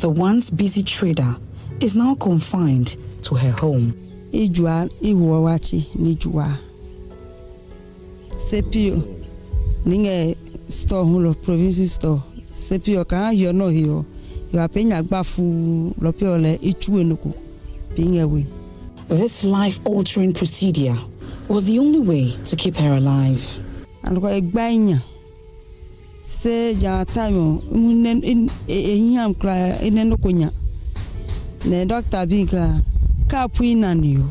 the once busy trader is now confined to her home. Ijua iwawachi nijua. Sepio ninge store hulo province store. Sepio ka yo no hiyo. Yo apenya gbafu lopio le ichu enuku. Pingewe. This life-altering procedure was the only way to keep her alive. And ko egbanya. Se jatamo munen ehim kra inenokonya. Ne doctor bika ka puina niyo.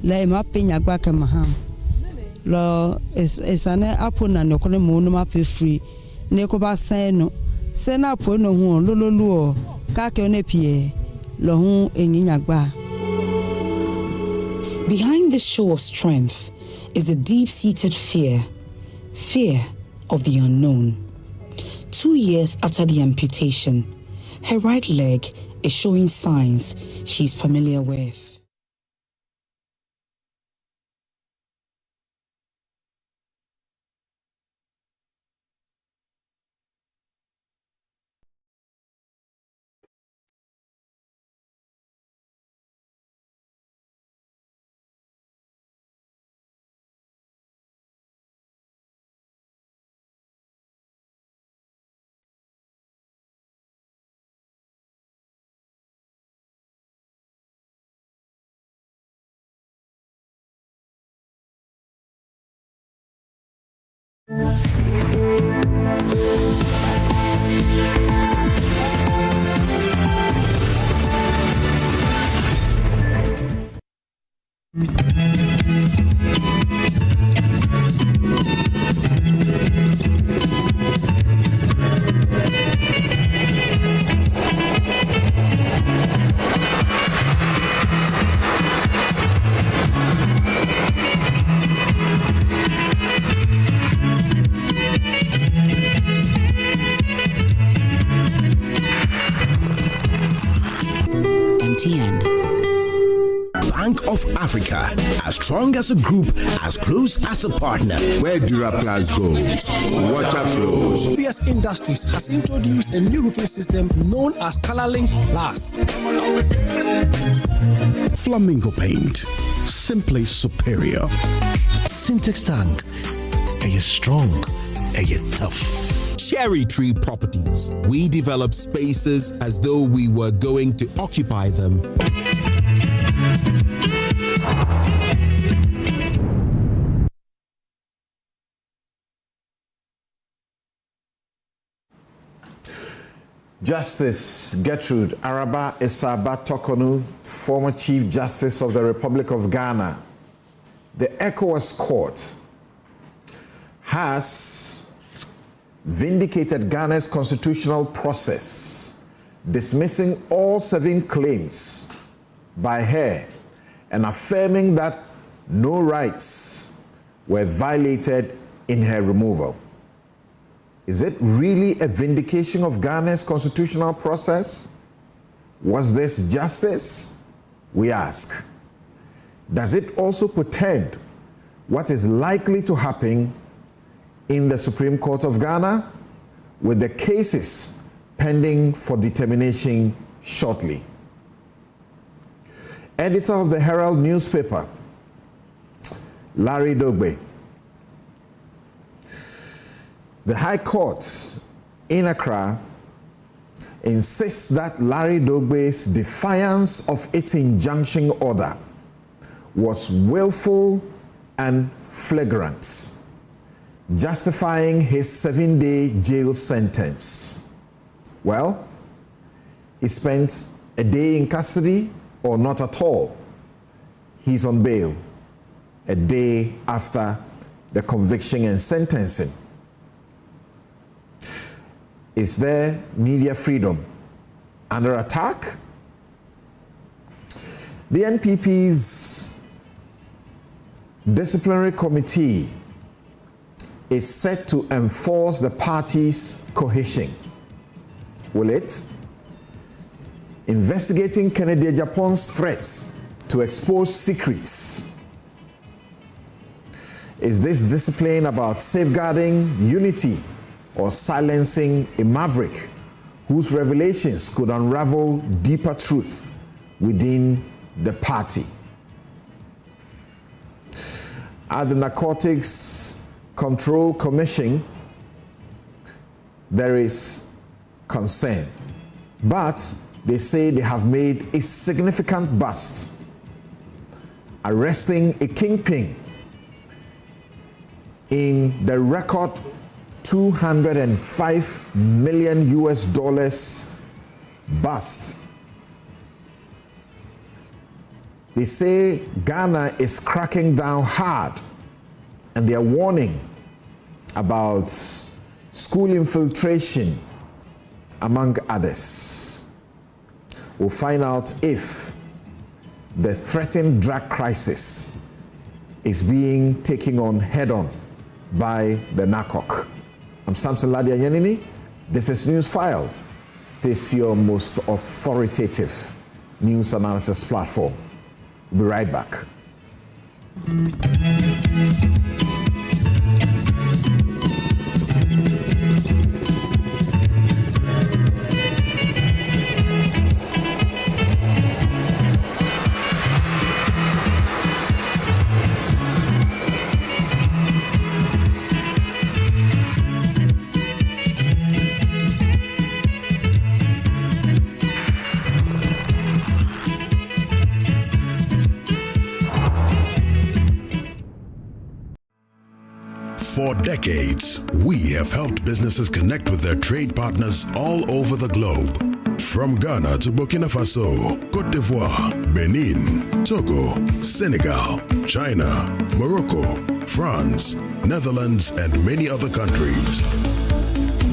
Le ma penya gba ka maham. Lo esane apona no kone mo no ma pe free. Ne ko ba san no. Se na po no hu lololu ka ke one pie. Lo hu enyinya gba. Behind this show of strength is a deep-seated fear of the unknown. 2 years after the amputation, her right leg is showing signs she's familiar with. Bank of Africa, as strong as a group, as close as a partner. Where Duraplas goes, water flows. PS Industries has introduced a new roofing system known as ColorLink Plus. Flamingo paint, simply superior. Syntex tank, are you strong? Are you tough? Cherry Tree Properties. We develop spaces as though we were going to occupy them. Justice Gertrude Araba Esaba Torkonoo, former Chief Justice of the Republic of Ghana, the ECOWAS Court has vindicated Ghana's constitutional process, dismissing all 7 claims by her and affirming that no rights were violated in her removal. Is it really a vindication of Ghana's constitutional process? Was this justice? We ask. Does it also portend what is likely to happen in the Supreme Court of Ghana, with the cases pending for determination shortly? Editor of the Herald newspaper, Larry Dogbe. The High Court in Accra insists that Larry Dogbe's defiance of its injunction order was willful and flagrant, justifying his 7-day jail sentence. Well, he spent a day in custody or not at all. He's on bail a day after the conviction and sentencing. Is there media freedom under attack? The NPP's disciplinary committee is set to enforce the party's cohesion. Will it? Investigating Kennedy Japan's threats to expose secrets. Is this discipline about safeguarding unity or silencing a maverick whose revelations could unravel deeper truth within the party. At the Narcotics Control Commission, there is concern, but they say they have made a significant bust, arresting a kingpin in the record $205 million bust. They say Ghana is cracking down hard, and they are warning about school infiltration, among others. We'll find out if the threatened drug crisis is being taken on head-on by the NACOC. I'm Samson Ladia Yanini. This is Newsfile. This is your most authoritative news analysis platform. We'll be right back. For decades, we have helped businesses connect with their trade partners all over the globe. From Ghana to Burkina Faso, Côte d'Ivoire, Benin, Togo, Senegal, China, Morocco, France, Netherlands, and many other countries.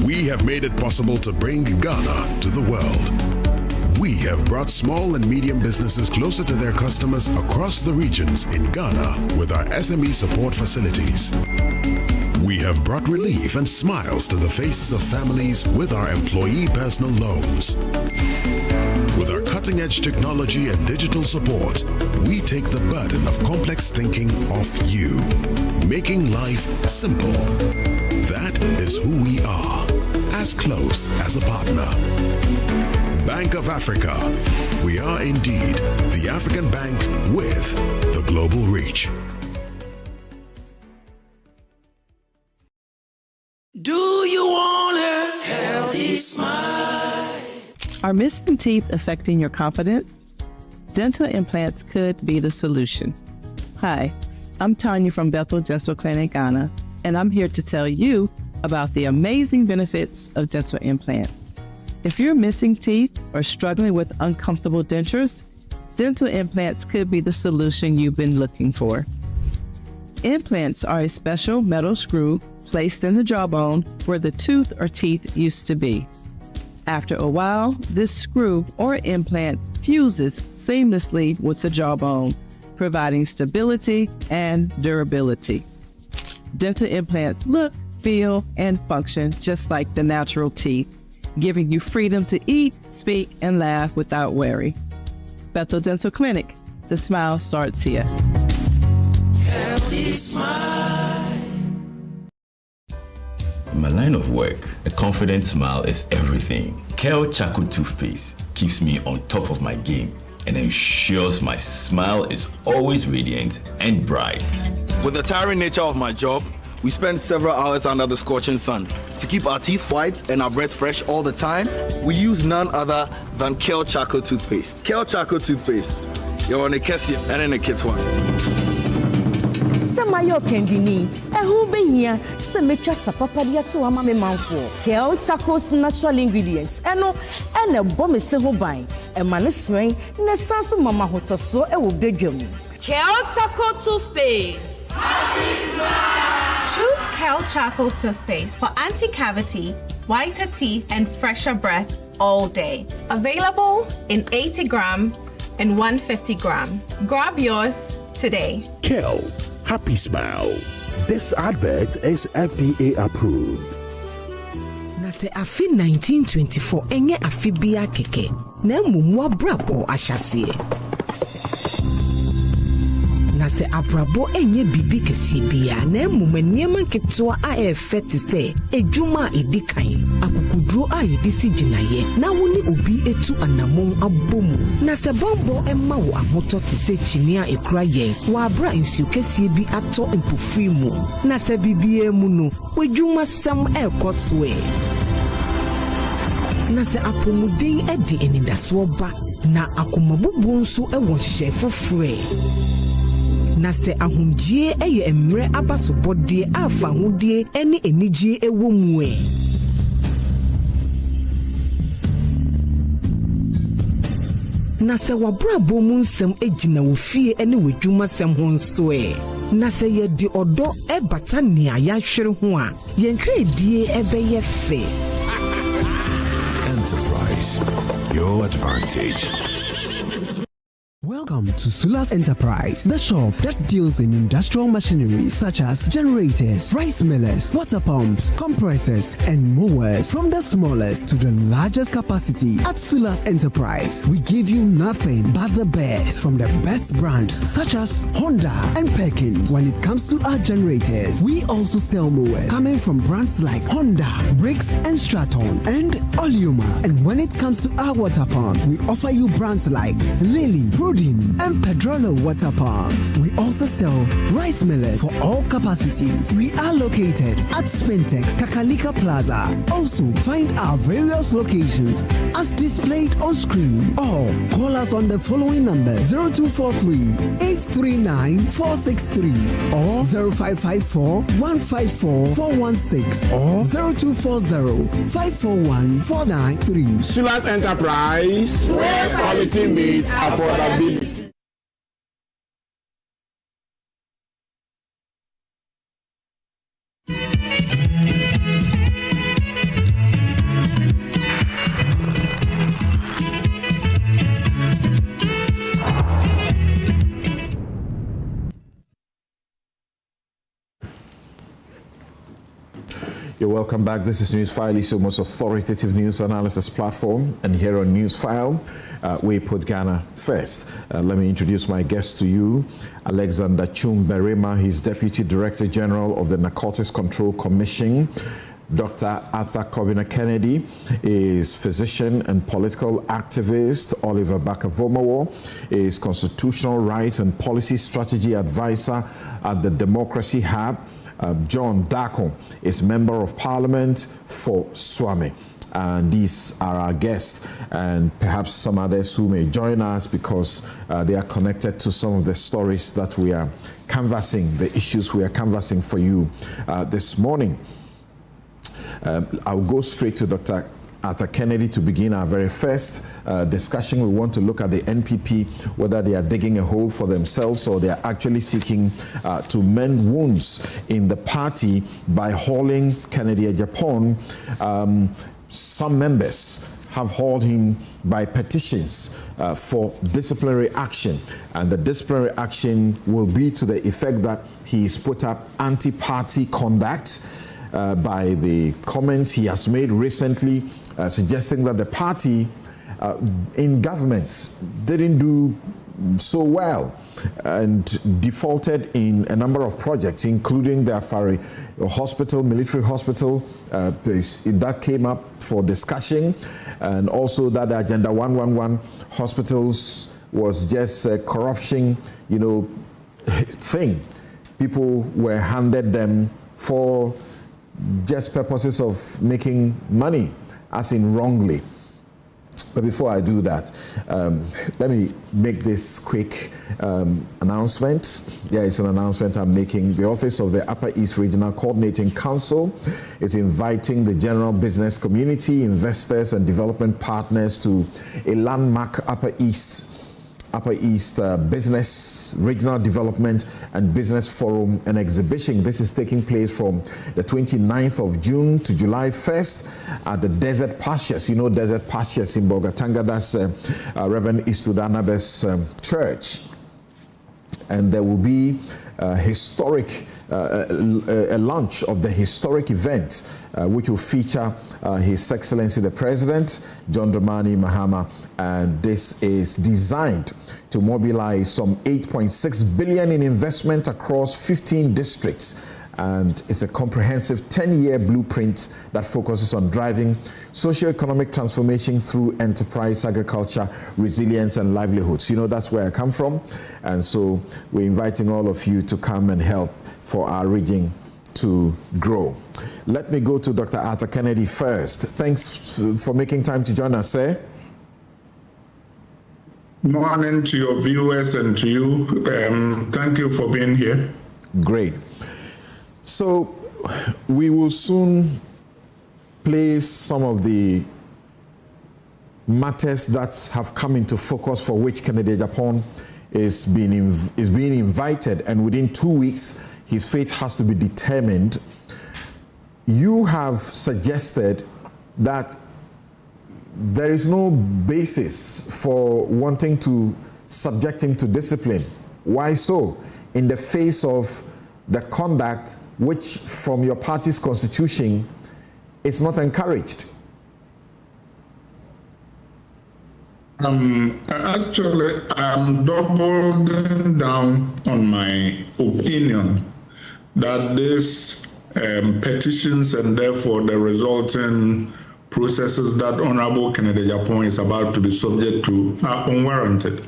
We have made it possible to bring Ghana to the world. We have brought small and medium businesses closer to their customers across the regions in Ghana with our SME support facilities. We have brought relief and smiles to the faces of families with our employee personal loans. With our cutting-edge technology and digital support, we take the burden of complex thinking off you, making life simple. That is who we are, as close as a partner. Bank of Africa. We are indeed the African bank with the global reach. Do you want a healthy smile? Are missing teeth affecting your confidence? Dental implants could be the solution. Hi, I'm Tanya from Bethel Dental Clinic, Ghana, and I'm here to tell you about the amazing benefits of dental implants. If you're missing teeth or struggling with uncomfortable dentures, dental implants could be the solution you've been looking for. Implants are a special metal screw placed in the jawbone where the tooth or teeth used to be. After a while, this screw or implant fuses seamlessly with the jawbone, providing stability and durability. Dental implants look, feel, and function just like the natural teeth, giving you freedom to eat, speak, and laugh without worry. Bethel Dental Clinic, the smile starts here. Healthy smile. In my line of work, a confident smile is everything. Kale Charcoal Toothpaste keeps me on top of my game and ensures my smile is always radiant and bright. With the tiring nature of my job, we spend several hours under the scorching sun. To keep our teeth white and our breath fresh all the time, we use none other than Kale Charcoal Toothpaste. Kale Charcoal Toothpaste. You're on a Kessie and in a kit one. Samayo Kendini, a who be here, Semetra Sapapadia to a mammy mouthful. Kale Charcoal's natural ingredients, and a bomb is several buying, a man swing, Nesasu Mama Hotoso, a will beg you. Kale Charcoal Toothpaste. Choose Kale Charcoal Toothpaste for anti-cavity, whiter teeth, and fresher breath all day. Available in 80 gram and 150 gram. Grab yours today. Kale, happy smile. This advert is FDA approved. Na se afi 1924 enye afi bia keke. Na mumu abrabo ahyase. Na se abrabo enye bibi kesi bia na emum nneema nketewa a efe te se edwuma edikan akukuduro a yedisi ginaye na woni obi etu anamon abomu na se bombo emma wo ahoto te se chini a ekura yen wa abra nsu kesi bi ato mpofri mu na se bibie mu no wedwuma sam ekoswe na se apomuden edi enindaso ba na akomabubu nso ewo hye fofre na se ahumgie eye emre abasobode afa hodie ene enigie ewo muwe na se wabrabo mu nsem egina wo fie ene wedwuma sem ho nso na se ye di odo bata ne ayahwere ho a yenkredie ebeye fe. Enterprise, your advantage. Welcome to Sulas Enterprise, the shop that deals in industrial machinery such as generators, rice millers, water pumps, compressors, and mowers. From the smallest to the largest capacity, at Sulas Enterprise, we give you nothing but the best from the best brands such as Honda and Perkins. When it comes to our generators, we also sell mowers coming from brands like Honda, Briggs and Straton, and Oleuma. And when it comes to our water pumps, we offer you brands like Lily, and Pedrolo water pumps. We also sell rice millers for all capacities. We are located at Spentex, Kakalika Plaza. Also, find our various locations as displayed on screen or call us on the following number 0243-839-463 or 0554-154-416 or 0240-541-493. Sulas Enterprise, where quality meets affordability. You're welcome back. This is Newsfile, the most authoritative news analysis platform. And here on Newsfile, we put Ghana first. Let me introduce my guest to you, Alexander Chumberema. He's Deputy Director General of the Narcotics Control Commission. Dr. Arthur Kobina-Kennedy is physician and political activist. Oliver Baka-Vomawo is constitutional rights and policy strategy advisor at the Democracy Hub. John Dako is Member of Parliament for Swami. And these are our guests, and perhaps some others who may join us because they are connected to some of the stories that we are canvassing, the issues we are canvassing for you this morning. I'll go straight to Dr. Arthur Kennedy to begin our very first discussion. We want to look at the NPP, whether they are digging a hole for themselves or they are actually seeking to mend wounds in the party by hauling Kennedy Japan. Some members have hauled him by petitions for disciplinary action, and the disciplinary action will be to the effect that he is put up anti-party conduct by the comments he has made recently, suggesting that the party in government didn't do so well and defaulted in a number of projects, including the Afari Hospital, military hospital, that came up for discussion, and also that Agenda 111 hospitals was just a corruption, thing. People were handed them for just purposes of making money, as in wrongly. But before I do that, let me make this quick announcement. Yeah, it's an announcement I'm making. The Office of the Upper East Regional Coordinating Council is inviting the general business community, investors, and development partners to a landmark Upper East Business, Regional Development and Business Forum and Exhibition. This is taking place from the 29th of June to July 1st at the Desert Pastures. You know Desert Pastures in Bogatanga, that's Reverend Istuda Nabe's church. And there will be historic a launch of the historic event, which will feature His Excellency the President, John Dramani Mahama, and this is designed to mobilize some 8.6 billion in investment across 15 districts. And it's a comprehensive 10-year blueprint that focuses on driving socio-economic transformation through enterprise, agriculture, resilience, and livelihoods. You know, that's where I come from. And so we're inviting all of you to come and help for our region to grow. Let me go to Dr. Arthur Kennedy first. Thanks for making time to join us, sir. Morning to your viewers and to you. Thank you for being here. Great. So we will soon play some of the matters that have come into focus for which Kennedy Agyapong is being invited, and within 2 weeks his fate has to be determined. You have suggested that there is no basis for wanting to subject him to discipline. Why so? In the face of the conduct which from your party's constitution is not encouraged? Actually, I'm doubling down on my opinion that these petitions and therefore the resulting processes that Honorable Kennedy Agyapong is about to be subject to are unwarranted.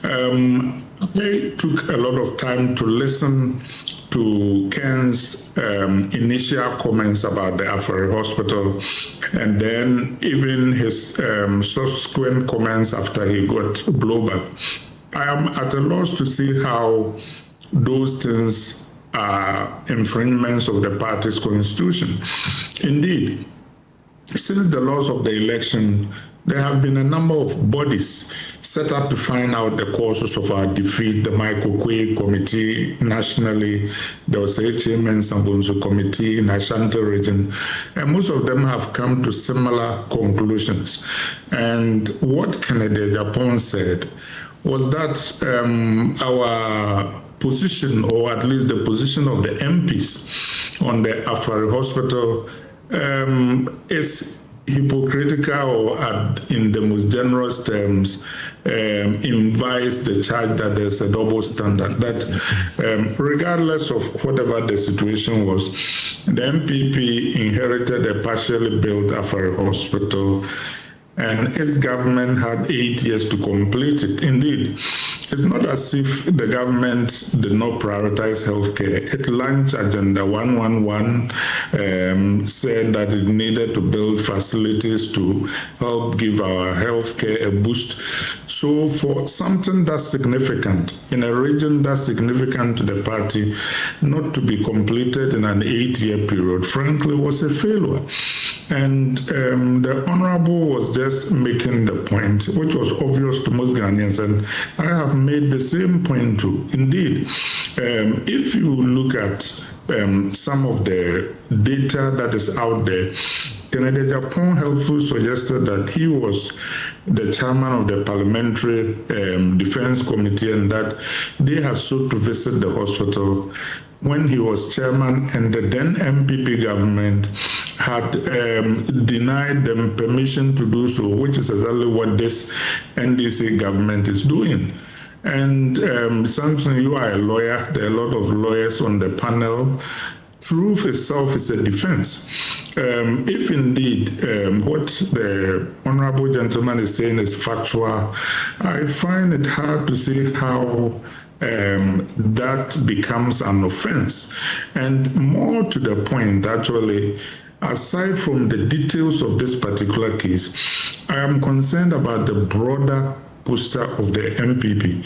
I took a lot of time to listen to Ken's initial comments about the Afari Hospital, and then even his subsequent comments after he got blowback. I am at a loss to see how those things are infringements of the party's constitution. Indeed, since the loss of the election, there have been a number of bodies set up to find out the causes of our defeat. The Michael Quay Committee nationally, there was a HM and Sambunzu Committee in Ashanti region, and most of them have come to similar conclusions. And what Kennedy Agyapong said was that our position, or at least the position of the MPs on the Afari Hospital, is hypocritical, or in the most generous terms, invites the charge that there's a double standard, that regardless of whatever the situation was, the MPP inherited a partially built Afari Hospital, and its government had 8 years to complete it. Indeed, it's not as if the government did not prioritize healthcare. It launched Agenda 111, said that it needed to build facilities to help give our healthcare a boost. So for something that's significant, in a region that's significant to the party, not to be completed in an 8-year period, frankly, was a failure. And the Honorable was just making the point, which was obvious to most Ghanaians, and I have made the same point too. Indeed, if you look at some of the data that is out there, Kennedy Agyapong helpfully suggested that he was the chairman of the Parliamentary Defense Committee, and that they had sought to visit the hospital when he was chairman, and the then MPP government had denied them permission to do so, which is exactly what this NDC government is doing. And Samson, you are a lawyer. There are a lot of lawyers on the panel. Truth itself is a defense. If indeed what the honorable gentleman is saying is factual, I find it hard to see how that becomes an offense. And more to the point, actually, aside from the details of this particular case, I am concerned about the broader poster of the MPP.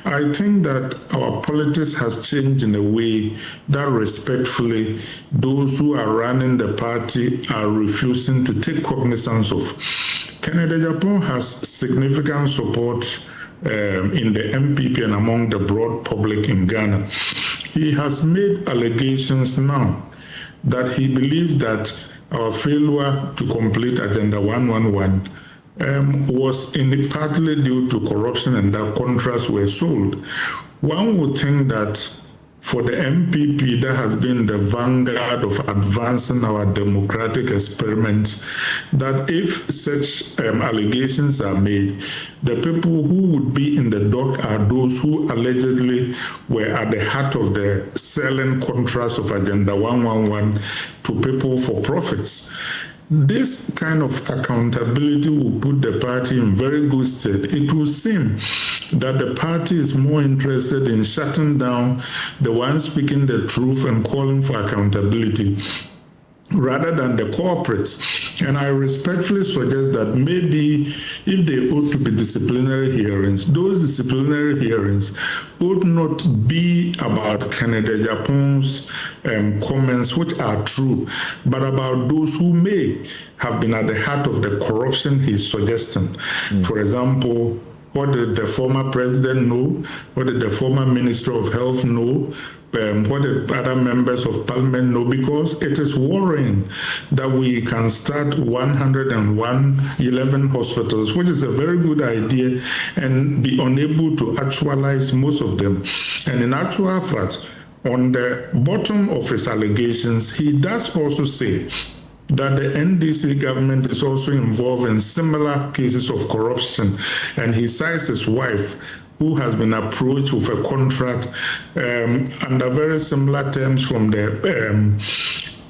I think that our politics has changed in a way that respectfully those who are running the party are refusing to take cognizance of. Kennedy Agyapong has significant support in the MPP and among the broad public in Ghana. He has made allegations now that he believes that our failure to complete Agenda 111 was partly due to corruption and that contracts were sold. One would think that for the MPP that has been the vanguard of advancing our democratic experiment, that if such allegations are made, the people who would be in the dock are those who allegedly were at the heart of the selling contracts of Agenda 111 to people for profits. This kind of accountability will put the party in very good stead. It will seem that the party is more interested in shutting down the one speaking the truth and calling for accountability rather than the corporates. And I respectfully suggest that maybe if they ought to be disciplinary hearings, those disciplinary hearings ought not be about Kennedy Japon's comments, which are true, but about those who may have been at the heart of the corruption he's suggesting. For example, what did the former president know? What did the former minister of health know? What did other members of parliament know? Because it is worrying that we can start 111 hospitals, which is a very good idea, and be unable to actualize most of them. And in actual fact, on the bottom of his allegations, he does also say that the NDC government is also involved in similar cases of corruption, and he cites his wife, who has been approached with a contract under very similar terms from the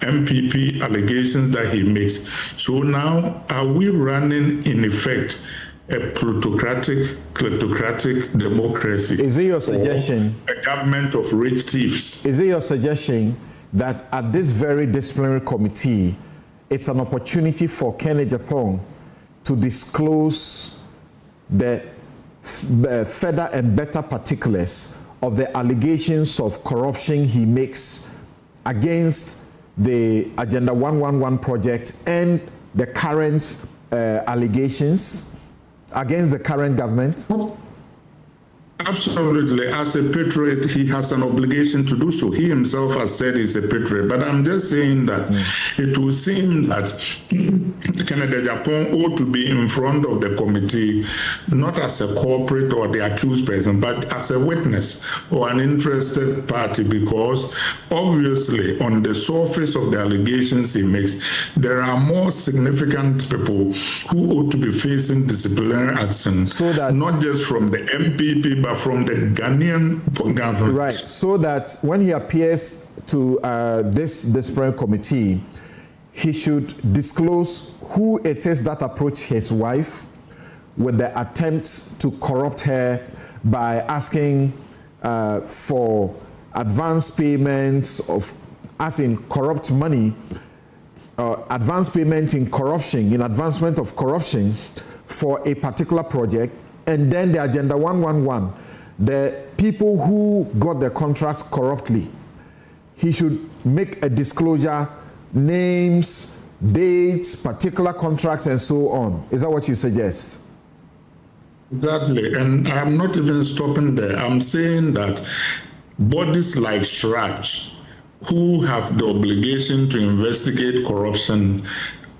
MPP allegations that he makes. So now, are we running, in effect, a plutocratic, kleptocratic democracy? Is it your suggestion? A government of rich thieves? Is it your suggestion that at this very disciplinary committee, it's an opportunity for Kennedy Japan to disclose the further and better particulars of the allegations of corruption he makes against the Agenda 111 project and the current allegations against the current government? Absolutely. As a patriot, he has an obligation to do so. He himself has said he's a patriot. But I'm just saying that it will seem that Kennedy Japan ought to be in front of the committee, not as a corporate or the accused person, but as a witness or an interested party, because obviously on the surface of the allegations he makes, there are more significant people who ought to be facing disciplinary action, so that not just from the MPP, but from the Ghanaian government. Right, so that when he appears to this disciplinary committee, he should disclose who it is that approached his wife with the attempt to corrupt her by asking for advance payments of, as in corrupt money, advance payment in corruption, in advancement of corruption for a particular project. And then the Agenda 111, the people who got the contracts corruptly, he should make a disclosure, names, dates, particular contracts, and so on. Is that what you suggest? Exactly. And I'm not even stopping there. I'm saying that bodies like SHRAJ, who have the obligation to investigate corruption,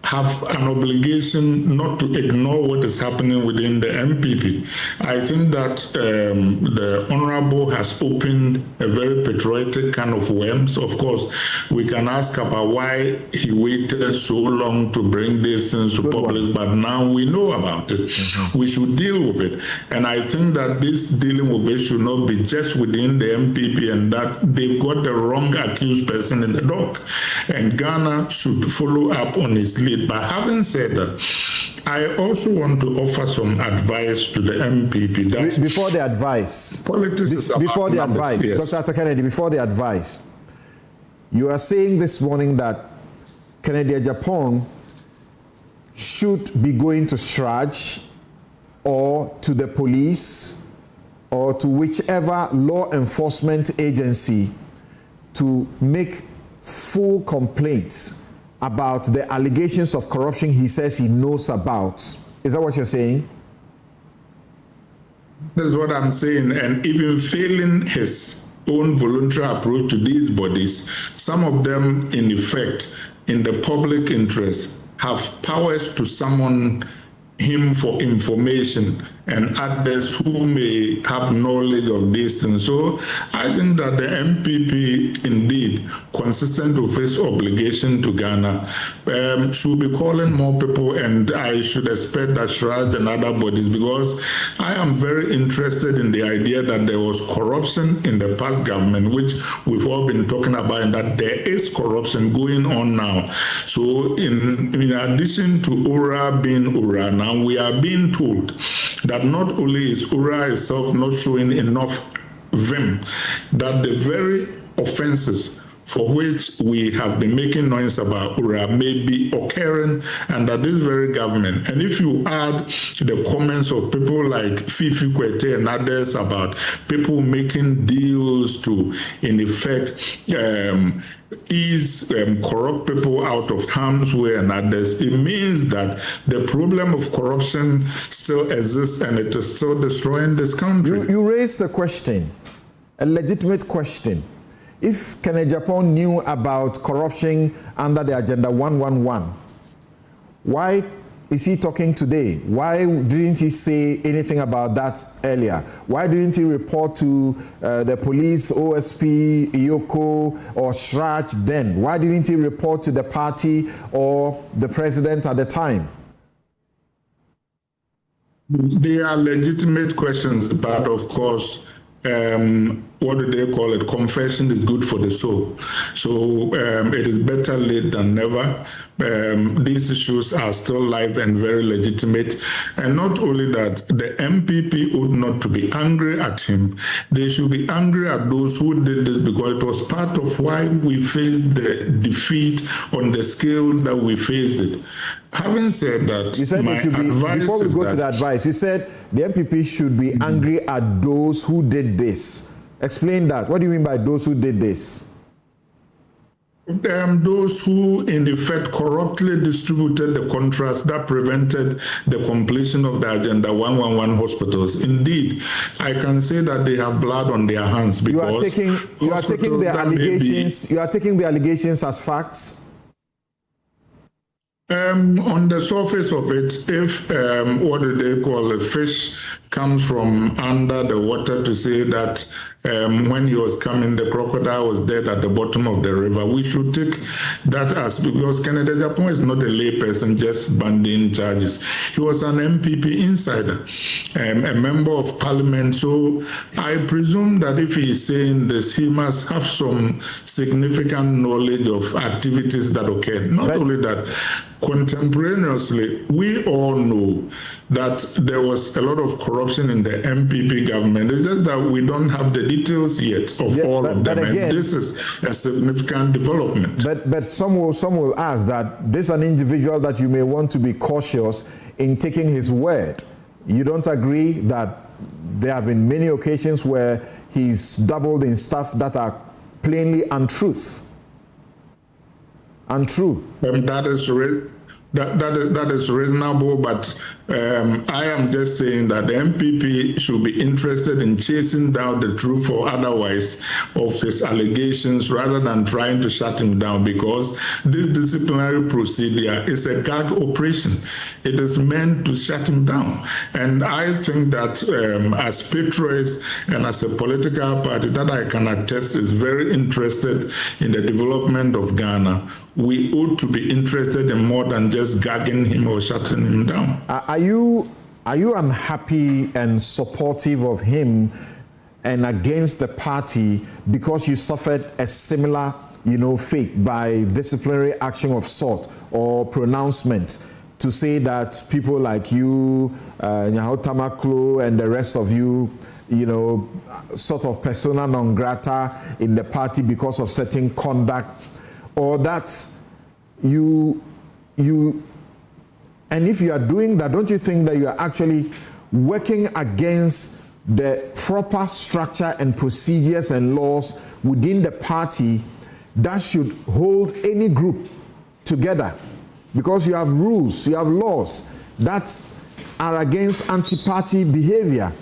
have an obligation not to ignore what is happening within the MPP. I think that the Honorable has opened a very patriotic kind of worms. Of course, we can ask about why he waited so long to bring these things to public, but now we know about it. We should deal with it. And I think that this dealing with it should not be just within the MPP and that they've got the wrong accused person in the dock. And Ghana should follow up on his lead. But having said that, I also want to offer some advice to the MPP. That before the advice, politics is before the numbers, advice, yes. Dr. Kennedy, before the advice, you are saying this morning that Kennedy Japan should be going to SHRAJ or to the police or to whichever law enforcement agency to make full complaints about the allegations of corruption he says he knows about. Is that what you're saying? That's what I'm saying. And even failing his own voluntary approach to these bodies, some of them, in effect, in the public interest, have powers to summon him for information and others who may have knowledge of these things. So I think that the MPP, indeed, consistent with its obligation to Ghana, should be calling more people, and I should expect that Shraj and other bodies, because I am very interested in the idea that there was corruption in the past government, which we've all been talking about, and that there is corruption going on now. So in addition to URA being URA, now we are being told that not only is URA itself not showing enough vim, that the very offenses for which we have been making noise about URA may be occurring under this very government. And if you add the comments of people like Fifi Kwete and others about people making deals to, in effect, ease corrupt people out of harm's way and others, it means that the problem of corruption still exists and it is still destroying this country. You raised a question, a legitimate question. If Kenneth Japan knew about corruption under the Agenda 111, why is he talking today? Why didn't he say anything about that earlier? Why didn't he report to the police, OSP, Iyoko, or Shraj then? Why didn't he report to the party or the president at the time? They are legitimate questions, but of course, what do they call it? Confession is good for the soul. So it is better late than never. These issues are still live and very legitimate. And not only that, the MPP ought not to be angry at him. They should be angry at those who did this, because it was part of why we faced the defeat on the scale that we faced it. Having said that, you said my advice before we go is to the advice, you said the MPP should be angry at those who did this. Explain that. What do you mean by those who did this? Those who, in effect, corruptly distributed the contracts that prevented the completion of the Agenda 111 hospitals. Indeed, I can say that they have blood on their hands, because you are taking the allegations as facts. On the surface of it, if what do they call a fish comes from under the water to say that when he was coming, the crocodile was dead at the bottom of the river, we should take that as, because Kennedy Japan is not a lay person just banding charges. He was an MPP insider, a member of parliament. So I presume that if he is saying this, he must have some significant knowledge of activities that occurred. Not only that, contemporaneously, we all know that there was a lot of corruption in the MPP government. It's just that we don't have the details yet of all of them. Again, and this is a significant development. But some will ask that this is an individual that you may want to be cautious in taking his word. You don't agree that there have been many occasions where he's doubled in stuff that are plainly untruth? Untrue. That is reasonable, but I am just saying that the MPP should be interested in chasing down the truth or otherwise of his allegations rather than trying to shut him down, because this disciplinary procedure is a gag operation. It is meant to shut him down. And I think that as patriots and as a political party that I can attest is very interested in the development of Ghana, we ought to be interested in more than just gagging him or shutting him down. Are you unhappy and supportive of him and against the party because you suffered a similar, fate by disciplinary action of sort or pronouncement to say that people like you, Nyaho Tamaklo, and the rest of you, sort of persona non grata in the party because of certain conduct, or that you and if you are doing that, don't you think that you are actually working against the proper structure and procedures and laws within the party that should hold any group together? Because you have rules, you have laws that are against anti-party behavior.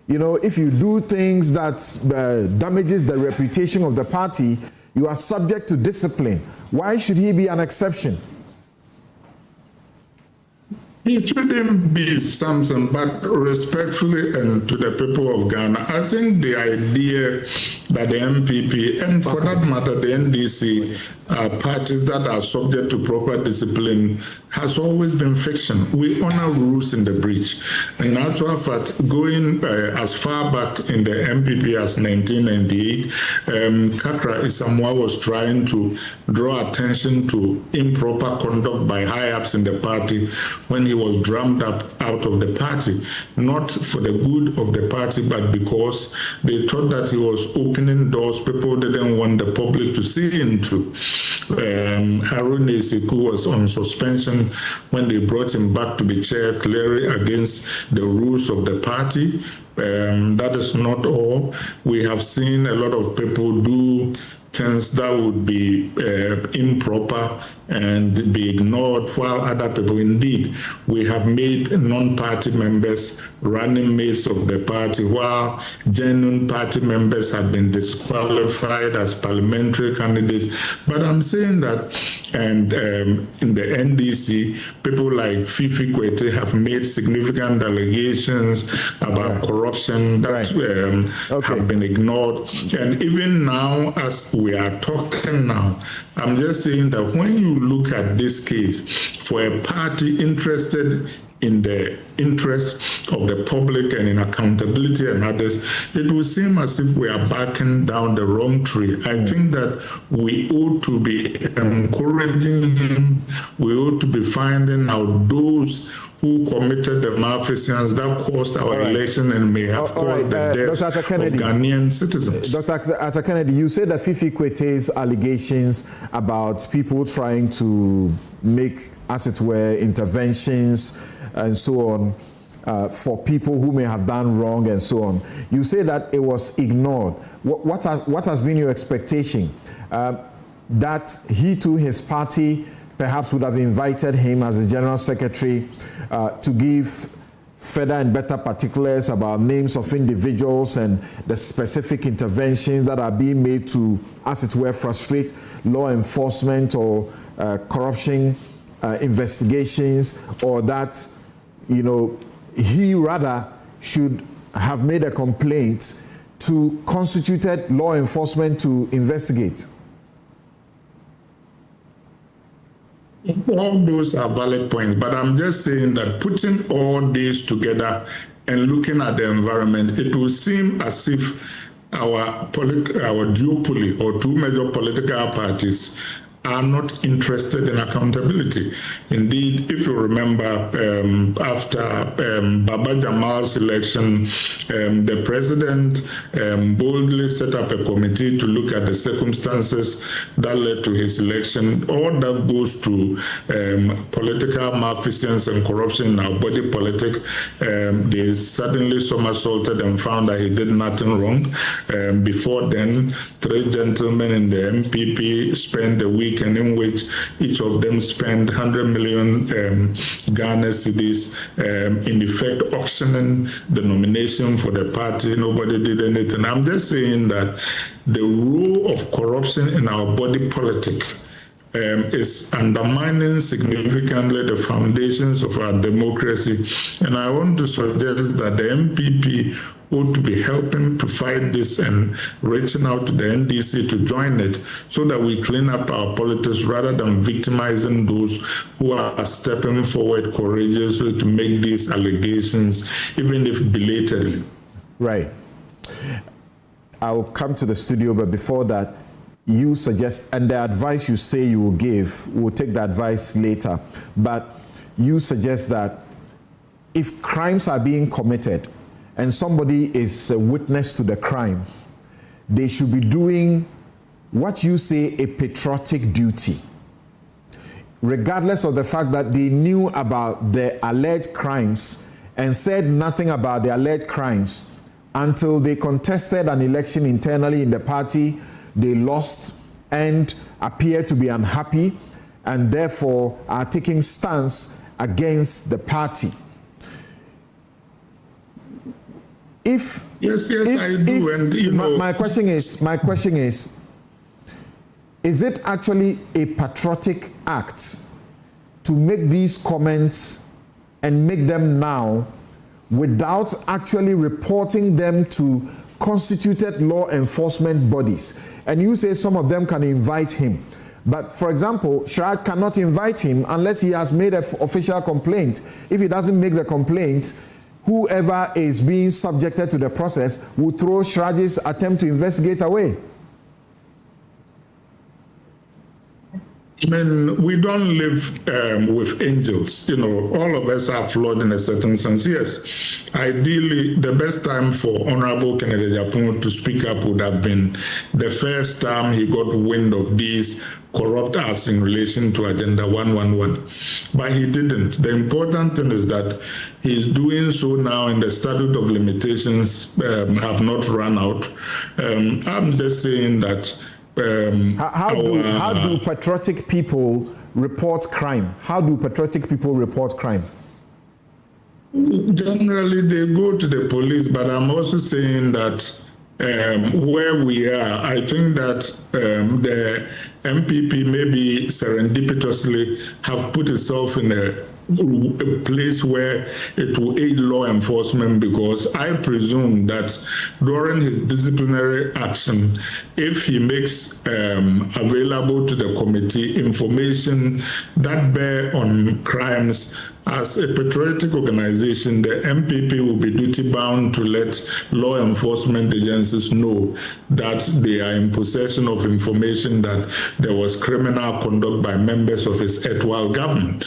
If you do things that damages the reputation of the party, you are subject to discipline. Why should he be an exception? It shouldn't be something, but respectfully and to the people of Ghana, I think the idea that the MPP, and for that matter, the NDC, parties that are subject to proper discipline, has always been fiction. We honor rules in the breach. In actual fact, going as far back in the MPP as 1998, Kakra Isamoah was trying to draw attention to improper conduct by high-ups in the party when he was drummed up out of the party, not for the good of the party, but because they thought that he was opening doors people didn't want the public to see into. Harun Esiku was on suspension when they brought him back to the chair, clearly against the rules of the party. That is not all. We have seen a lot of people do things that would be improper and be ignored, while other people, indeed, we have made non-party members running mates of the party, while genuine party members have been disqualified as parliamentary candidates. But I'm saying that, and in the NDC, people like Fifi Kwete have made significant allegations about corruption that have been ignored. And even now, as we are talking now, I'm just saying that when you look at this case, for a party interested in the interests of the public and in accountability and others, it will seem as if we are backing down the wrong tree. I think that we ought to be encouraging him. We ought to be finding out those who committed the malfeasance that caused our election and may have caused the deaths of Ghanaian citizens. Dr. Kennedy, you said that Fifi Kwete's allegations about people trying to make, as it were, interventions and so on for people who may have done wrong and so on. You say that it was ignored. What has been your expectation? That he too, his party, perhaps would have invited him as a general secretary to give further and better particulars about names of individuals and the specific interventions that are being made to, as it were, frustrate law enforcement or corruption investigations, or that, you know, he rather should have made a complaint to constituted law enforcement to investigate? All those are valid points, but I'm just saying that putting all these together and looking at the environment, it will seem as if our duopoly or two major political parties are not interested in accountability. Indeed, if you remember, after Baba Jamal's election, the president boldly set up a committee to look at the circumstances that led to his election. All that goes to political malfeasance and corruption in our body politic. They suddenly somersaulted and found that he did nothing wrong. Before then, 3 gentlemen in the MPP spent the week in which each of them spent 100 million Ghana cedis, in effect auctioning the nomination for the party. Nobody did anything. I'm just saying that the role of corruption in our body politic is undermining significantly the foundations of our democracy. And I want to suggest that the MPP ought to be helping to fight this and reaching out to the NDC to join it so that we clean up our politics rather than victimizing those who are stepping forward courageously to make these allegations, even if belatedly. Right. I'll come to the studio, but before that, you suggest, and the advice you say you will give, we'll take the advice later, but you suggest that if crimes are being committed and somebody is a witness to the crime, they should be doing what you say a patriotic duty, regardless of the fact that they knew about the alleged crimes and said nothing about the alleged crimes until they contested an election internally in the party. They lost and appear to be unhappy and therefore are taking stance against the party. If yes, I do, and you know, my question is it actually a patriotic act to make these comments and make them now without actually reporting them to constituted law enforcement bodies. And you say some of them can invite him. But for example, Shraj cannot invite him unless he has made an official complaint. If he doesn't make the complaint, whoever is being subjected to the process will throw Shraj's attempt to investigate away. I mean, we don't live with angels. You know, all of us are flawed in a certain sense. Yes, ideally, the best time for Honorable Kennedy Agyapong to speak up would have been the first time he got wind of these corrupt acts in relation to Agenda 111. But he didn't. The important thing is that he's doing so now, and the statute of limitations have not run out. I'm just saying that how do patriotic people report crime? How do patriotic people report crime? Generally, they go to the police, but I'm also saying that where we are, I think that the MPP maybe serendipitously have put itself in a place where it will aid law enforcement, because I presume that during his disciplinary action, if he makes available to the committee information that bear on crimes, as a patriotic organization, the MPP will be duty-bound to let law enforcement agencies know that they are in possession of information that there was criminal conduct by members of his erstwhile government.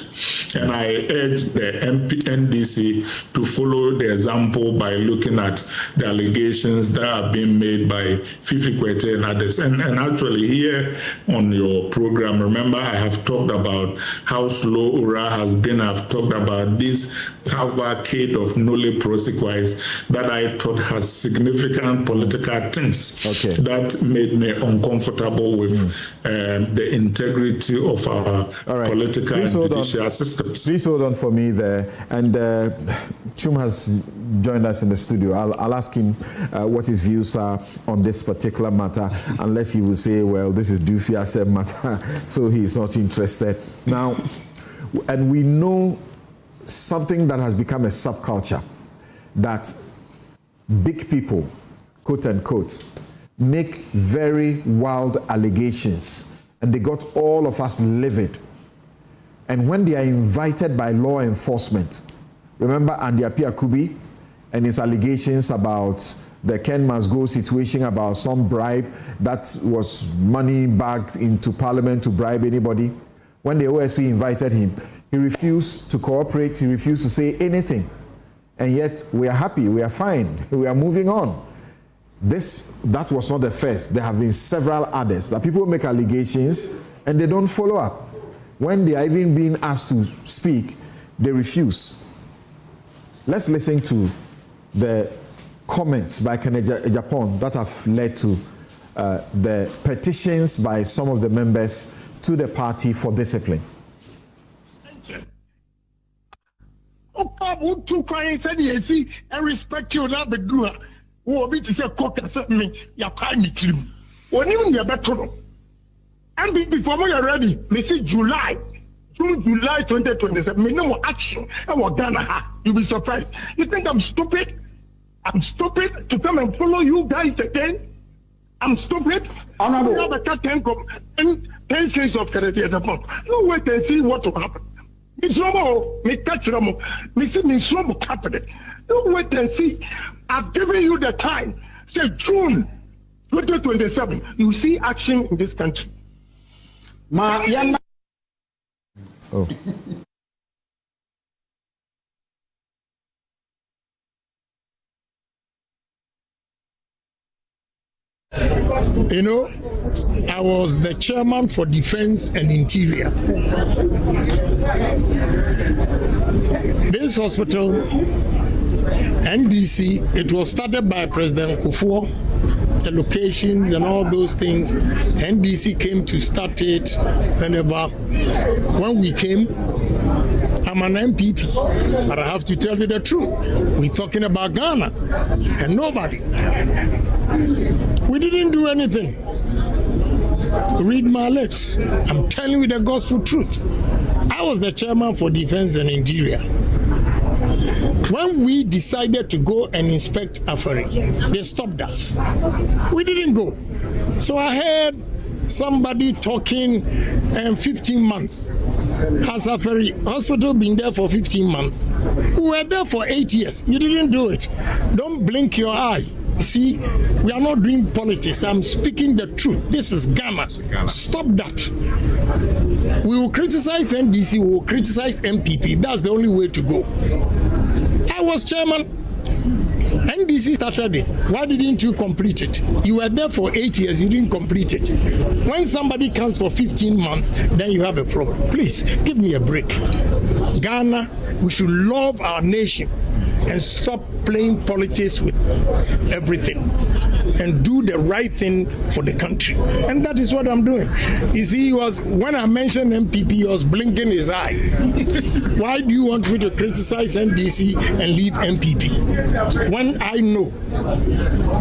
And I urge the NDC to follow the example by looking at the allegations that are being made by Fifi Kwete and others. And actually here on your program, remember I have talked about how slow URA has been. I've talked about this cavalcade of nulli prosequis that I thought has significant political things that made me uncomfortable with the integrity of our political and judicial systems. Please hold on for me there. And Chum has joined us in the studio. I'll ask him what his views are on this particular matter, unless he will say, well, this is Dufia's matter, so he's not interested. Now, and we know something that has become a subculture, that big people, quote unquote, make very wild allegations, and they got all of us livid. And when they are invited by law enforcement, remember Andy Appiah-Kubi and his allegations about the Ken Must Go situation, about some bribe that was money bagged into Parliament to bribe anybody. When the OSP invited him, he refused to cooperate, he refused to say anything. And yet we are happy, we are fine, we are moving on. That was not the first. There have been several others that people make allegations and they don't follow up. When they are even being asked to speak, they refuse. Let's listen to the comments by Kennedy Agyapong that have led to the petitions by some of the members to the party for discipline. And respect you that be do who be to say cock me ya prime trim. When you near better. And before we are ready, me say June, July 2027, me no more action. And what Ghana, you'll be surprised. You think I'm stupid? I'm stupid to come and follow you guys again? I'm stupid? Honorable. We have a 10 cents of Kennedy Agyapong. No wait and see what will happen. Me catch them. Me see me slow happening. No wait and see. I've given you the time. Say June 2027. You see action in this country. Oh. You know, I was the chairman for Defense and Interior. This hospital, NDC, it was started by President Akufo-Addo. The locations and all those things, NDC came to start it whenever. When we came, I'm an MPP, but I have to tell you the truth. We're talking about Ghana and nobody. We didn't do anything. Read my lips. I'm telling you the gospel truth. I was the chairman for Defense and Interior. When we decided to go and inspect Afari, they stopped us. We didn't go. So I heard somebody talking 15 months. Has Afari Hospital been there for 15 months? We were there for 8 years. You didn't do it. Don't blink your eye. See, we are not doing politics. I'm speaking the truth. This is Ghana. Stop that. We will criticize NDC, we will criticize MPP. That's the only way to go. I was chairman. NDC started this. Why didn't you complete it? You were there for 8 years, you didn't complete it. When somebody comes for 15 months, then you have a problem. Please, give me a break. Ghana, we should love our nation and stop playing politics with everything and do the right thing for the country. And that is what I'm doing. You see, when I mentioned MPP, he was blinking his eye. Why do you want me to criticize NDC and leave MPP? When I know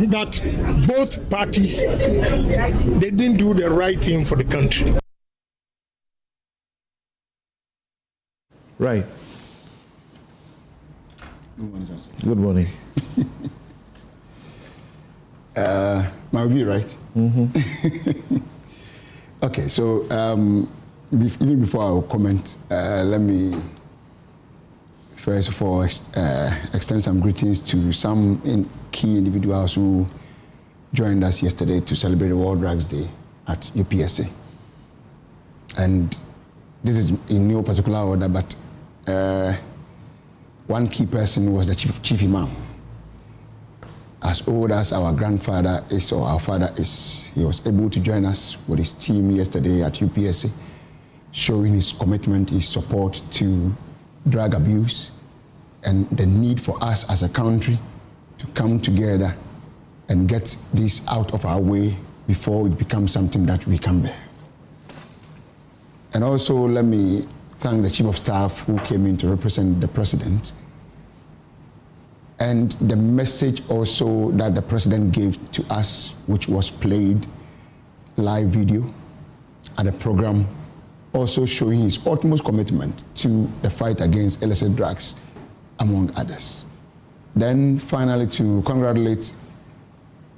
that both parties, they didn't do the right thing for the country. Right. Good morning. My review, right? Mm-hmm. Okay, so even before I will comment, let me first of all extend some greetings to some key individuals who joined us yesterday to celebrate the World Drugs Day at UPSA. And this is in no particular order, but one key person was the chief imam. As old as our grandfather is or our father is, he was able to join us with his team yesterday at UPSA, showing his commitment, his support to drug abuse and the need for us as a country to come together and get this out of our way before it becomes something that we can bear. And also let me thank the Chief of Staff who came in to represent the President, and the message also that the President gave to us, which was played live video at a program, also showing his utmost commitment to the fight against illicit drugs, among others. Then finally to congratulate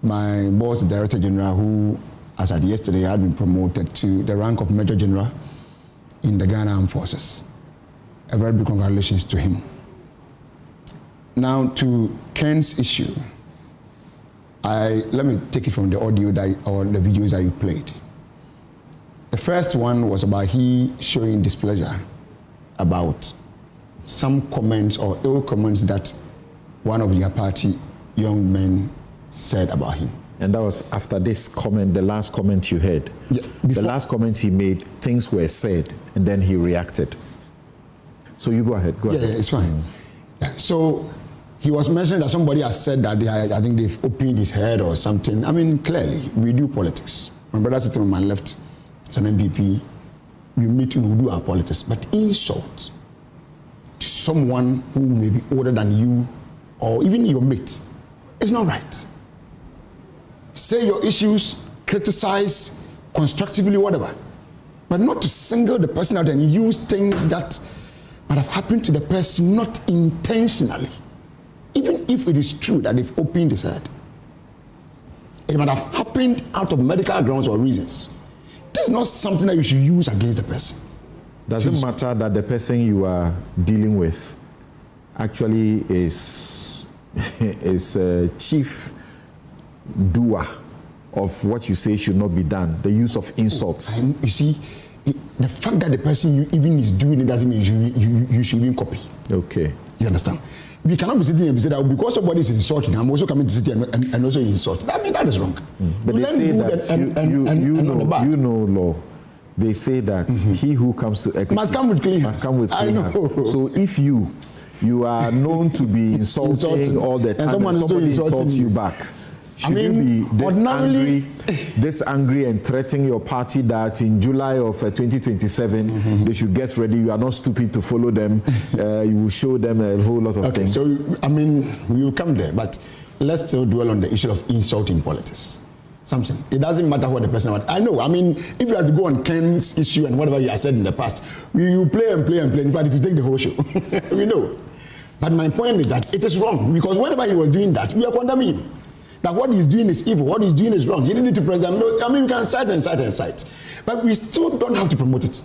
my boss, the Director General, who, as at yesterday, had been promoted to the rank of Major General in the Ghana Armed Forces. A very big congratulations to him. Now to Ken's issue. Let me take it from the audio or the videos that you played. The first one was about he showing displeasure about some comments or ill comments that one of your party young men said about him. And that was after this comment, the last comment you heard. Yeah, the last comment he made, things were said, and then he reacted. So you go ahead. Go ahead. Yeah, it's fine. Yeah, so he was mentioning that somebody has said that I think they've opened his head or something. I mean, clearly, we do politics. My brother sitting on my left is an MPP. We meet and we do our politics. But insult to someone who may be older than you or even your mate is not right. Say your issues, criticize constructively, whatever, but not to single the person out and use things that might have happened to the person not intentionally. Even if it is true that they've opened his head, it might have happened out of medical grounds or reasons. This is not something that you should use against the person. Does it matter that the person you are dealing with actually is a chief doer of what you say should not be done, the use of insults? You see, the fact that the person you even is doing it doesn't mean you should even copy. Okay. You understand? We cannot be sitting here and say that because somebody is insulting, I'm also coming to sit here and also insult. I mean, that is wrong. But they say that you know law. They say that he who comes to equity must come with clean hands. Must come with clean hands. So if you are known to be insulting all the time, and somebody insults you back, should you be this angry and threatening your party that in July of 2027 they should get ready? You are not stupid to follow them. You will show them a whole lot of things. So I mean, we will come there, but let's still dwell on the issue of insulting politics. Something. It doesn't matter what the person was. I know. I mean, if you have to go on Ken's issue and whatever you have said in the past, you play and play and play. In fact, it will take the whole show. We know. But my point is that it is wrong, because whenever he was doing that, we are condemning him. That what he's doing is evil, what he's doing is wrong. He didn't need to press them. No, I mean, we can cite and cite and cite. But we still don't have to promote it.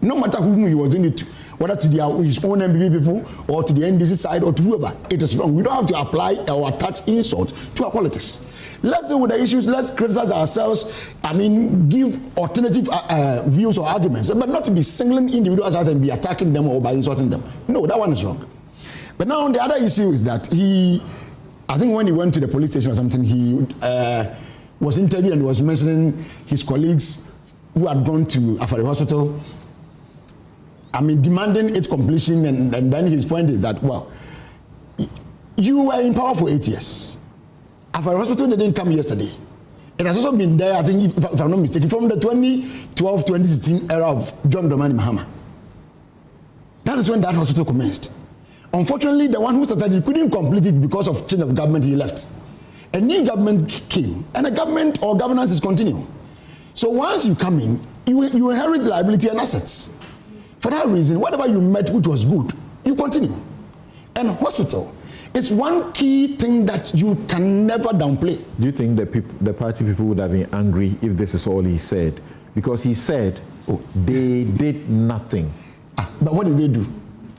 No matter whom he was doing it to, whether to his own MPP people or to the NDC side or to whoever, it is wrong. We don't have to apply or attach insult to our politics. Let's deal with the issues, let's criticize ourselves, I mean, give alternative views or arguments, but not to be singling individuals out and be attacking them or by insulting them. No, that one is wrong. But now the other issue is that I think when he went to the police station or something, he was interviewed and he was mentioning his colleagues who had gone to Afari Hospital, I mean, demanding its completion, and then his point is that, well, you were in power for 8 years. Afari Hospital didn't come yesterday. It has also been there, I think, if I'm not mistaken, from the 2012-2016 era of John Dramani Mahama. That is when that hospital commenced. Unfortunately, the one who started it couldn't complete it because of change of government. He left. A new government came, and the government or governance is continuing. So once you come in, you inherit liability and assets. For that reason, whatever you met which was good, you continue. And hospital is one key thing that you can never downplay. Do you think the party people would have been angry if this is all he said? Because he said, they did nothing. But what did they do?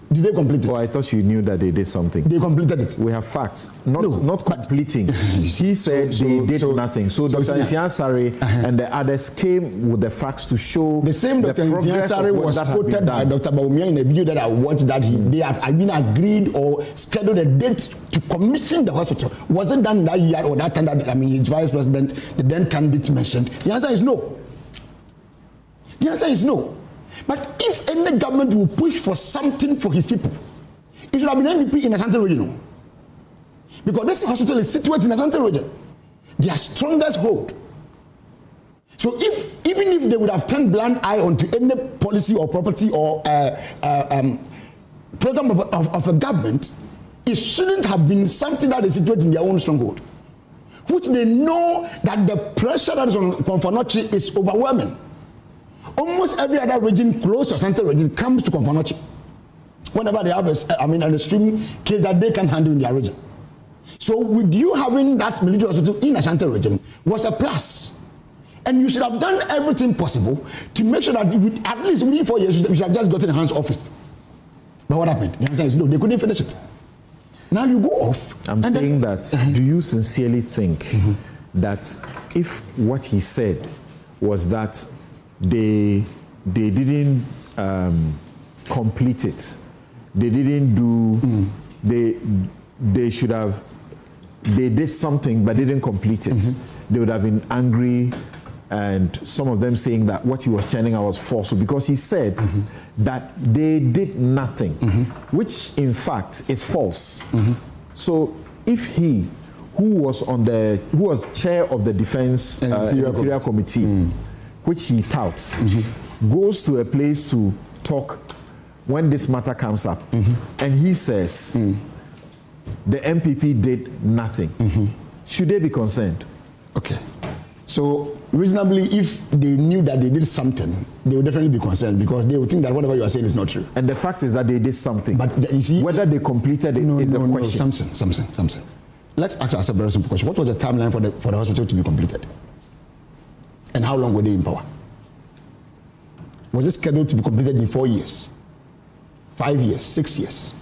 Did they complete it? Oh, I thought you knew that they did something. They completed it. We have facts. Not completing. He said they did nothing. So Dr. Nsiah-Sarray and the others came with the facts to show the same Dr. Nsiah-Sarray was quoted by Dr. Bawumia in a video that I watched that they have been agreed or scheduled a date to commission the hospital. Was it done that year or that time that, I mean, his vice president, the then candidate, mentioned? The answer is no. The answer is no. But if any government will push for something for his people, it should have been NPP in the Ashanti region. Because this hospital is situated in the Ashanti region. Their strongest hold. So even if they would have turned blind eye onto any policy or property or program of a government, it shouldn't have been something that is situated in their own stronghold. Which they know that the pressure that is on Komfo-Anokye is overwhelming. Almost every other region close to Ashanti region comes to Komfo-Anokye whenever they have an extreme case that they can handle in their region. So with you having that military hospital in Ashanti region was a plus. And you should have done everything possible to make sure that at least within 4 years you should have just gotten the hands off it. But what happened? The answer is no, they couldn't finish it. Now you go off. I'm saying that, do you sincerely think that if what he said was that they didn't complete it, they didn't do, they should have, they did something but didn't complete it, they would have been angry, and some of them saying that what he was telling us was false, because he said that they did nothing, which in fact is false. So if he, who was chair of the defense interior committee, which he touts, goes to a place to talk when this matter comes up, and he says the MPP did nothing, should they be concerned? Okay. So reasonably, if they knew that they did something, they would definitely be concerned, because they would think that whatever you are saying is not true. And the fact is that they did something. But you see, whether they completed it is the question. Something. Let's ask ourselves a very simple question. What was the timeline for the hospital to be completed? And how long were they in power? Was it scheduled to be completed in 4 years, 5 years, 6 years?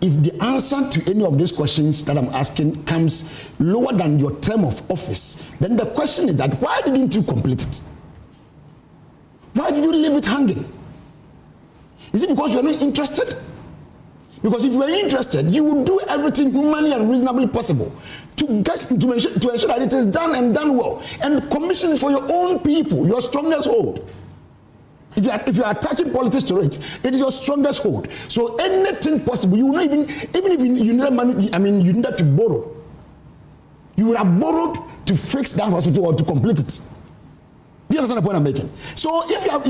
If the answer to any of these questions that I'm asking comes lower than your term of office, then the question is that why didn't you complete it? Why did you leave it hanging? Is it because you are not interested? Because if you were interested, you would do everything humanly and reasonably possible to ensure that it is done and done well, and commission it for your own people, your strongest hold. If you are attaching politics to it, it is your strongest hold. So anything possible, you will not even if you need money, I mean, you needed to borrow. You would have borrowed to fix that hospital or to complete it. Do you understand the point I'm making? So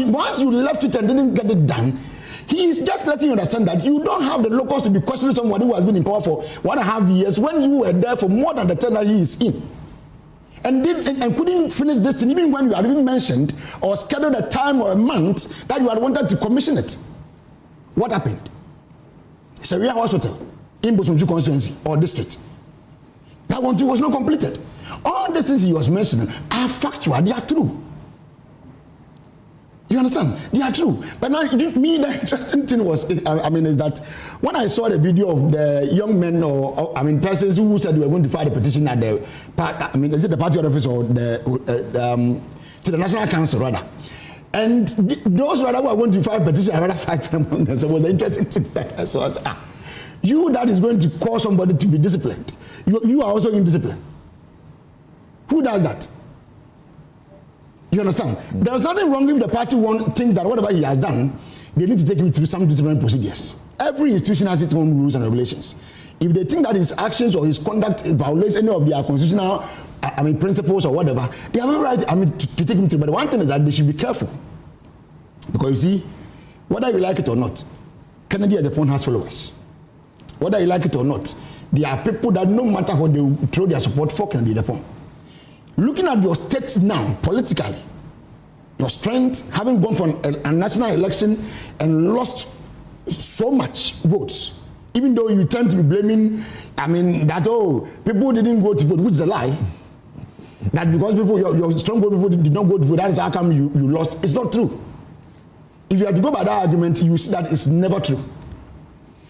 once you left it and didn't get it done, he is just letting you understand that you don't have the locals to be questioning somebody who has been in power for 1.5 years when you were there for more than the term that he is in. And couldn't finish this thing, even when you had even mentioned or scheduled a time or a month that you had wanted to commission it. What happened? Sharia Hospital in Bosumju constituency or district. That one too was not completed. All the things he was mentioning are factual, they are true. You understand? They are true. But now, me, the interesting thing was, is that when I saw the video of the young men persons who said they were going to file the petition at the, is it the party office or to the National Council rather? And those rather who are going to file a petition, I rather fight among us. So it was the interesting thing. So I said, you that is going to cause somebody to be disciplined, you are also indisciplined. Who does that? You understand? There's nothing wrong if the party thinks that whatever he has done, they need to take him through some disciplinary procedures. Every institution has its own rules and regulations. If they think that his actions or his conduct violates any of their constitutional principles or whatever, they have a right to take him through. But one thing is that they should be careful. Because you see, whether you like it or not, Kennedy Japan has followers. Whether you like it or not, there are people that no matter what they throw their support for Kennedy Japan. Looking at your state now, politically, your strength, having gone for a national election and lost so much votes, even though you tend to be blaming, that, people didn't go to vote, which is a lie. That because people, your strong people did not go to vote, that is how come you lost. It's not true. If you have to go by that argument, you see that it's never true.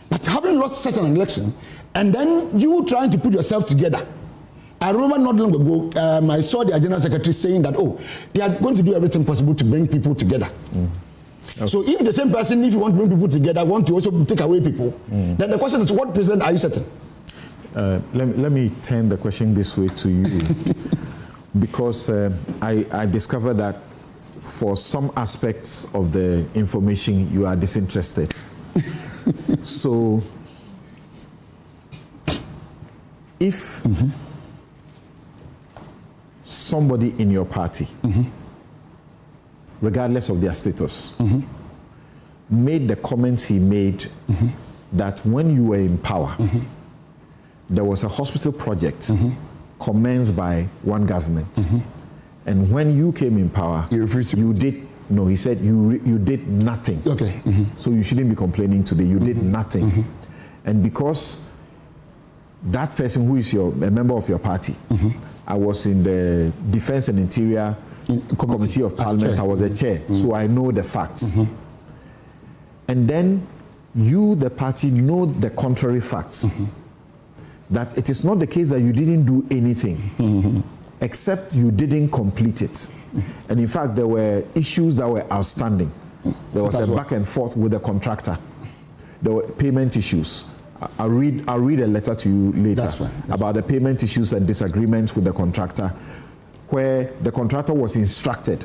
But having lost such an election, and then you trying to put yourself together, I remember not long ago, I saw the General Secretary saying that, they are going to do everything possible to bring people together. Okay. So if the same person, if you want to bring people together, want to also take away people, then the question is, what precedent are you setting? Let me turn the question this way to you. Because I discovered that for some aspects of the information, you are disinterested. So, if somebody in your party, regardless of their status, made the comments he made that when you were in power, there was a hospital project commenced by one government, and when you came in power, you did. No, he said you did nothing. Okay. So you shouldn't be complaining today. You did nothing, and because that person who is a member of your party, I was in the Defense and Interior Committee of Parliament. I was the chair, so I know the facts. And then you, the party, know the contrary facts. That it is not the case that you didn't do anything, except you didn't complete it. And in fact, there were issues that were outstanding. There was a back and forth with the contractor. There were payment issues. I'll read a letter to you later about the payment issues and disagreements with the contractor, where the contractor was instructed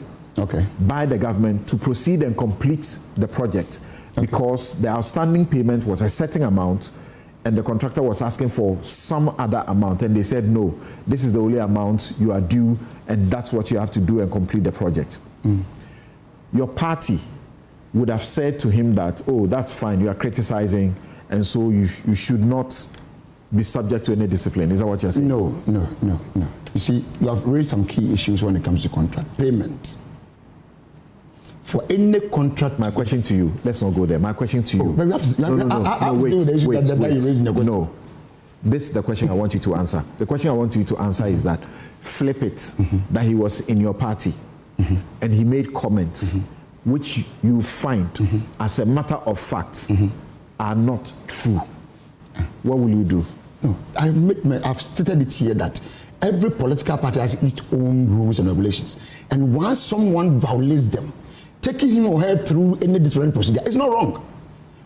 by the government to proceed and complete the project because the outstanding payment was a certain amount and the contractor was asking for some other amount, and they said, no, this is the only amount you are due, and that's what you have to do and complete the project. Your party would have said to him that, that's fine, you are criticizing, and so you should not be subject to any discipline. Is that what you're saying? No. You see, you have raised some key issues when it comes to contract payment. For any contract, my question to you, let's not go there. My question to you. But we have to, wait. No. This is the question I want you to answer. The question I want you to answer is that, flip it, that he was in your party and he made comments which you find as a matter of fact are not true. What will you do? No, I've stated it here that every political party has its own rules and regulations. And once someone violates them, taking him or her through any disciplinary procedure is not wrong.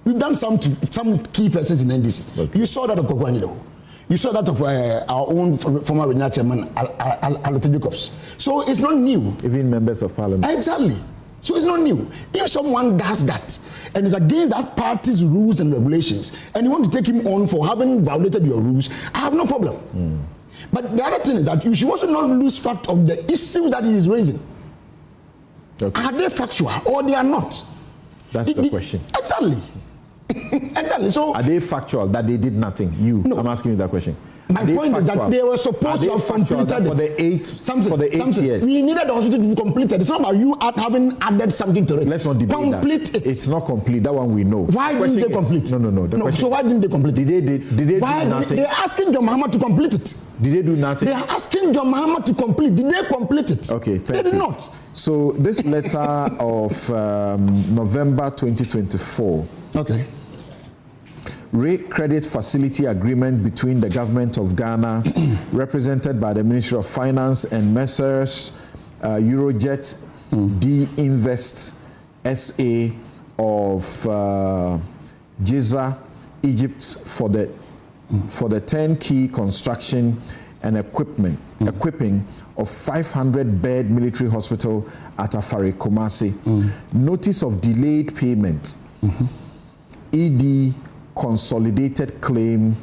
We've done some to some key persons in NDC. Okay. You saw that of Akufo-Addo. You saw that of our own former regional chairman, Alote Jacobs. So it's not new. Even members of parliament. Exactly. So it's not new. If someone does that and is against that party's rules and regulations, and you want to take him on for having violated your rules, I have no problem. But the other thing is that you should also not lose fact of the issues that he is raising. Okay. Are they factual or they are not? That's the question. Exactly. Exactly. So are they factual that they did nothing? I'm asking you that question. My point is that they were supposed to have completed for the 8 years. We needed the hospital to be completed. It's not about you having added something to it. Let's not debate complete it. It's not complete. That one we know. Why didn't they complete? No. So why didn't they complete it? Did they do nothing? They're asking John Mahama to complete it. Did they do nothing? They're asking John Mahama to complete. Did they complete it? Okay, they did not. So this letter of November 2024. Okay. Rate credit facility agreement between the government of Ghana, represented by the Ministry of Finance, and Messrs. Eurojet D Invest SA of Giza, Egypt, for the turnkey construction and equipping of 500-bed military hospital at Afari Kumasi. Notice of delayed payment. ED Consolidated Claim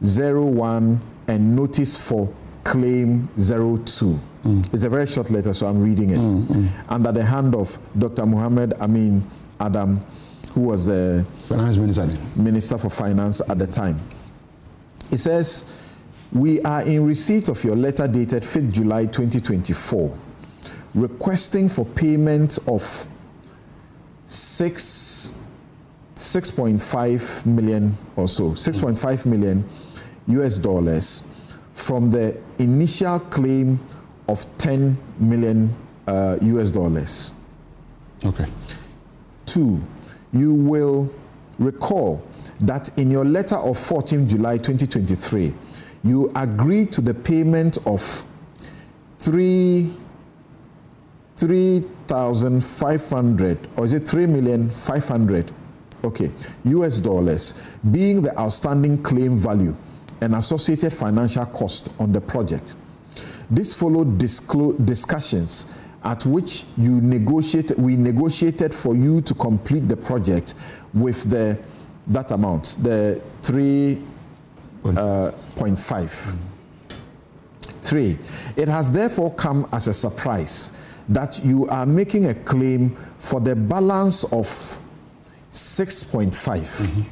01 and Notice for Claim 02. It's a very short letter, so I'm reading it. Under the hand of Dr. Muhammad Amin Adam, who was the Minister for Finance at the time. It says, we are in receipt of your letter dated 5th July 2024, requesting for payment of 6.5 million or so, 6.5 million US dollars from the initial claim of 10 million US dollars. Okay. 2, you will recall that in your letter of 14 July 2023, you agreed to the payment of 3,500, or is it 3,500,000? Okay, US dollars, being the outstanding claim value and associated financial cost on the project. This followed discussions at which we negotiated for you to complete the project with that amount, the 3.5. 3. It has therefore come as a surprise that you are making a claim for the balance of 6.5,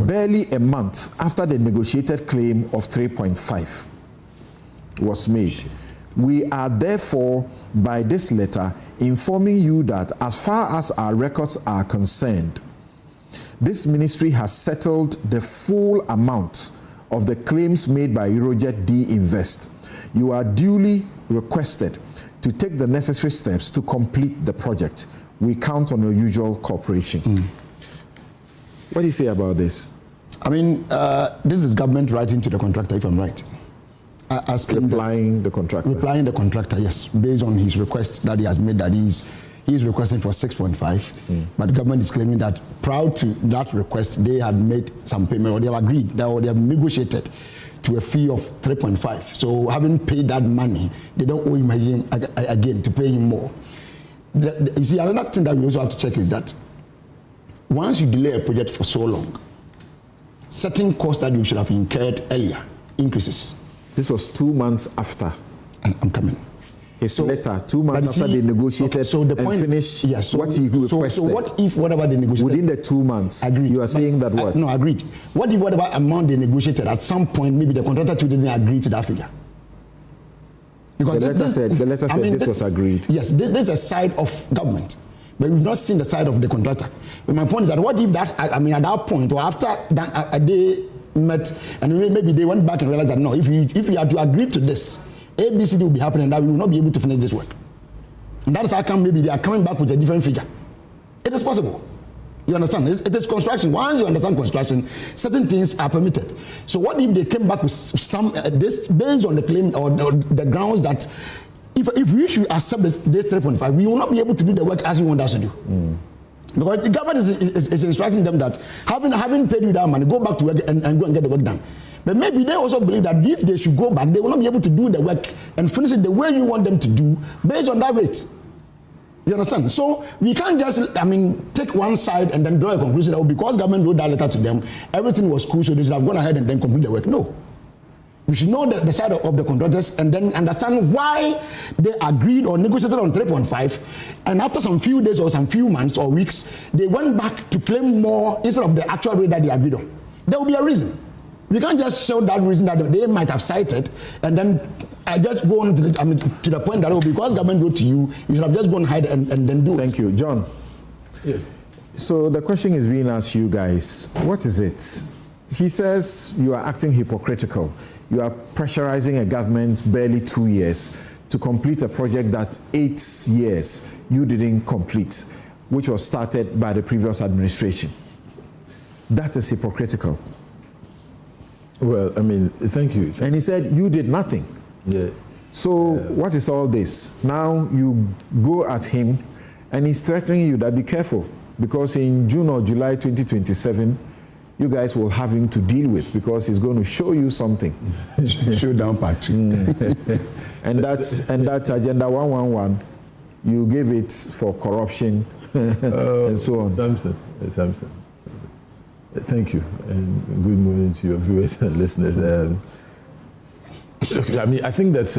barely a month after the negotiated claim of 3.5 was made. We are therefore, by this letter, informing you that as far as our records are concerned, this ministry has settled the full amount of the claims made by Eurojet D Invest. You are duly requested to take the necessary steps to complete the project. We count on your usual cooperation. What do you say about this? I mean, this is government writing to the contractor, if I'm right. Replying the contractor. Replying the contractor, yes, based on his request that he has made, that he's requesting for 6.5. But the government is claiming that prior to that request, they had made some payment, or they have agreed, or they have negotiated to a fee of 3.5. So having paid that money, they don't owe him again to pay him more. You see, another thing that we also have to check is that once you delay a project for so long, certain costs that you should have incurred earlier increases. This was 2 months after. I'm coming. His letter, 2 months after they negotiated, okay, so the point, and finished what he requested. So what if whatever they negotiated? Within the 2 months. Agreed. You are saying that what? No, agreed. What if whatever amount they negotiated, at some point, maybe the contractor too didn't agree to that figure? Because the letter said this was agreed. Yes, this is a side of government, but we've not seen the side of the contractor. But my point is that what if that, at that point, or after that, they met, and maybe they went back and realized that no, if you had to agree to this, ABCD will be happening, that we will not be able to finish this work. And that is how come maybe they are coming back with a different figure. It is possible. You understand? It is construction. Once you understand construction, certain things are permitted. So what if they came back with some this based on the claim or the grounds that if we should accept this 3.5, we will not be able to do the work as we want us to do. Because the government is instructing them that having paid you that money, go back to work and go and get the work done. But maybe they also believe that if they should go back, they will not be able to do the work and finish it the way you want them to do based on that rate. You understand? So we can't just, take one side and then draw a conclusion that because government wrote that letter to them, everything was cool, so they should have gone ahead and then complete the work. No. We should know the side of the contractors and then understand why they agreed or negotiated on 3.5, and after some few days or some few months or weeks, they went back to claim more instead of the actual rate that they agreed on. There will be a reason. We can't just show that reason that they might have cited, and then I just go on to the point that because government wrote to you, you should have just gone hide and then do it. Thank you. John. Yes. So the question is being asked you guys, what is it? He says you are acting hypocritical. You are pressurizing a government barely 2 years to complete a project that 8 years you didn't complete, which was started by the previous administration. That is hypocritical. Well, I mean, thank you. And he said you did nothing. Yeah. So what is all this? Now you go at him and he's threatening you that be careful, because in June or July 2027, you guys will have him to deal with, because he's going to show you something. Showdown part 2. And that Agenda 111, you gave it for corruption and so on. Samson. Thank you, and good morning to your viewers and listeners. I mean, I think that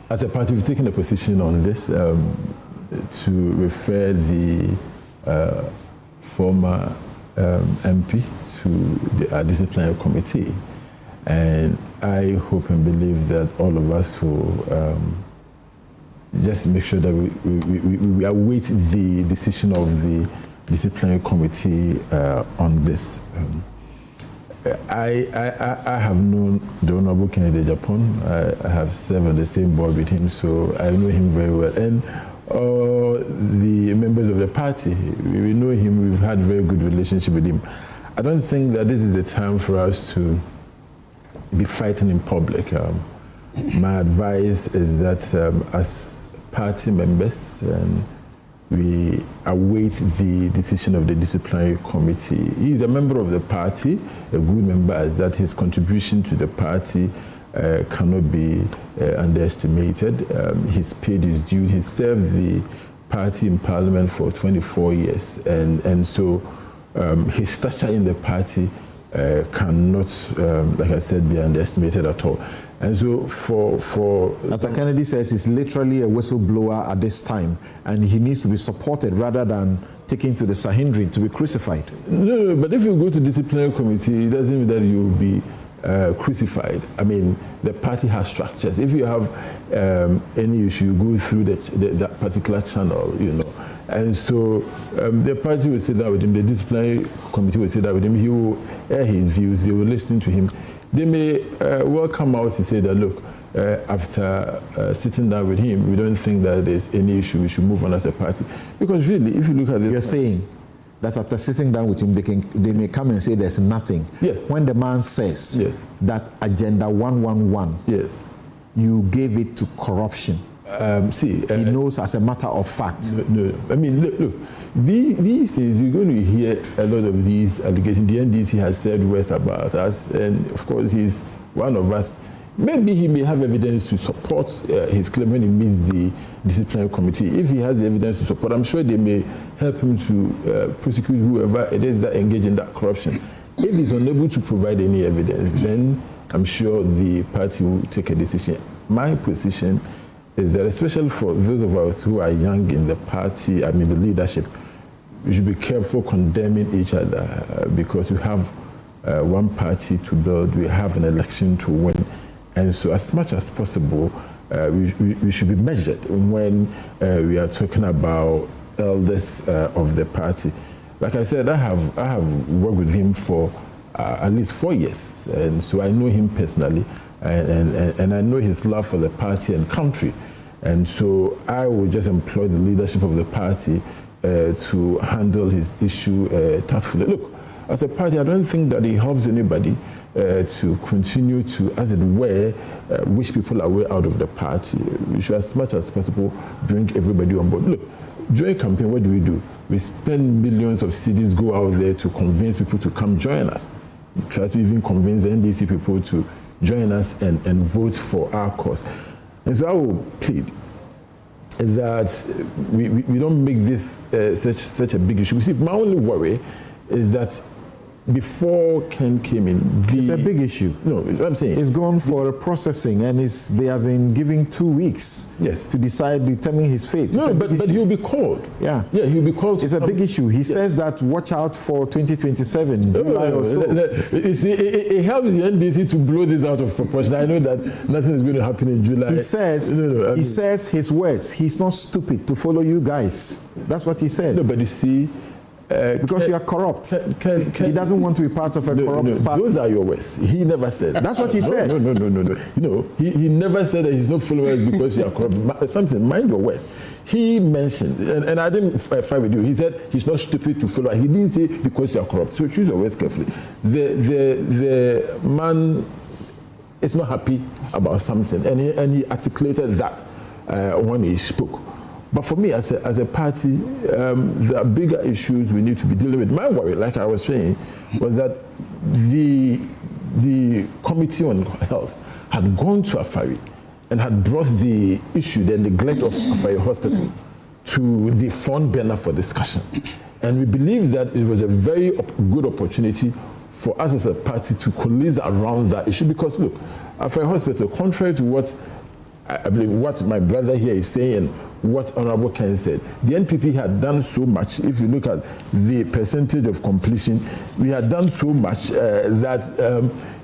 as a party, we've taken a position on this to refer the former MP to the disciplinary committee, and I hope and believe that all of us will just make sure that we await the decision of the disciplinary committee on this. I have known the Honorable Kennedy Japan. I have served on the same board with him, so I know him very well. And the members of the party, we know him, we've had very good relationship with him. I don't think that this is the time for us to be fighting in public. My advice is that as party members, we await the decision of the disciplinary committee. He's a member of the party, a good member, as that his contribution to the party cannot be underestimated. He's paid his due. He served the party in parliament for 24 years. And so his stature in the party cannot, like I said, be underestimated at all. And so for Dr. Kennedy says he's literally a whistleblower at this time, and he needs to be supported rather than taken to the Sahindrin to be crucified. No, but if you go to disciplinary committee, it doesn't mean that you'll be crucified. I mean, the party has structures. If you have any issue, you go through that particular channel, you know. And so the party will sit down with him, the disciplinary committee will sit down with him, he will air his views, they will listen to him. They may well come out and say that, look, after sitting down with him, we don't think that there's any issue, we should move on as a party. Because really, if you look at it... You're saying that after sitting down with him, they may come and say there's nothing. Yeah. When the man says that Agenda 111, you gave it to corruption. He knows as a matter of fact. No. I mean, look, these days you're going to hear a lot of these allegations. The NDC has said words about us, and of course he's one of us. Maybe he may have evidence to support his claim when he meets the disciplinary committee. If he has the evidence to support, I'm sure they may help him to prosecute whoever it is that engage in that corruption. If he's unable to provide any evidence, then I'm sure the party will take a decision. My position is that, especially for those of us who are young in the party, I mean the leadership, we should be careful condemning each other because we have one party to build, we have an election to win. And so as much as possible, we should be measured when we are talking about elders of the party. Like I said, I have worked with him for at least 4 years, and so I know him personally, and I know his love for the party and country. And so I will just employ the leadership of the party to handle his issue tactfully. Look, as a party, I don't think that it helps anybody to continue to, as it were, wish people away out of the party. We should, as much as possible, bring everybody on board. Look, during campaign, what do? We spend millions of cedis, go out there to convince people to come join us. We try to even convince the NDC people to join us and vote for our cause. And so I will plead that we don't make this such a big issue. See, my only worry is that before Ken came in, it's a big issue. No, it's what I'm saying. It's gone for processing, and they have been giving 2 weeks to determine his fate. No, but he'll be called. Yeah, he'll be called. It's a big issue. He says that watch out for 2027, July or so. You see, it helps the NDC to blow this out of proportion. I know that nothing is going to happen in July. He says, he says his words. He's not stupid to follow you guys. That's what he said. No, but you see. Because you are corrupt. He doesn't want to be part of a corrupt party. Those are your words. He never said. That's what he said. No. He never said that he's not followers because you are corrupt. Something, mind your words. He mentioned, and I didn't fight with you. He said he's not stupid to follow. He didn't say because you are corrupt. So choose your words carefully. The man is not happy about something, and he articulated that when he spoke. But for me, as a party, there are bigger issues we need to be dealing with. My worry, like I was saying, was that the Committee on Health had gone to Afari and had brought the issue, the neglect of Afari Hospital, to the front burner for discussion. And we believe that it was a very good opportunity for us as a party to coalesce around that issue. Because look, Afari Hospital, contrary to what I believe what my brother here is saying and what Honorable Ken said, the NPP had done so much. If you look at the percentage of completion, we had done so much that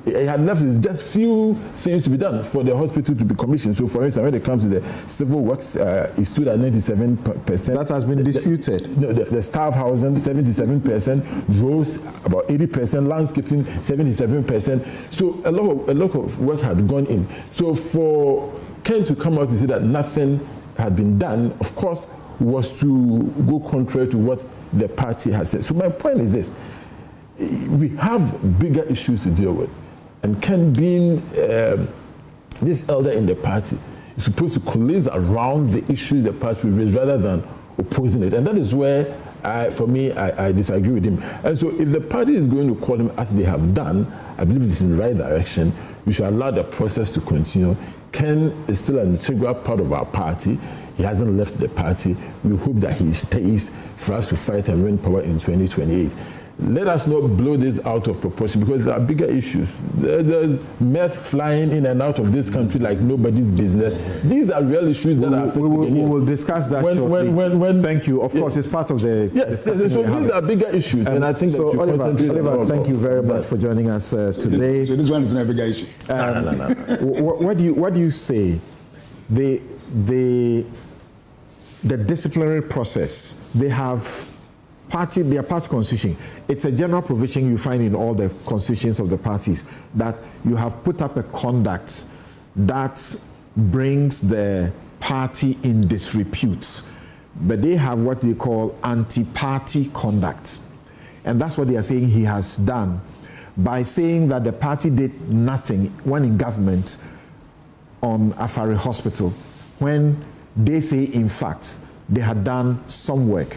it had left with just few things to be done for the hospital to be commissioned. So, for instance, when it comes to the civil works, it stood at 97%. That has been disputed. The staff housing, 77%, roads, about 80%, landscaping, 77%. So, a lot of work had gone in. So, for Ken to come out to say that nothing had been done, of course, was to go contrary to what the party has said. So my point is this: we have bigger issues to deal with, and Ken, being this elder in the party, is supposed to coalesce around the issues the party will raise rather than opposing it. And that is where, for me, I disagree with him. And so if the party is going to call him as they have done, I believe it's in the right direction. We should allow the process to continue. Ken is still an integral part of our party. He hasn't left the party. We hope that he stays for us to fight and win power in 2028. Let us not blow this out of proportion because there are bigger issues. There's meth flying in and out of this country like nobody's business. These are real issues that are affecting we will discuss that shortly. Thank you. Of course, it's part of the discussion. So these are bigger issues, and I think that you Oliver, thank you very much for joining us today. So this one is not a bigger issue. No. What do you say? The disciplinary process, their party constitution, it's a general provision you find in all the constitutions of the parties that you have put up a conduct that brings the party in disrepute. But they have what they call anti-party conduct. And that's what they are saying he has done by saying that the party did nothing when in government on Afari Hospital, when they say, in fact, they had done some work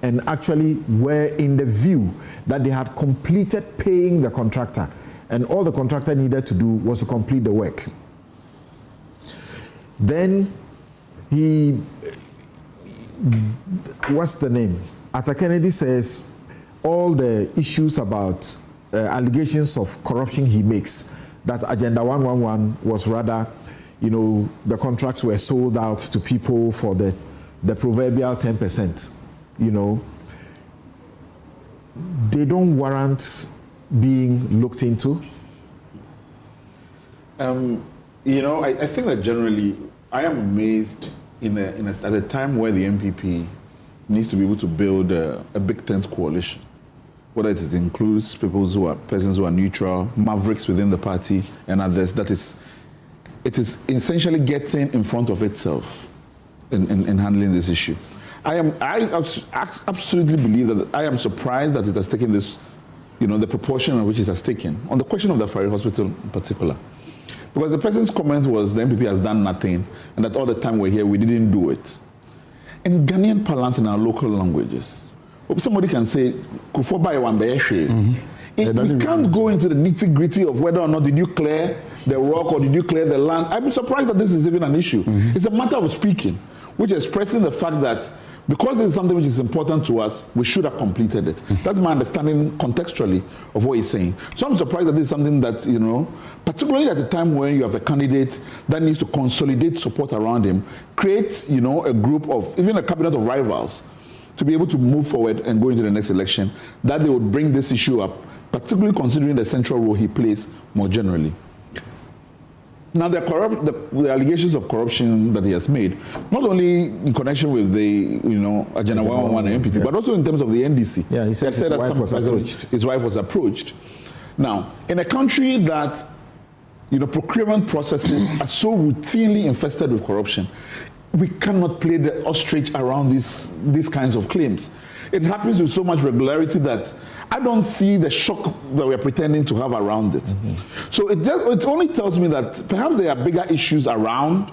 and actually were in the view that they had completed paying the contractor, and all the contractor needed to do was to complete the work. Then what's the name? Arthur Kennedy says all the issues about allegations of corruption he makes, that Agenda 111 was rather, the contracts were sold out to people for the proverbial 10%. They don't warrant being looked into. I think that generally, I am amazed at a time where the MPP needs to be able to build a big tent coalition, whether it includes persons who are neutral, mavericks within the party, and others. That it is essentially getting in front of itself in handling this issue. I absolutely believe that I am surprised that it has taken this, the proportion in which it has taken on the question of the Afari Hospital in particular. Because the person's comment was the MPP has done nothing and that all the time we're here, we didn't do it. In Ghanaian parlance, in our local languages, somebody can say, Kufo bai wambe. We can't go into the nitty-gritty of whether or not did you clear the rock or did you clear the land. I'm surprised that this is even an issue. It's a matter of speaking, which is expressing the fact that because this is something which is important to us, we should have completed it. That's my understanding contextually of what he's saying. So I'm surprised that this is something that, you know, particularly at the time when you have a candidate that needs to consolidate support around him, create, you know, a group of, even a cabinet of rivals, to be able to move forward and go into the next election, that they would bring this issue up, particularly considering the central role he plays more generally. Now, the allegations of corruption that he has made, not only in connection with the, you know, Agenda 111 MPP, but also in terms of the NDC. Yeah, he said his wife was approached. Now, in a country that, you know, procurement processes are so routinely infested with corruption, we cannot play the ostrich around these kinds of claims. It happens with so much regularity that I don't see the shock that we're pretending to have around it. So it only tells me that perhaps there are bigger issues around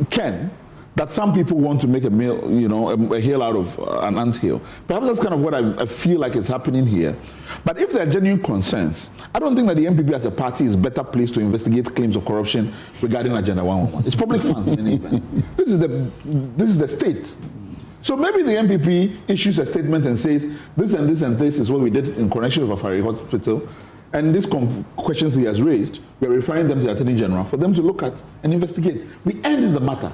Ken that some people want to make a hill out of an anthill. Perhaps that's kind of what I feel like is happening here. But if there are genuine concerns, I don't think that the MPP as a party is better placed to investigate claims of corruption regarding Agenda 111. It's public funds in any event. This is the state. So maybe the MPP issues a statement and says, this and this and this is what we did in connection with Afari Hospital, and these questions he has raised, we are referring them to the Attorney General for them to look at and investigate. We end the matter.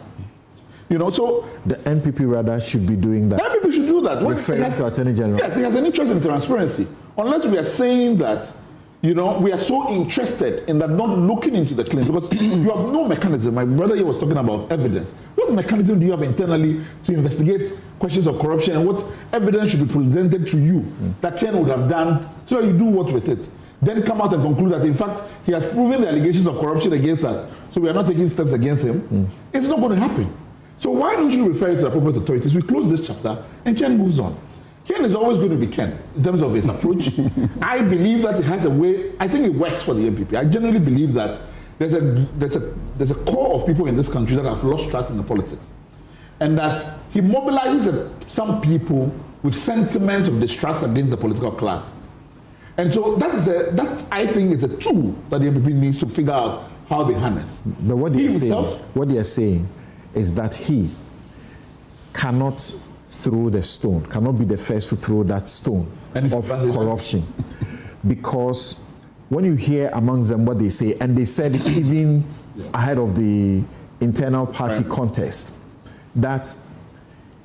You know, so the MPP rather should be doing that. The MPP should do that. Referring to Attorney General. Yes, he has an interest in transparency. Unless we are saying that, you know, we are so interested in that not looking into the claims, because you have no mechanism. My brother here was talking about evidence. What mechanism do you have internally to investigate questions of corruption, and what evidence should be presented to you that Ken would have done so that you do what with it? Then come out and conclude that, in fact, he has proven the allegations of corruption against us, so we are not taking steps against him. It's not going to happen. So why don't you refer it to the appropriate authorities? We close this chapter and Ken moves on. Ken is always going to be Ken in terms of his approach. I believe that it has a way, I think it works for the MPP. I generally believe that there's a core of people in this country that have lost trust in the politics. And that he mobilizes some people with sentiments of distrust against the political class. And so that I think is a tool that the MPP needs to figure out how they harness. But what they are saying is that he cannot throw the stone, cannot be the first to throw that stone of corruption. Because when you hear amongst them what they say, and they said it even ahead of the internal party contest, that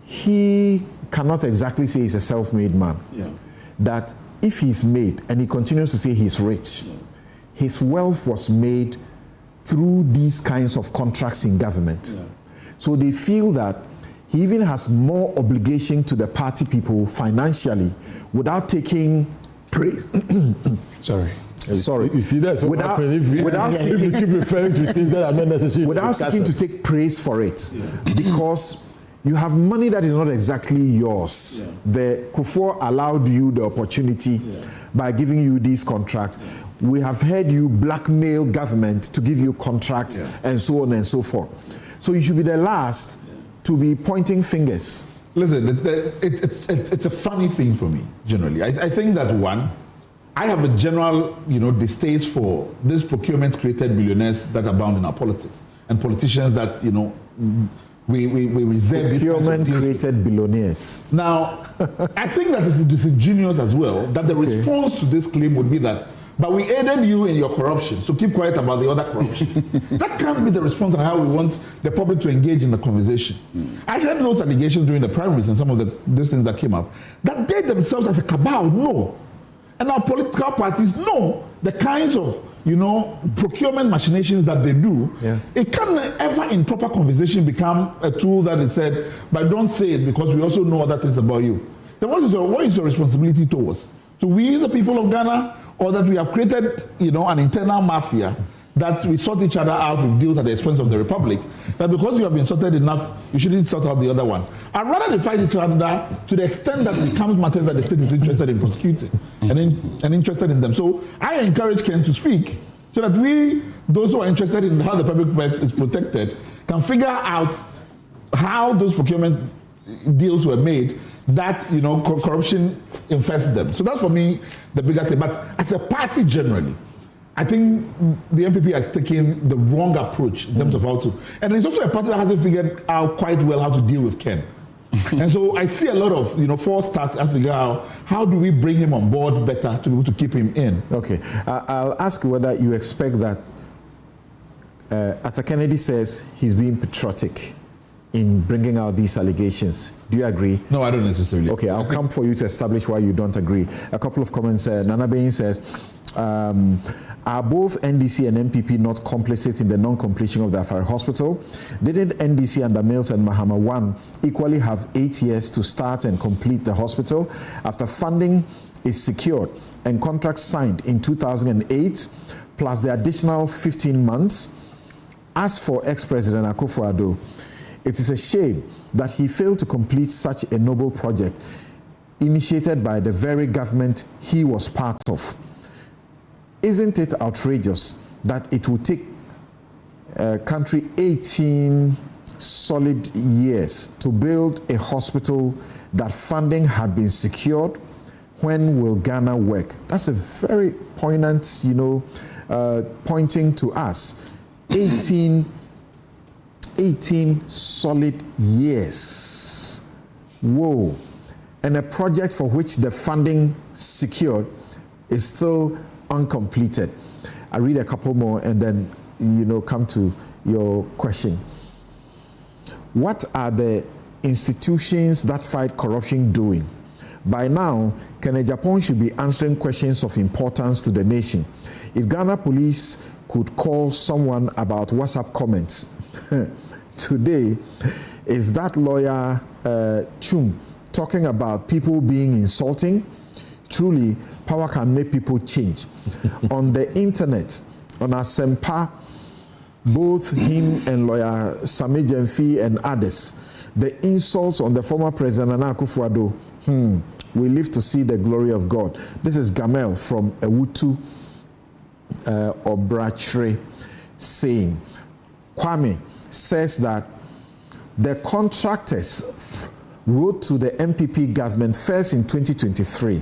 he cannot exactly say he's a self-made man. That if he's made, and he continues to say he's rich, his wealth was made through these kinds of contracts in government. So they feel that he even has more obligation to the party people financially without taking praise. Sorry. You see, that's what happens if you keep referring to things that are not necessary. Without seeking to take praise for it. Because you have money that is not exactly yours. The Kufuor allowed you the opportunity by giving you these contracts. We have heard you blackmail government to give you contracts and so on and so forth. So you should be the last to be pointing fingers. Listen, it's a funny thing for me, generally. I think that one, I have a general, distaste for these procurement-created billionaires that abound in our politics, and politicians that, we reserve. Procurement-created billionaires. Now, I think that it's disingenuous as well, that the response to this claim would be that, but we aided you in your corruption, so keep quiet about the other corruption. That can't be the response on how we want the public to engage in the conversation. I heard those allegations during the primaries and some of these things that came up, that they themselves as a cabal know, and our political parties know the kinds of, procurement machinations that they do. It can't ever in proper conversation become a tool that is said, but don't say it because we also know other things about you. Then what is your responsibility towards? To we, the people of Ghana, or that we have created, an internal mafia that we sort each other out with deals at the expense of the Republic, that because you have been sorted enough, you shouldn't sort out the other one. I'd rather they fight each other to the extent that it becomes matters that the state is interested in prosecuting and interested in them. So I encourage Ken to speak so that we, those who are interested in how the public purse is protected, can figure out how those procurement deals were made that, corruption infests them. So that's for me the bigger thing. But as a party generally, I think the MPP has taken the wrong approach in terms of how to. And it's also a party that hasn't figured out quite well how to deal with Ken. And so I see a lot of false starts as we go. How do we bring him on board better to be able to keep him in? Okay, I'll ask you whether you expect that. Arthur Kennedy says he's being patriotic in bringing out these allegations. Do you agree? No, I don't necessarily. Okay, I'll come for you to establish why you don't agree. A couple of comments. Nana Bain says, are both NDC and MPP not complicit in the non-completion of the Afari Hospital? Didn't NDC under Mills and Mahama 1 equally have 8 years to start and complete the hospital after funding is secured and contracts signed in 2008 plus the additional 15 months? As for ex-President Akufo-Addo, it is a shame that he failed to complete such a noble project initiated by the very government he was part of. Isn't it outrageous that it will take a country 18 solid years to build a hospital that funding had been secured? When will Ghana work? That's a very poignant, pointing to us. 18 solid years. Whoa. And a project for which the funding secured is still uncompleted. I read a couple more and then, come to your question. What are the institutions that fight corruption doing? By now, Kenneth Japan should be answering questions of importance to the nation. If Ghana police could call someone about WhatsApp comments today, is that lawyer Chum talking about people being insulting? Truly, power can make people change. On the internet, on Asempa, both him and lawyer Sami Jemfi and others, the insults on the former president Akufo-Addo, we live to see the glory of God. This is Gamel from Ewutu Obrachre saying, Kwame says that the contractors wrote to the MPP government first in 2023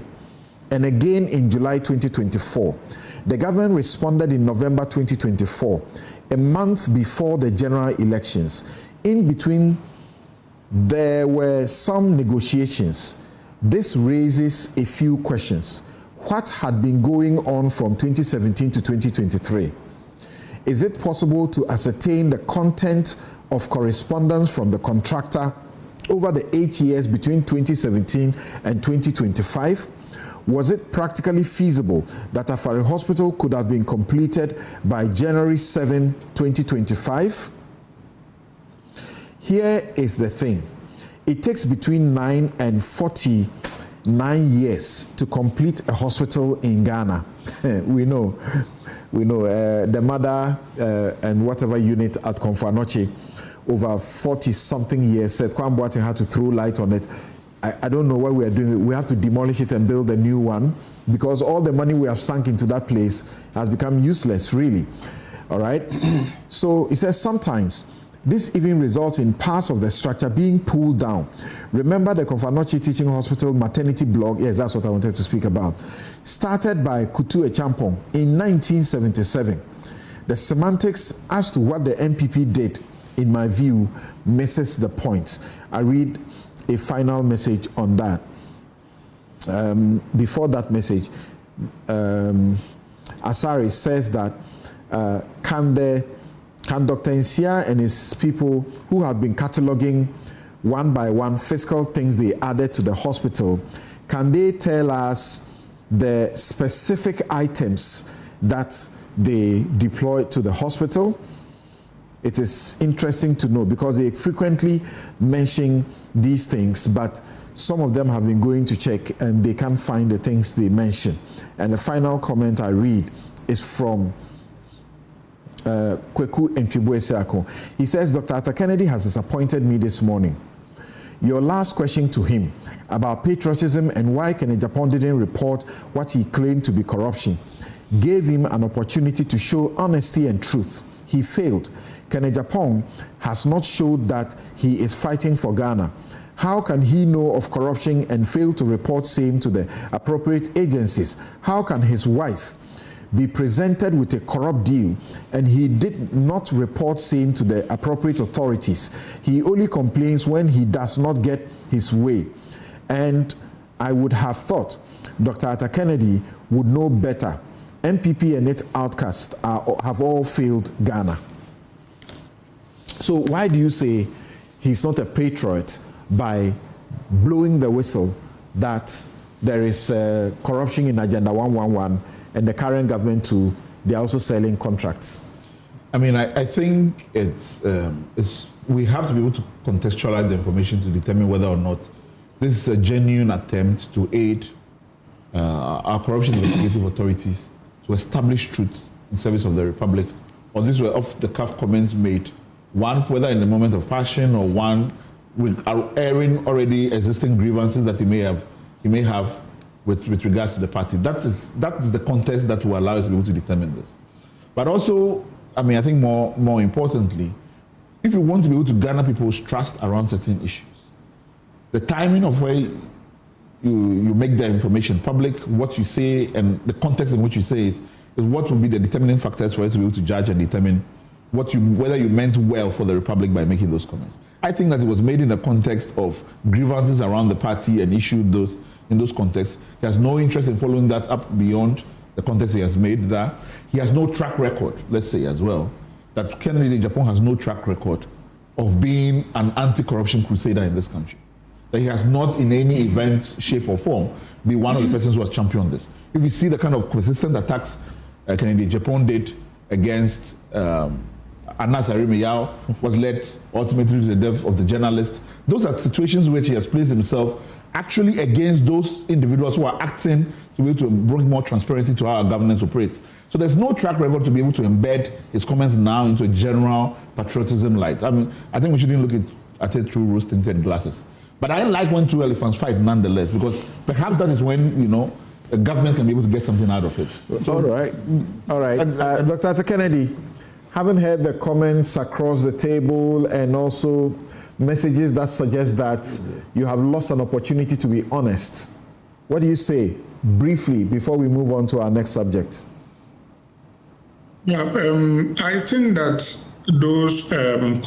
and again in July 2024. The government responded in November 2024, a month before the general elections. In between, there were some negotiations. This raises a few questions. What had been going on from 2017 to 2023? Is it possible to ascertain the content of correspondence from the contractor over the 8 years between 2017 and 2025? Was it practically feasible that Afari Hospital could have been completed by January 7, 2025? Here is the thing. It takes between 9 and 49 years to complete a hospital in Ghana. We know. The mother and whatever unit at Akufo-Addo, over 40-something years, said Kwame Boateng had to throw light on it. I don't know what we are doing. We have to demolish it and build a new one because all the money we have sunk into that place has become useless, really. All right? So it says sometimes this even results in parts of the structure being pulled down. Remember the Akufo-Addo Teaching Hospital maternity blog? Yes, that's what I wanted to speak about. Started by Kutu Echampong in 1977. The semantics as to what the MPP did, in my view, misses the point. I read a final message on that. Before that message, Asari says that can Dr. Nsia and his people who have been cataloging one by one fiscal things they added to the hospital, can they tell us the specific items that they deployed to the hospital? It is interesting to know because they frequently mention these things, but some of them have been going to check and they can't find the things they mention. And the final comment I read is from Kweku Ntwibwe Seako. He says, Dr. Arthur Kennedy has disappointed me this morning. Your last question to him about patriotism and why Kenneth Japan didn't report what he claimed to be corruption gave him an opportunity to show honesty and truth. He failed. Kenneth Japan has not showed that he is fighting for Ghana. How can he know of corruption and fail to report same to the appropriate agencies? How can his wife be presented with a corrupt deal and he did not report same to the appropriate authorities. He only complains when he does not get his way. And I would have thought Dr. Arthur Kennedy would know better. MPP and its outcasts have all failed Ghana. So why do you say he's not a patriot by blowing the whistle that there is corruption in Agenda 111 and the current government too, they're also selling contracts? I mean, I think it's we have to be able to contextualize the information to determine whether or not this is a genuine attempt to aid our corruption investigative authorities to establish truth in service of the Republic, or these were off-the-cuff comments made, one whether in the moment of passion or one with airing already existing grievances that he may have with regards to the party. That is the context that will allow us to be able to determine this. But also, I mean, I think more importantly, if you want to be able to garner people's trust around certain issues, the timing of where you make the information public, what you say, and the context in which you say it is what will be the determining factors for us to be able to judge and determine whether you meant well for the Republic by making those comments. I think that it was made in the context of grievances around the party and issued those in those contexts. He has no interest in following that up beyond the context he has made there. He has no track record, let's say as well, that Kennedy Japan has no track record of being an anti-corruption crusader in this country. That he has not in any event, shape or form been one of the persons who has championed this. If you see the kind of consistent attacks Kennedy Japan did against Anas Arimiyao, what led ultimately to the death of the journalist, those are situations which he has placed himself actually against those individuals who are acting to be able to bring more transparency to how our governance operates. So there's no track record to be able to embed his comments now into a general patriotism light. I mean, I think we shouldn't look at it through rose-tinted glasses. But I like when two elephants fight nonetheless, because perhaps that is when, you know, the government can be able to get something out of it. So, all right. Dr. Arthur Kennedy, haven't heard the comments across the table and also messages that suggest that you have lost an opportunity to be honest. What do you say, briefly, before we move on to our next subject? Yeah, I think that those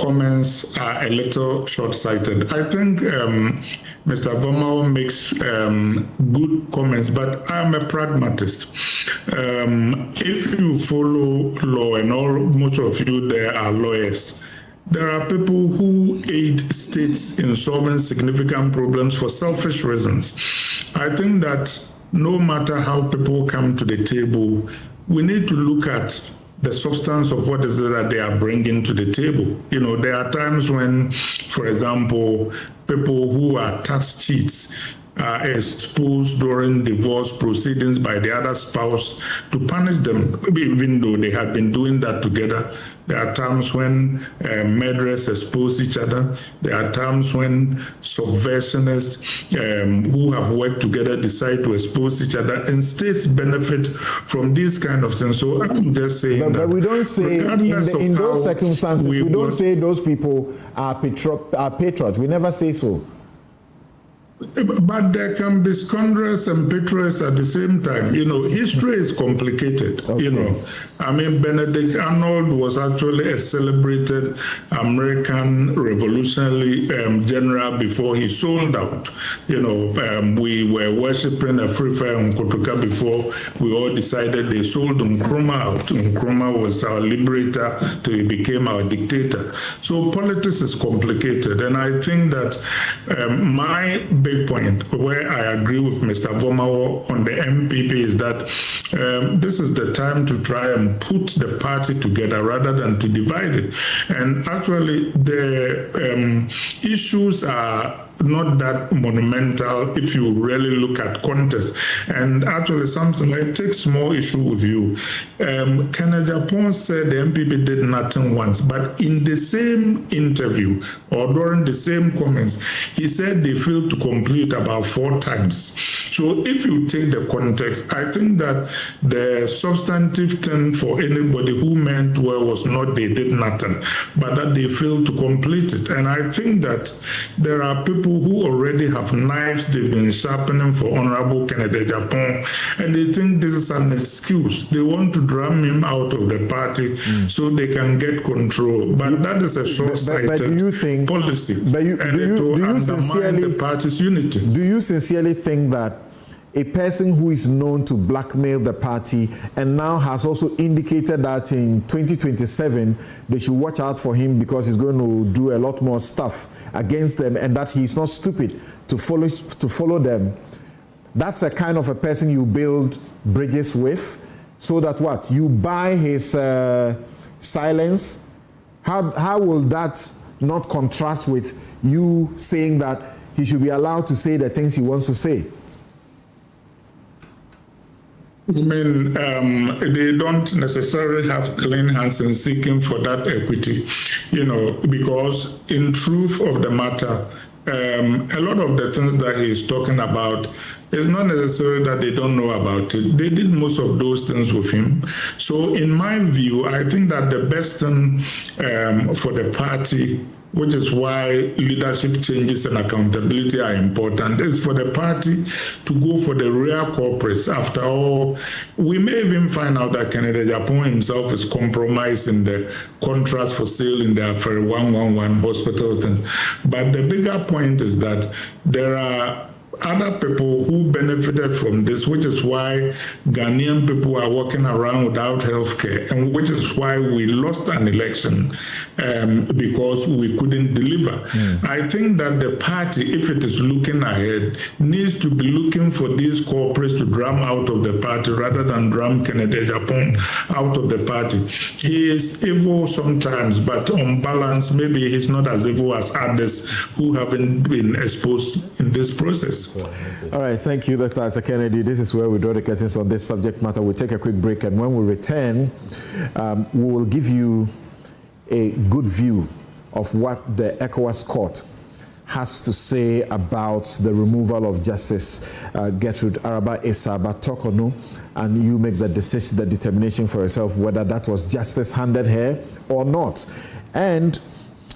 comments are a little short-sighted. I think Mr. Vomao makes good comments, but I'm a pragmatist. If you follow law, and most of you there are lawyers, there are people who aid states in solving significant problems for selfish reasons. I think that no matter how people come to the table, we need to look at the substance of what is it that they are bringing to the table. You know, there are times when, for example, people who are tax cheats are exposed during divorce proceedings by the other spouse to punish them, even though they had been doing that together. There are times when murderers expose each other. There are times when subversionists who have worked together decide to expose each other, and states benefit from these kind of things. So I'm just saying but we don't say, in those circumstances, we don't say those people are patriots. We never say so. But there can be scoundrels and patriots at the same time. You know, history is complicated. Okay. You know, I mean, Benedict Arnold was actually a celebrated American revolutionary general before he sold out. You know, we were worshipping a free fire Nkotoka before we all decided they sold Nkrumah out. Nkrumah was our liberator till he became our dictator. So politics is complicated, and I think that my big point where I agree with Mr. Vomao on the MPP is that this is the time to try and put the party together rather than to divide it. And actually, the issues are not that monumental if you really look at context. And actually, something I take small issue with you. Kennedy Japan said the MPP did nothing once, but in the same interview or during the same comments, he said they failed to complete about 4 times. So if you take the context, I think that the substantive thing for anybody who meant well was not they did nothing, but that they failed to complete it. And I think that there are people people who already have knives they've been sharpening for Honorable Kennedy Japan, and they think this is an excuse. They want to drum him out of the party so they can get control. But that is a short-sighted policy. But do you sincerely the party's unity. Do you sincerely think that a person who is known to blackmail the party and now has also indicated that in 2027 they should watch out for him because he's going to do a lot more stuff against them, and that he's not stupid to follow them, that's a kind of a person you build bridges with, so that what? You buy his silence? How will that not contrast with you saying that he should be allowed to say the things he wants to say? I mean, they don't necessarily have clean hands in seeking for that equity, because in truth of the matter, a lot of the things that he's talking about, it's not necessarily that they don't know about it. They did most of those things with him. So in my view, I think that the best thing for the party, which is why leadership changes and accountability are important, is for the party to go for the real culprits. After all, we may even find out that Kennedy Japan himself is compromising the contracts for sale in the Afari 111 hospital thing. But the bigger point is that there are other people who benefited from this, which is why Ghanaian people are walking around without health care, and which is why we lost an election because we couldn't deliver. I think that the party, if it is looking ahead, needs to be looking for these corporates to drum out of the party rather than drum Kennedy Japan out of the party. He is evil sometimes, but on balance, maybe he's not as evil as others who haven't been exposed in this process. All right, thank you, Dr. Kennedy. This is where we draw the curtains on this subject matter. We'll take a quick break, and when we return, we will give you a good view of what the ECOWAS court has to say about the removal of Justice Gertrude Araba Esaba Torkonoo, and you make the decision, the determination for yourself whether that was justice handed her or not. And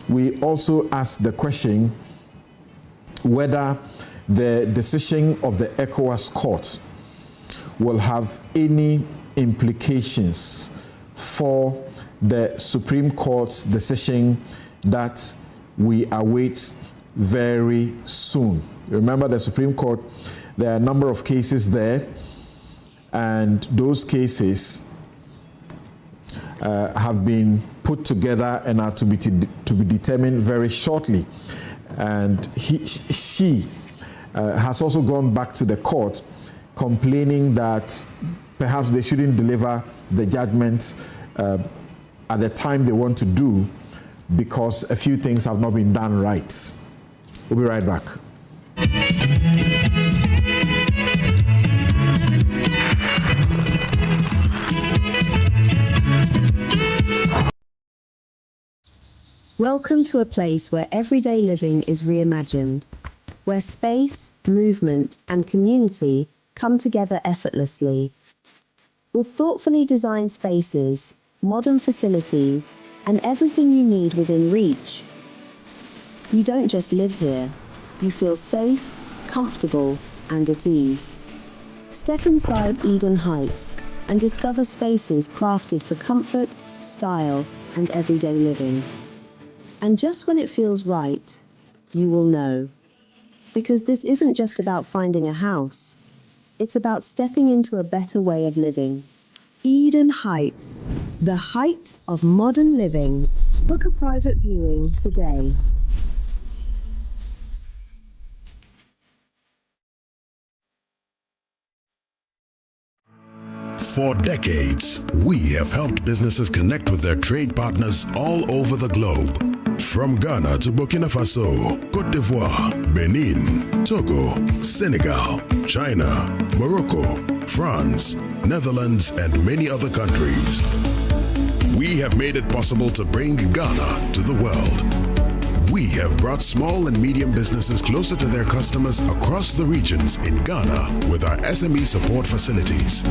we also ask the question whether the decision of the ECOWAS court will have any implications for the Supreme Court's decision that we await very soon. Remember, the Supreme Court, there are a number of cases there, and those cases have been put together and are to be determined very shortly. And she has also gone back to the court complaining that perhaps they shouldn't deliver the judgment at the time they want to do because a few things have not been done right. We'll be right back. Welcome to a place where everyday living is reimagined, where space, movement, and community come together effortlessly. With thoughtfully designed spaces, modern facilities, and everything you need within reach. You don't just live here, you feel safe, comfortable, and at ease. Step inside Eden Heights and discover spaces crafted for comfort, style, and everyday living. And just when it feels right, you will know. Because this isn't just about finding a house. It's about stepping into a better way of living. Eden Heights, the height of modern living. Book a private viewing today. For decades, we have helped businesses connect with their trade partners all over the globe. From Ghana to Burkina Faso, Côte d'Ivoire, Benin, Togo, Senegal, China, Morocco, France, Netherlands, and many other countries. We have made it possible to bring Ghana to the world. We have brought small and medium businesses closer to their customers across the regions in Ghana with our SME support facilities.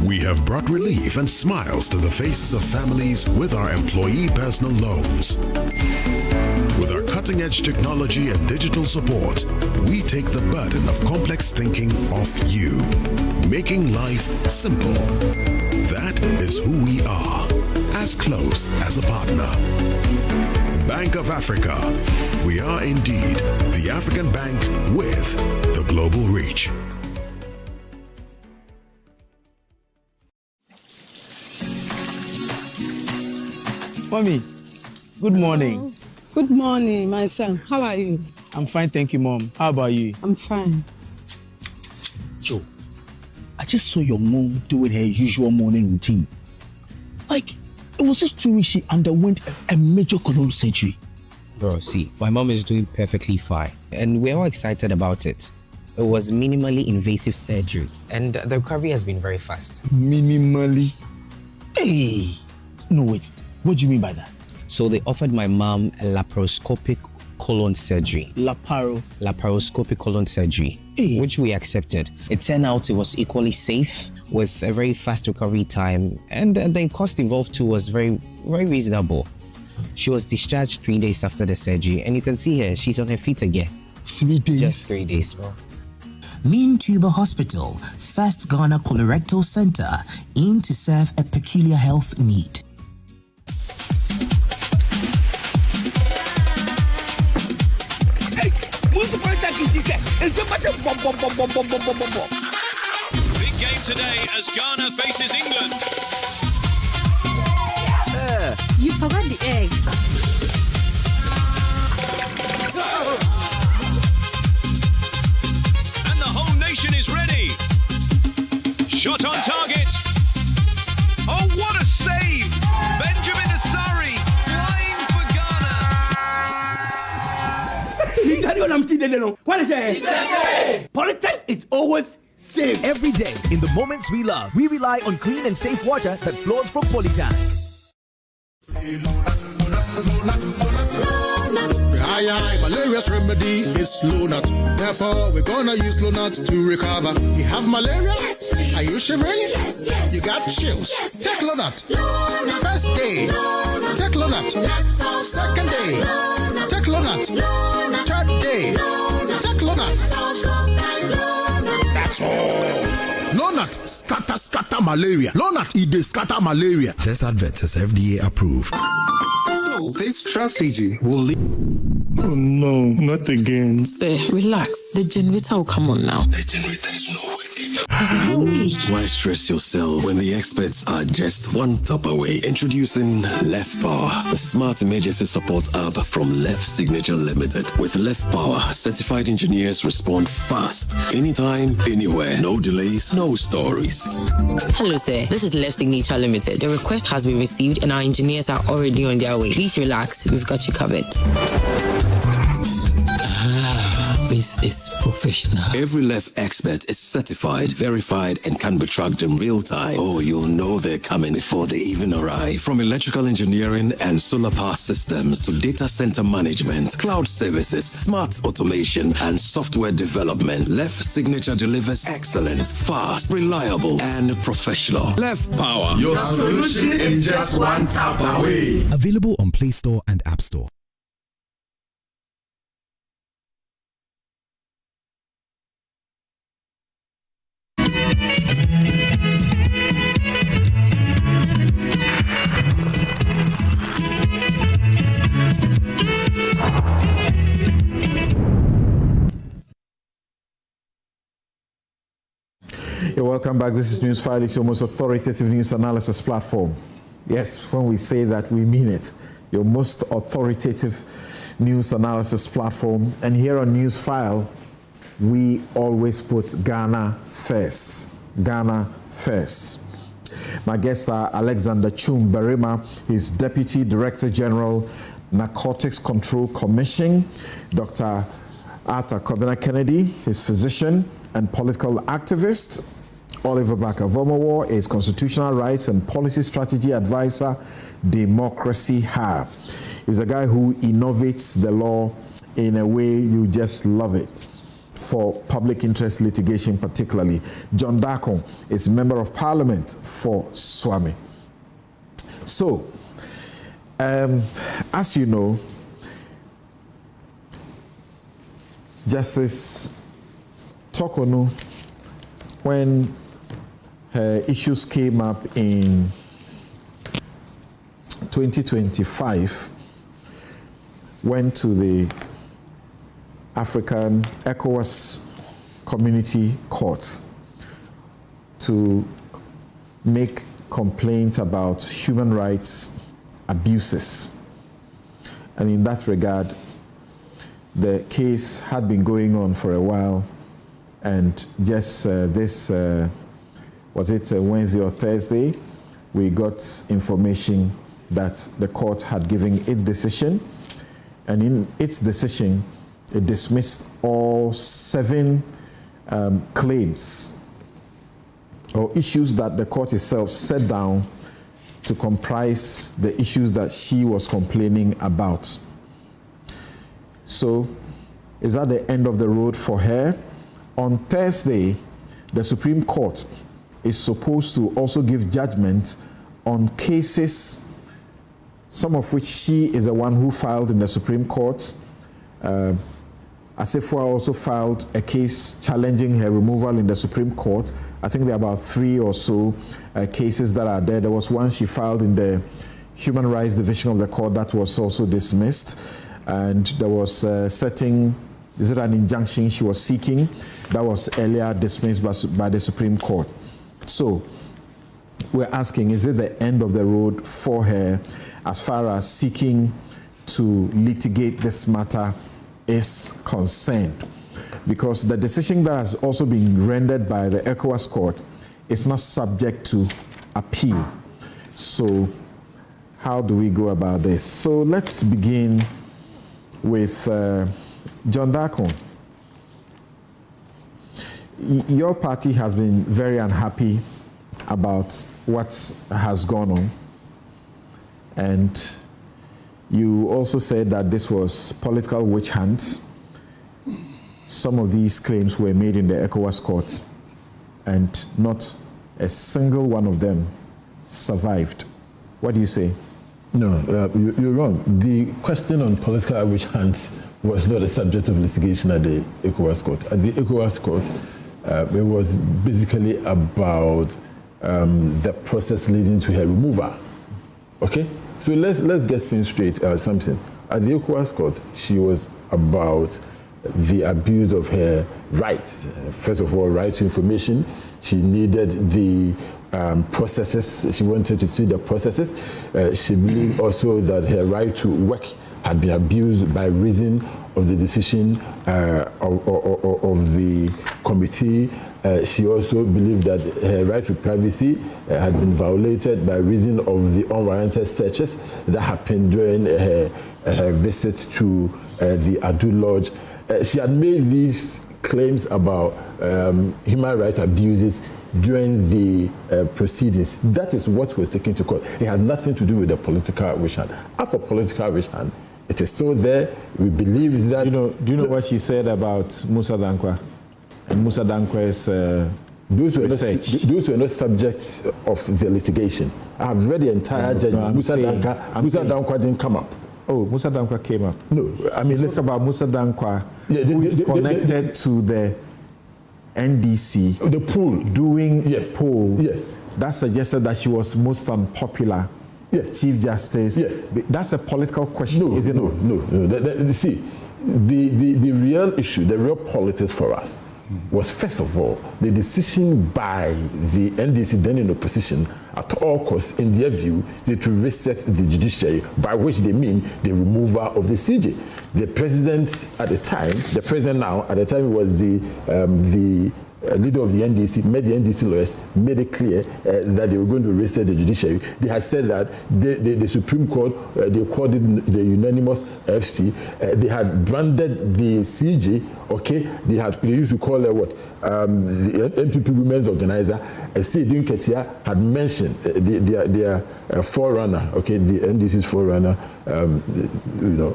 We have brought relief and smiles to the faces of families with our employee personal loans. With our cutting-edge technology and digital support, we take the burden of complex thinking off you, making life simple. That is who we are, as close as a partner. Bank of Africa. We are indeed the African bank with the global reach. Mommy, good morning. Good morning, my son. How are you? I'm fine, thank you, Mom. How about you? I'm fine. Joe, I just saw your mom doing her usual morning routine. Like, it was just 2 weeks she underwent a major colon surgery. Bro, see, my mom is doing perfectly fine, and we're all excited about it. It was minimally invasive surgery, and the recovery has been very fast. Minimally? Hey! No, wait. What do you mean by that? So they offered my mom a laparoscopic colon surgery. Laparoscopic colon surgery, which we accepted. It turned out it was equally safe with a very fast recovery time, and the cost involved too was very, very reasonable. She was discharged 3 days after the surgery, and you can see her, she's on her feet again. 3 days? Just 3 days, bro. Mean Tuber Hospital, first Ghana colorectal center, aim to serve a peculiar health need. Big game today as Ghana faces England. You forgot the eggs. And the whole nation is ready. Shot on target. Oh, what a save! Benjamin Asari flying for Ghana. Politics is always safe. Every day, in the moments we love, we rely on clean and safe water that flows from Polytank. Malaria's remedy is Lonat. Therefore, we're gonna use Lonat to recover. You have malaria? Yes, please. Are you shivering? Yes, yes. You got chills? Yes, take Lonat. Lonat. First day, Lonat. Take Lonat. Lonat. Second day, Lonat. Take Lonat. Lonat. Third day, Lonat. Take Lonat. That's all. Lonat scatter malaria. Lonat scatter malaria. This advert is FDA approved. So this strategy will lead. Oh no, not again. Sir, relax. The generator will come on now. The generator is not working. Why stress yourself when the experts are just one tap away? Introducing Left Power, the smart emergency support app from Left Signature Limited. With Left Power, certified engineers respond fast, anytime, anywhere. No delays, no stories. Hello, sir. This is Left Signature Limited. The request has been received and our engineers are already on their way. Please relax. We've got you covered. This is professional. Every Left expert is certified, verified, and can be tracked in real time. Oh, you'll know they're coming before they even arrive. From electrical engineering and solar power systems to data center management, cloud services, smart automation, and software development, Left Signature delivers excellence, fast, reliable, and professional. Left Power. Your solution is just one tap away. Available on Play Store and App Store. You're welcome back. This is Newsfile. It's your most authoritative news analysis platform. Yes, when we say that, we mean it. Your most authoritative news analysis platform. And here on Newsfile, we always put Ghana first. Ghana first. My guests are Alexander Chum Berima, his Deputy Director General, Narcotics Control Commission, Dr. Arthur Kobina Kennedy, his physician and political activist, Oliver Bakavomowo is Constitutional Rights and Policy Strategy Advisor, Democracy Hub. He's a guy who innovates the law in a way you just love it, for public interest litigation particularly. John Darko is Member of Parliament for Swami. So, as you know, Justice Torkonoo, when her issues came up in 2025, went to the African ECOWAS Community Court to make complaints about human rights abuses. And in that regard, the case had been going on for a while, and just Wednesday or Thursday, we got information that the court had given its decision, and in its decision, it dismissed all 7 claims or issues that the court itself set down to comprise the issues that she was complaining about. So, is that the end of the road for her? On Thursday, the Supreme Court is supposed to also give judgment on cases, some of which she is the one who filed in the Supreme Court. Asifua also filed a case challenging her removal in the Supreme Court. I think there are about 3 or so cases that are there. There was one she filed in the Human Rights Division of the court that was also dismissed. And there was an injunction she was seeking that was earlier dismissed by the Supreme Court. So we're asking, is it the end of the road for her as far as seeking to litigate this matter is concerned? Because the decision that has also been rendered by the ECOWAS court is not subject to appeal. So how do we go about this? So let's begin with John Darko. Your party has been very unhappy about what has gone on, and you also said that this was political witch hunt. Some of these claims were made in the ECOWAS court, and not a single one of them survived. What do you say? No, you're wrong. The question on political witch hunt was not a subject of litigation at the ECOWAS court. At the ECOWAS court, it was basically about the process leading to her removal. Okay? So let's get things straight, Samson. At the ECOWAS court, she was about the abuse of her rights. First of all, right to information. She needed the processes. She wanted to see the processes. She believed also that her right to work had been abused by reason of the decision of the committee. She also believed that her right to privacy had been violated by reason of the unwarranted searches that happened during her visit to the Addo Lodge. She had made these claims about human rights abuses during the proceedings. That is what was taken to court. It had nothing to do with the political witch hunt. As for political witch hunt, it is still there. We believe that... Do you know what she said about Musa Dankwa? And Musa Dankwa's those were not subjects of the litigation. I have read the entire judgment. Musa Dankwa didn't come up. Oh, Musa Dankwa came up. No, I mean... Let's talk about Musa Dankwa, who is connected to the NDC. The pool. Doing poll. Yes. That suggested that she was most unpopular. Yes. Chief Justice. Yes. That's a political question, no, isn't it? No. See, the real issue, the real politics for us was, first of all, the decision by the NDC, then in opposition, at all costs, in their view, to reset the judiciary, by which they mean the removal of the CJ. The president at the time, the president now, at the time was the leader of the NDC, made the NDC lawyers, made it clear that they were going to reset the judiciary. They had said that the Supreme Court, they called it the unanimous FC. They had branded the CJ, okay? They used to call her what? The NPP Women's Organizer. Sidin Ketia had mentioned their forerunner, okay? The NDC's forerunner,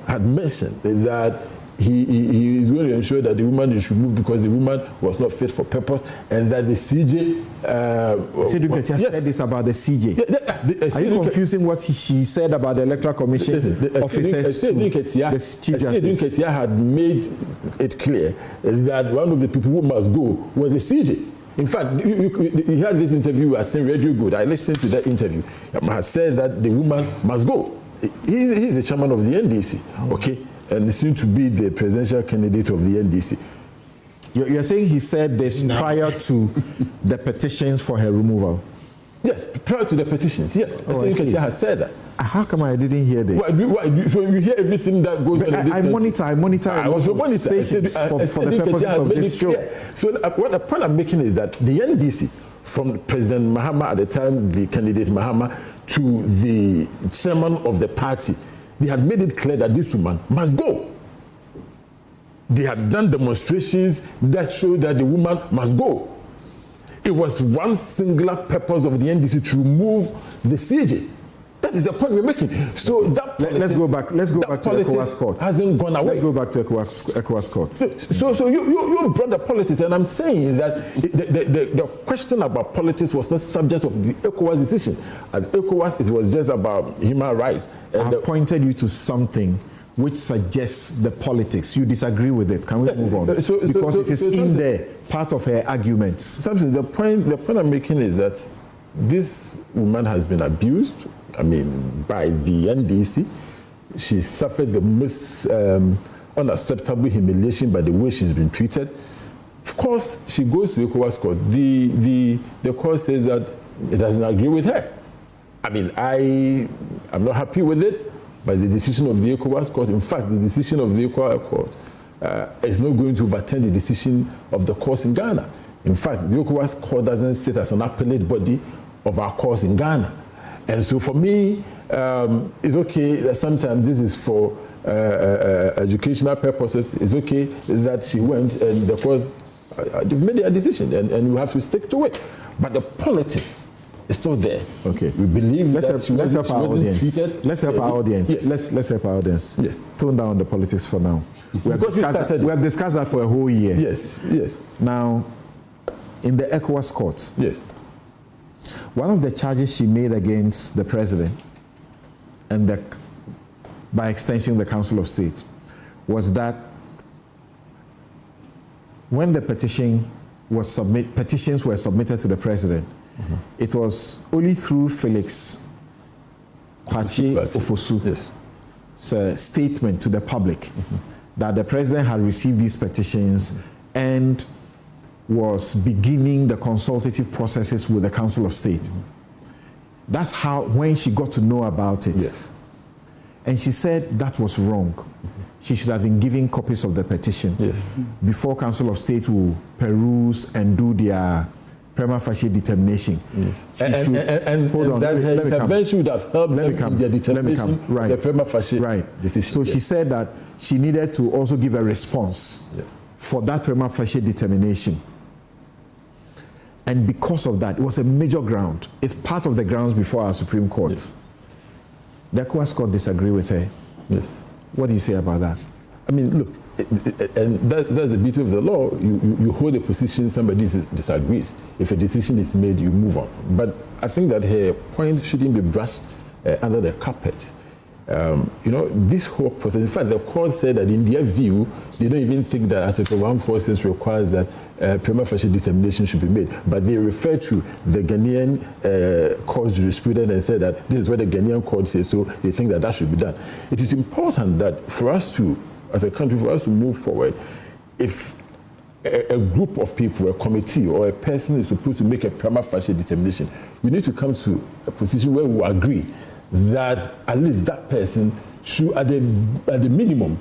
had mentioned that he is going to ensure that the woman is removed because the woman was not fit for purpose, and that the CJ. Said this about the CJ. Are you confusing what she said about the Electoral Commission officers to the Chief Justice? Had made it clear that one of the people who must go was a CJ. In fact, you had this interview, I think, Radio Good. I listened to that interview. Has said that the woman must go. He's the chairman of the NDC, okay, and seems to be the presidential candidate of the NDC. You're saying he said this prior to the petitions for her removal? Yes, prior to the petitions, yes. Ketia has said that. How come I didn't hear this? So you hear everything that goes on in this I monitor stations for the purposes of this show. So what the point I'm making is that the NDC, from President Mahama at the time, the candidate Mahama, to the chairman of the party, they had made it clear that this woman must go. They had done demonstrations that showed that the woman must go. It was one singular purpose of the NDC to remove the CJ. That is the point we're making. So that let's go back to ECOWAS court. Hasn't gone away. Let's go back to ECOWAS court. So you brought the politics, and I'm saying that the question about politics was not subject of the ECOWAS decision. At ECOWAS, it was just about human rights. I pointed you to something which suggests the politics. You disagree with it. Can we move on? Because it is in there, part of her arguments. Something. The point I'm making is that this woman has been abused, by the NDC. She suffered the most unacceptable humiliation by the way she's been treated. Of course, she goes to the ECOWAS court. The court says that it doesn't agree with her. I'm not happy with it. But the decision of the ECOWAS court, in fact, the decision of the ECOWAS court is not going to overturn the decision of the courts in Ghana. In fact, the ECOWAS court doesn't sit as an appellate body of our courts in Ghana. And so for me, it's okay that sometimes this is for educational purposes. It's okay that she went and the courts, they've made their decision and you have to stick to it. But the politics, it's still there. Okay. We believe let's help our audience. Let's help our audience. Yes. Let's help our audience. Yes. Tone down the politics for now. We have discussed that for a whole year. Yes. Now, in the ECOWAS court, yes, one of the charges she made against the president and by extension the Council of State was that when the petitions were submitted to the president, it was only through Felix Kwakye Ofosu's statement to the public that the president had received these petitions and was beginning the consultative processes with the Council of State. That's when she got to know about it. Yes. And she said that was wrong. She should have been given copies of the petition before Council of State will peruse and do their prima facie determination. Yes. And that her intervention would have helped them in their determination of the prima facie decision. So she said that she needed to also give a response for that prima facie determination. And because of that, it was a major ground. It's part of the grounds before our Supreme Court. Yes. The ECOWAS court disagree with her. Yes. What do you say about that? Look, and that's the beauty of the law. You hold a position, somebody disagrees. If a decision is made, you move on. But I think that her point shouldn't be brushed under the carpet. This whole process, in fact, the court said that in their view, they don't even think that Article 146 requires that prima facie determination should be made. But they refer to the Ghanaian court's jurisprudence and said that this is what the Ghanaian court says, so they think that should be done. It is important that for us to, as a country, for us to move forward, if a group of people, a committee or a person is supposed to make a prima facie determination, we need to come to a position where we agree that at least that person should, at the minimum,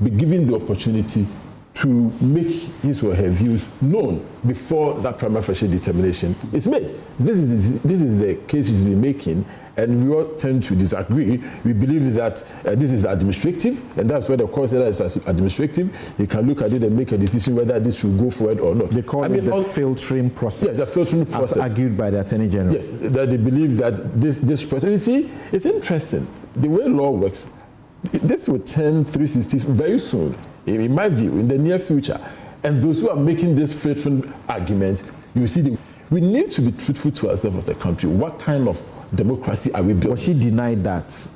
be given the opportunity to make his or her views known before that prima facie determination is made. This is the case she's been making, and we all tend to disagree. We believe that this is administrative, and that's where the court said that it's administrative. They can look at it and make a decision whether this should go forward or not. They call it the filtering process. Yes, the filtering process. As argued by the Attorney General. Yes, that they believe that this process. You see, it's interesting. The way law works, this will turn 360 very soon. in my view, in the near future, and those who are making this faithful argument, you see, we need to be truthful to ourselves as a country. What kind of democracy are we building? But she denied that.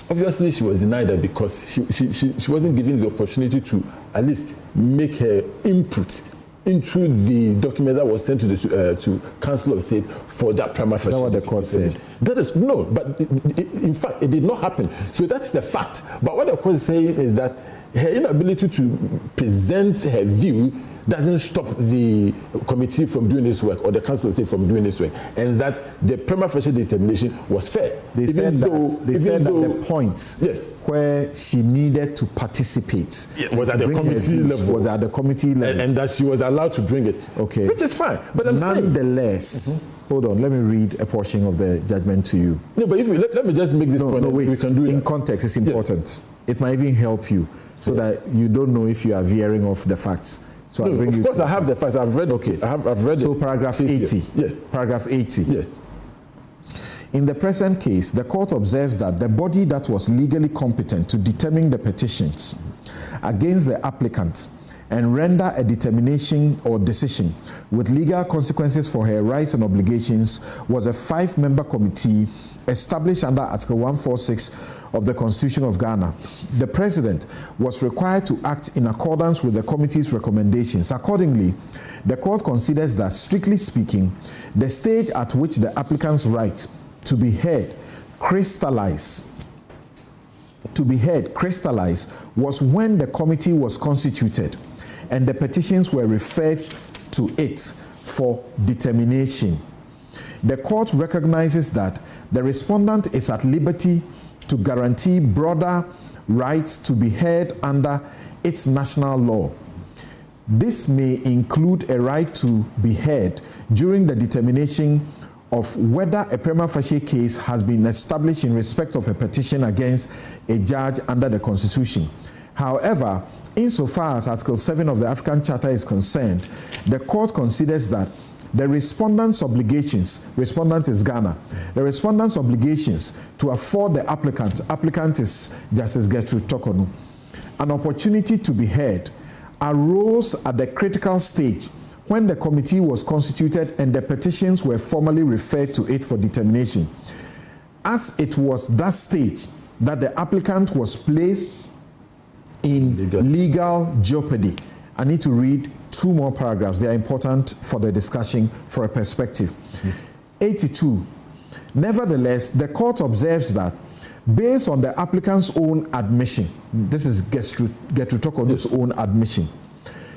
Obviously, she was denied that because she wasn't given the opportunity to at least make her input into the document that was sent to the to Council of State for that prima facie. That's what the court said. That is no, but in fact, it did not happen. So that's the fact. But what the court is saying is that her inability to present her view doesn't stop the committee from doing this work or the Council of State from doing this work, and that the prima facie determination was fair. They said that the point where she needed to participate was at the committee level. Was at the committee level, and that she was allowed to bring it. Okay, which is fine. But I'm nonetheless, hold on. Let me read a portion of the judgment to you. No, but if we, let me just make this point. No, wait. We can do it in context. It's important. Yes. It might even help you so that you don't know if you are veering off the facts. So no, of course I have the facts. I've read. Okay, I've read. So paragraph 80. Yes. Paragraph 80. Yes. In the present case, the court observes that the body that was legally competent to determine the petitions against the applicant and render a determination or decision with legal consequences for her rights and obligations was a 5-member committee established under Article 146 of the Constitution of Ghana. The President was required to act in accordance with the committee's recommendations. Accordingly, the court considers that, strictly speaking, the stage at which the applicant's right to be heard crystallized was when the committee was constituted and the petitions were referred to it for determination. The court recognizes that the respondent is at liberty to guarantee broader rights to be heard under its national law. This may include a right to be heard during the determination of whether a prima facie case has been established in respect of a petition against a judge under the Constitution. However, insofar as Article 7 of the African Charter is concerned, the court considers that the respondent's obligations, respondent is Ghana, the respondent's obligations to afford the applicant is Justice Gertrude Torkonoo, an opportunity to be heard arose at the critical stage when the committee was constituted and the petitions were formally referred to it for determination. As it was that stage that the applicant was placed in legal jeopardy. I need to read 2 more paragraphs. They are important for the discussion for a perspective. 82. Nevertheless, the court observes that based on the applicant's own admission, this is Gertrude Torkonoo's own admission,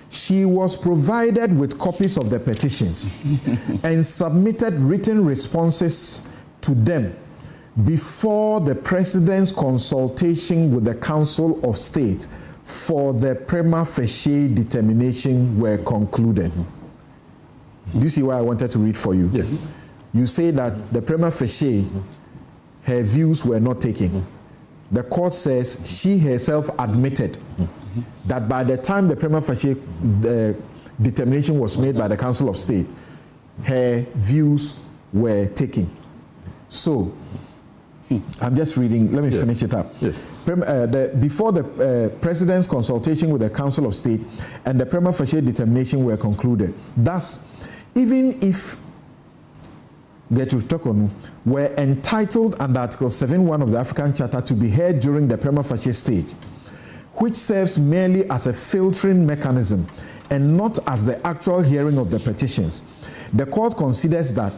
she was provided with copies of the petitions and submitted written responses to them before the President's consultation with the Council of State for the prima facie determination were concluded. Do you see why I wanted to read for you? Yes. You say that the prima facie, her views were not taken. The court says she herself admitted that by the time the prima facie determination was made by the Council of State, her views were taken. So, I'm just reading, let me finish it up. Yes. Before the President's consultation with the Council of State and the prima facie determination were concluded. Thus, even if Gertrude Torkonoo were entitled under Article 7.1 of the African Charter to be heard during the prima facie stage, which serves merely as a filtering mechanism and not as the actual hearing of the petitions, the court considers that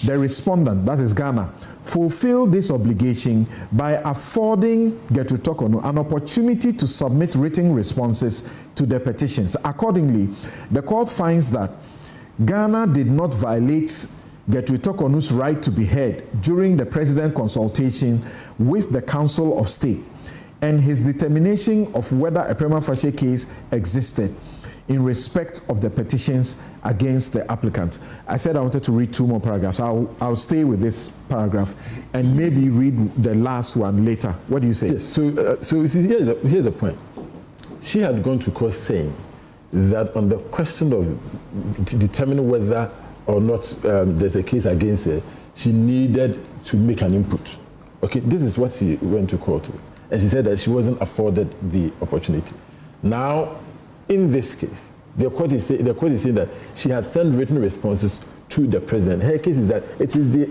the respondent, that is Ghana, fulfilled this obligation by affording Gertrude Torkonoo an opportunity to submit written responses to the petitions. Accordingly, the court finds that Ghana did not violate Gertrude Torkonoo's right to be heard during the President consultation with the Council of State and his determination of whether a prima facie case existed in respect of the petitions against the applicant. I said I wanted to read 2 more paragraphs. I'll stay with this paragraph and maybe read the last one later. What do you say? Yes. So you see, here's the point. She had gone to court saying that on the question of determining whether or not there's a case against her, she needed to make an input. Okay, this is what she went to court with. And she said that she wasn't afforded the opportunity. Now, in this case, the court is saying that she has sent written responses to the president. Her case is that it is the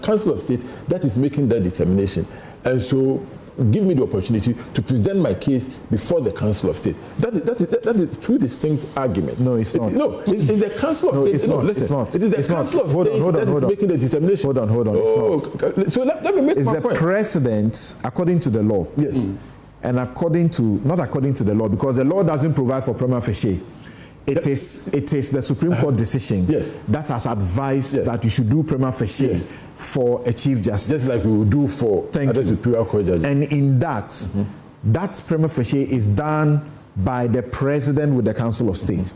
Council of State that is making that determination. And so, give me the opportunity to present my case before the Council of State. That is two distinct arguments. No, it's not. It's the Council of State. It's not. It's not. It is the Council of State that is making the determination. Hold on. It's not. So let me make my point. It's the president, according to the law. Yes. And not according to the law, because the law doesn't provide for prima facie. It is the Supreme Court decision that has advised that you should do prima facie for a Chief Justice. Just like we would do for other Superior Court judges. And in that, that prima facie is done by the President with the Council of State.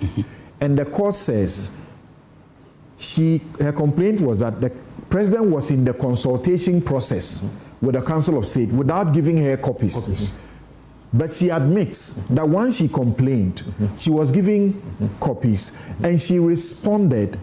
And the court says her complaint was that the President was in the consultation process with the Council of State without giving her copies. But she admits that once she complained, she was giving copies, and she responded,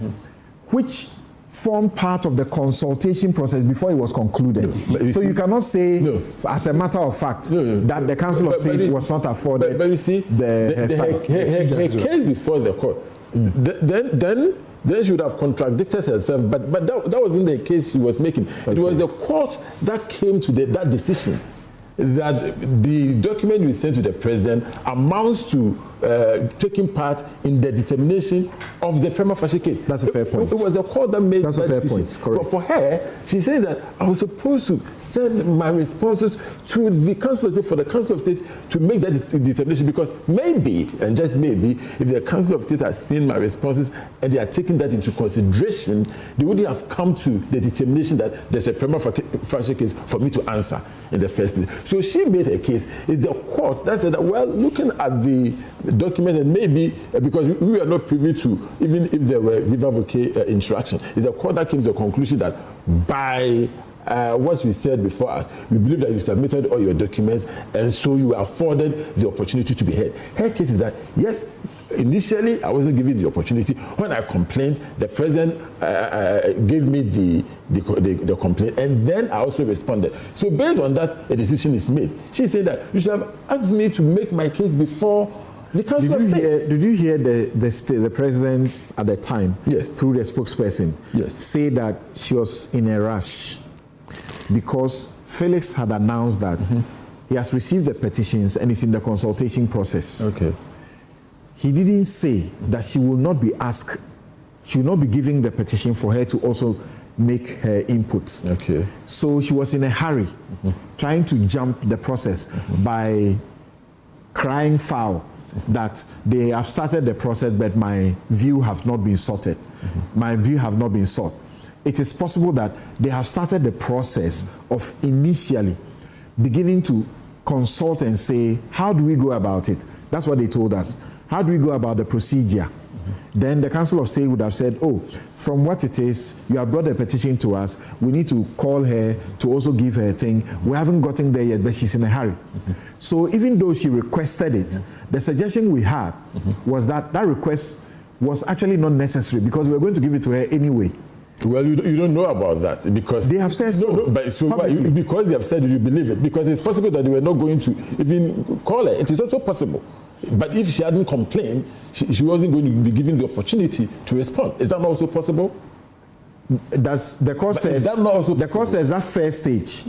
which formed part of the consultation process before it was concluded. So you cannot say, as a matter of fact, that the Council of State was not afforded. But you see, her case before the court, then she would have contradicted herself. But that wasn't the case she was making. It was the court that came to that decision, that the document we sent to the president amounts to taking part in the determination of the prima facie case. That's a fair point. It was the court that made that decision. Point. Correct. But for her, she said that I was supposed to send my responses to the Council of State for the Council of State to make that determination, because maybe, and just maybe, if the Council of State has seen my responses and they are taking that into consideration, they wouldn't have come to the determination that there's a prima facie case for me to answer in the first place. So she made her case. It's the court that said that, well, looking at the document, and maybe because we are not privy to, even if there were viva voce interaction, it's the court that came to the conclusion that by what we said before us, we believe that you submitted all your documents, and so you were afforded the opportunity to be heard. Her case is that, yes, initially I wasn't given the opportunity. When I complained, the president gave me the complaint, and then I also responded. So based on that, a decision is made. She said that you should have asked me to make my case before the Council of State. Did you hear the president at the time, through the spokesperson, say that she was in a rush because Felix had announced that he has received the petitions and is in the consultation process. Okay. He didn't say that she will not be asked, she will not be giving the petition for her to also make her input. Okay. So she was in a hurry, trying to jump the process by crying foul that they have started the process, but my view have not been sorted. My view have not been sought. It is possible that they have started the process of initially beginning to consult and say, how do we go about it? That's what they told us. How do we go about the procedure? Then the Council of State would have said, oh, from what it is, you have brought a petition to us. We need to call her to also give her a thing. We haven't gotten there yet, but she's in a hurry. So even though she requested it, the suggestion we had was that that request was actually not necessary because we were going to give it to her anyway. Well, you don't know about that because they have said so. No, but so because they have said it, you believe it, because it's possible that they were not going to even call her. It is also possible. But if she hadn't complained, she wasn't going to be given the opportunity to respond. Is that not also possible? The court says that first stage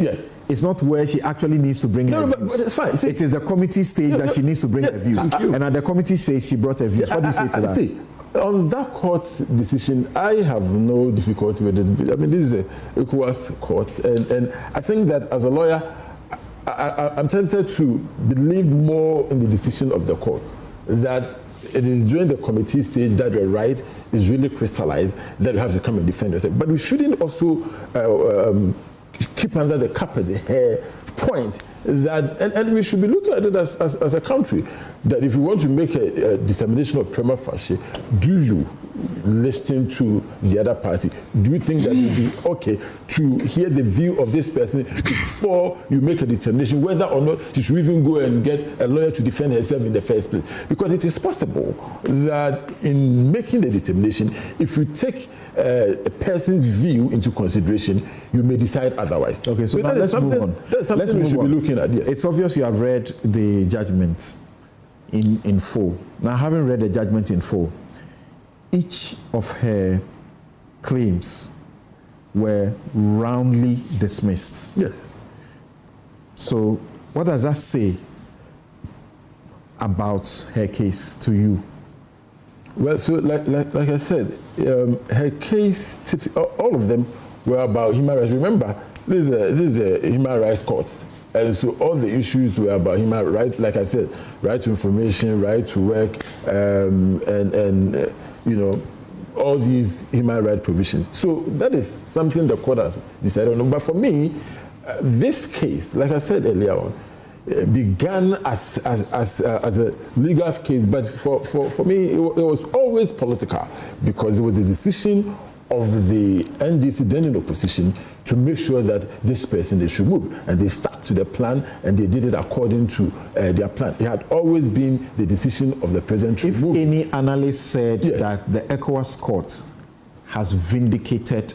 is not where she actually needs to bring her views. But it's fine. It is the committee stage that she needs to bring her views. And at the committee stage, she brought her views. What do you say to that? See, on that court's decision, I have no difficulty with it. I mean, this is a ECOWAS court, and I think that as a lawyer, I'm tempted to believe more in the decision of the court, that it is during the committee stage that the right is really crystallized, that you have to come and defend yourself. But we shouldn't also keep under the carpet the hair point that, and we should be looking at it as a country, that if you want to make a determination of prima facie, do you listen to the other party? Do you think that it would be okay to hear the view of this person before you make a determination whether or not she should even go and get a lawyer to defend herself in the first place? Because it is possible that in making the determination, if you take a person's view into consideration, you may decide otherwise. Okay, so now let's move on. That's something we should be looking at. Yes. It's obvious you have read the judgment in full. Now, having read the judgment in full, each of her claims were roundly dismissed. Yes. So, what does that say about her case to you? Well, so like I said, her case, all of them were about human rights. Remember, this is a human rights court. And so all the issues were about human rights, like I said, right to information, right to work, you know, all these human rights provisions. So that is something the court has decided on. But for me, this case, like I said earlier on, began as a legal case, but for me, it was always political, because it was a decision of the NDC, then in opposition, to make sure that this person, they should move. And they stuck to the plan, and they did it according to their plan. It had always been the decision of the president to move. If any analyst said that the ECOWAS court has vindicated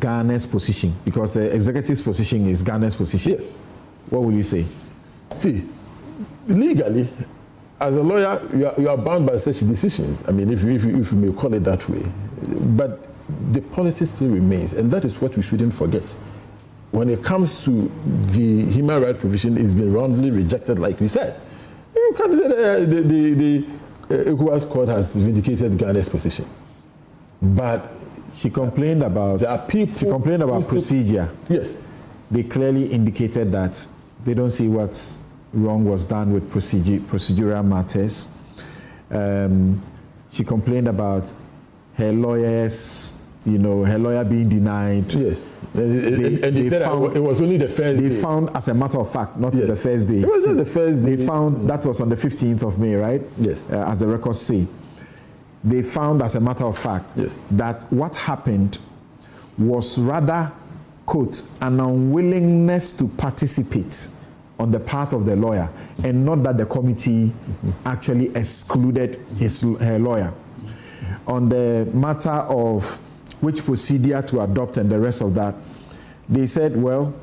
Ghana's position, because the executive's position is Ghana's position, yes, what will you say? See, legally, as a lawyer, you are bound by such decisions. I mean, if you may call it that way. But the politics still remains, and that is what we shouldn't forget. When it comes to the human rights provision, it's been roundly rejected, like we said. You can't say that the ECOWAS court has vindicated Ghana's position. But she complained about procedure. Yes. They clearly indicated that they don't see what's wrong was done with procedural matters. She complained about her lawyers, her lawyer being denied. Yes. They found, it was only the first day. They found, as a matter of fact, not the first day. It was just the first day. They found, that was on the 15th of May, right? Yes. As the records say. They found, as a matter of fact, that what happened was rather, quote, an unwillingness to participate on the part of the lawyer, and not that the committee actually excluded her lawyer. On the matter of which procedure to adopt and the rest of that, they said, well,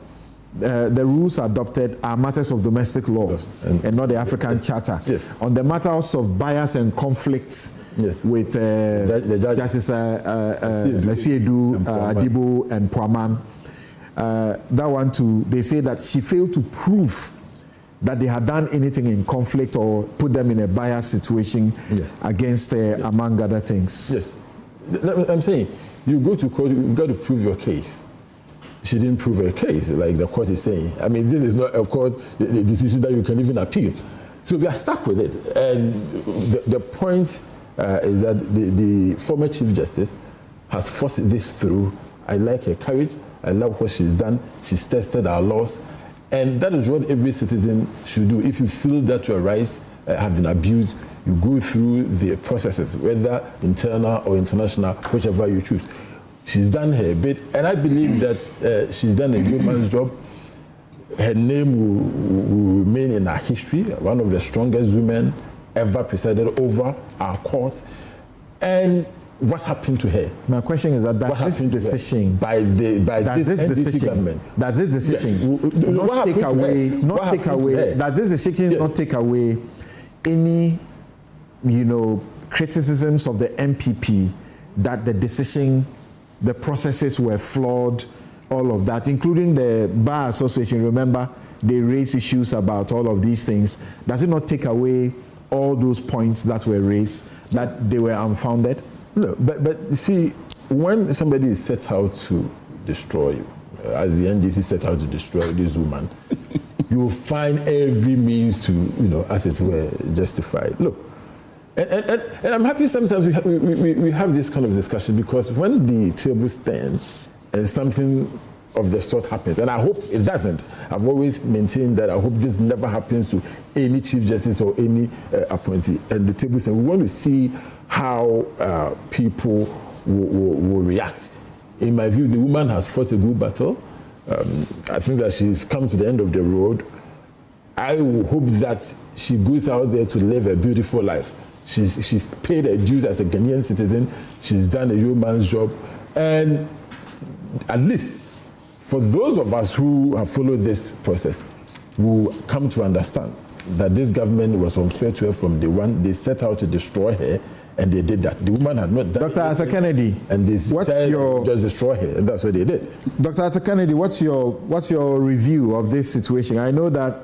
the rules adopted are matters of domestic law, and not the African Charter. Yes. On the matters of bias and conflicts with Justice Lesiedu, Adibo, and Puaman, that one too, they say that she failed to prove that they had done anything in conflict or put them in a biased situation against, among other things. Yes. I'm saying, you go to court, you've got to prove your case. She didn't prove her case, like the court is saying. I mean, this is not a court decision that you can even appeal. So we are stuck with it. And the point is that the former Chief Justice has forced this through. I like her courage. I love what she's done. She's tested our laws. And that is what every citizen should do. If you feel that your rights have been abused, you go through the processes, whether internal or international, whichever you choose. She's done her bit, and I believe that she's done a good man's job. Her name will remain in our history, one of the strongest women ever presided over our court. And what happened to her? My question is that does this decision by this NDC government, does this decision not take away? Does this decision not take away any, criticisms of the MPP that the decision, the processes were flawed, all of that, including the Bar Association? Remember, they raised issues about all of these things. Does it not take away all those points that were raised, that they were unfounded? No, but you see, when somebody is set out to destroy you, as the NDC set out to destroy this woman, you will find every means to, as it were, justify it. Look, and I'm happy sometimes we have this kind of discussion, because when the tables turn and something of the sort happens, and I hope it doesn't. I've always maintained that I hope this never happens to any Chief Justice or any appointee. And the tables turn, we want to see how people will react. In my view, the woman has fought a good battle. I think that she's come to the end of the road. I hope that she goes out there to live a beautiful life. She's paid her dues as a Ghanaian citizen. She's done a human's job. And at least for those of us who have followed this process, will come to understand that this government was unfair to her from day one. They set out to destroy her, and they did that. The woman had not done Dr. Arthur Kennedy, and they said just destroy her, and that's what they did. Dr. Arthur Kennedy, what's your review of this situation? I know that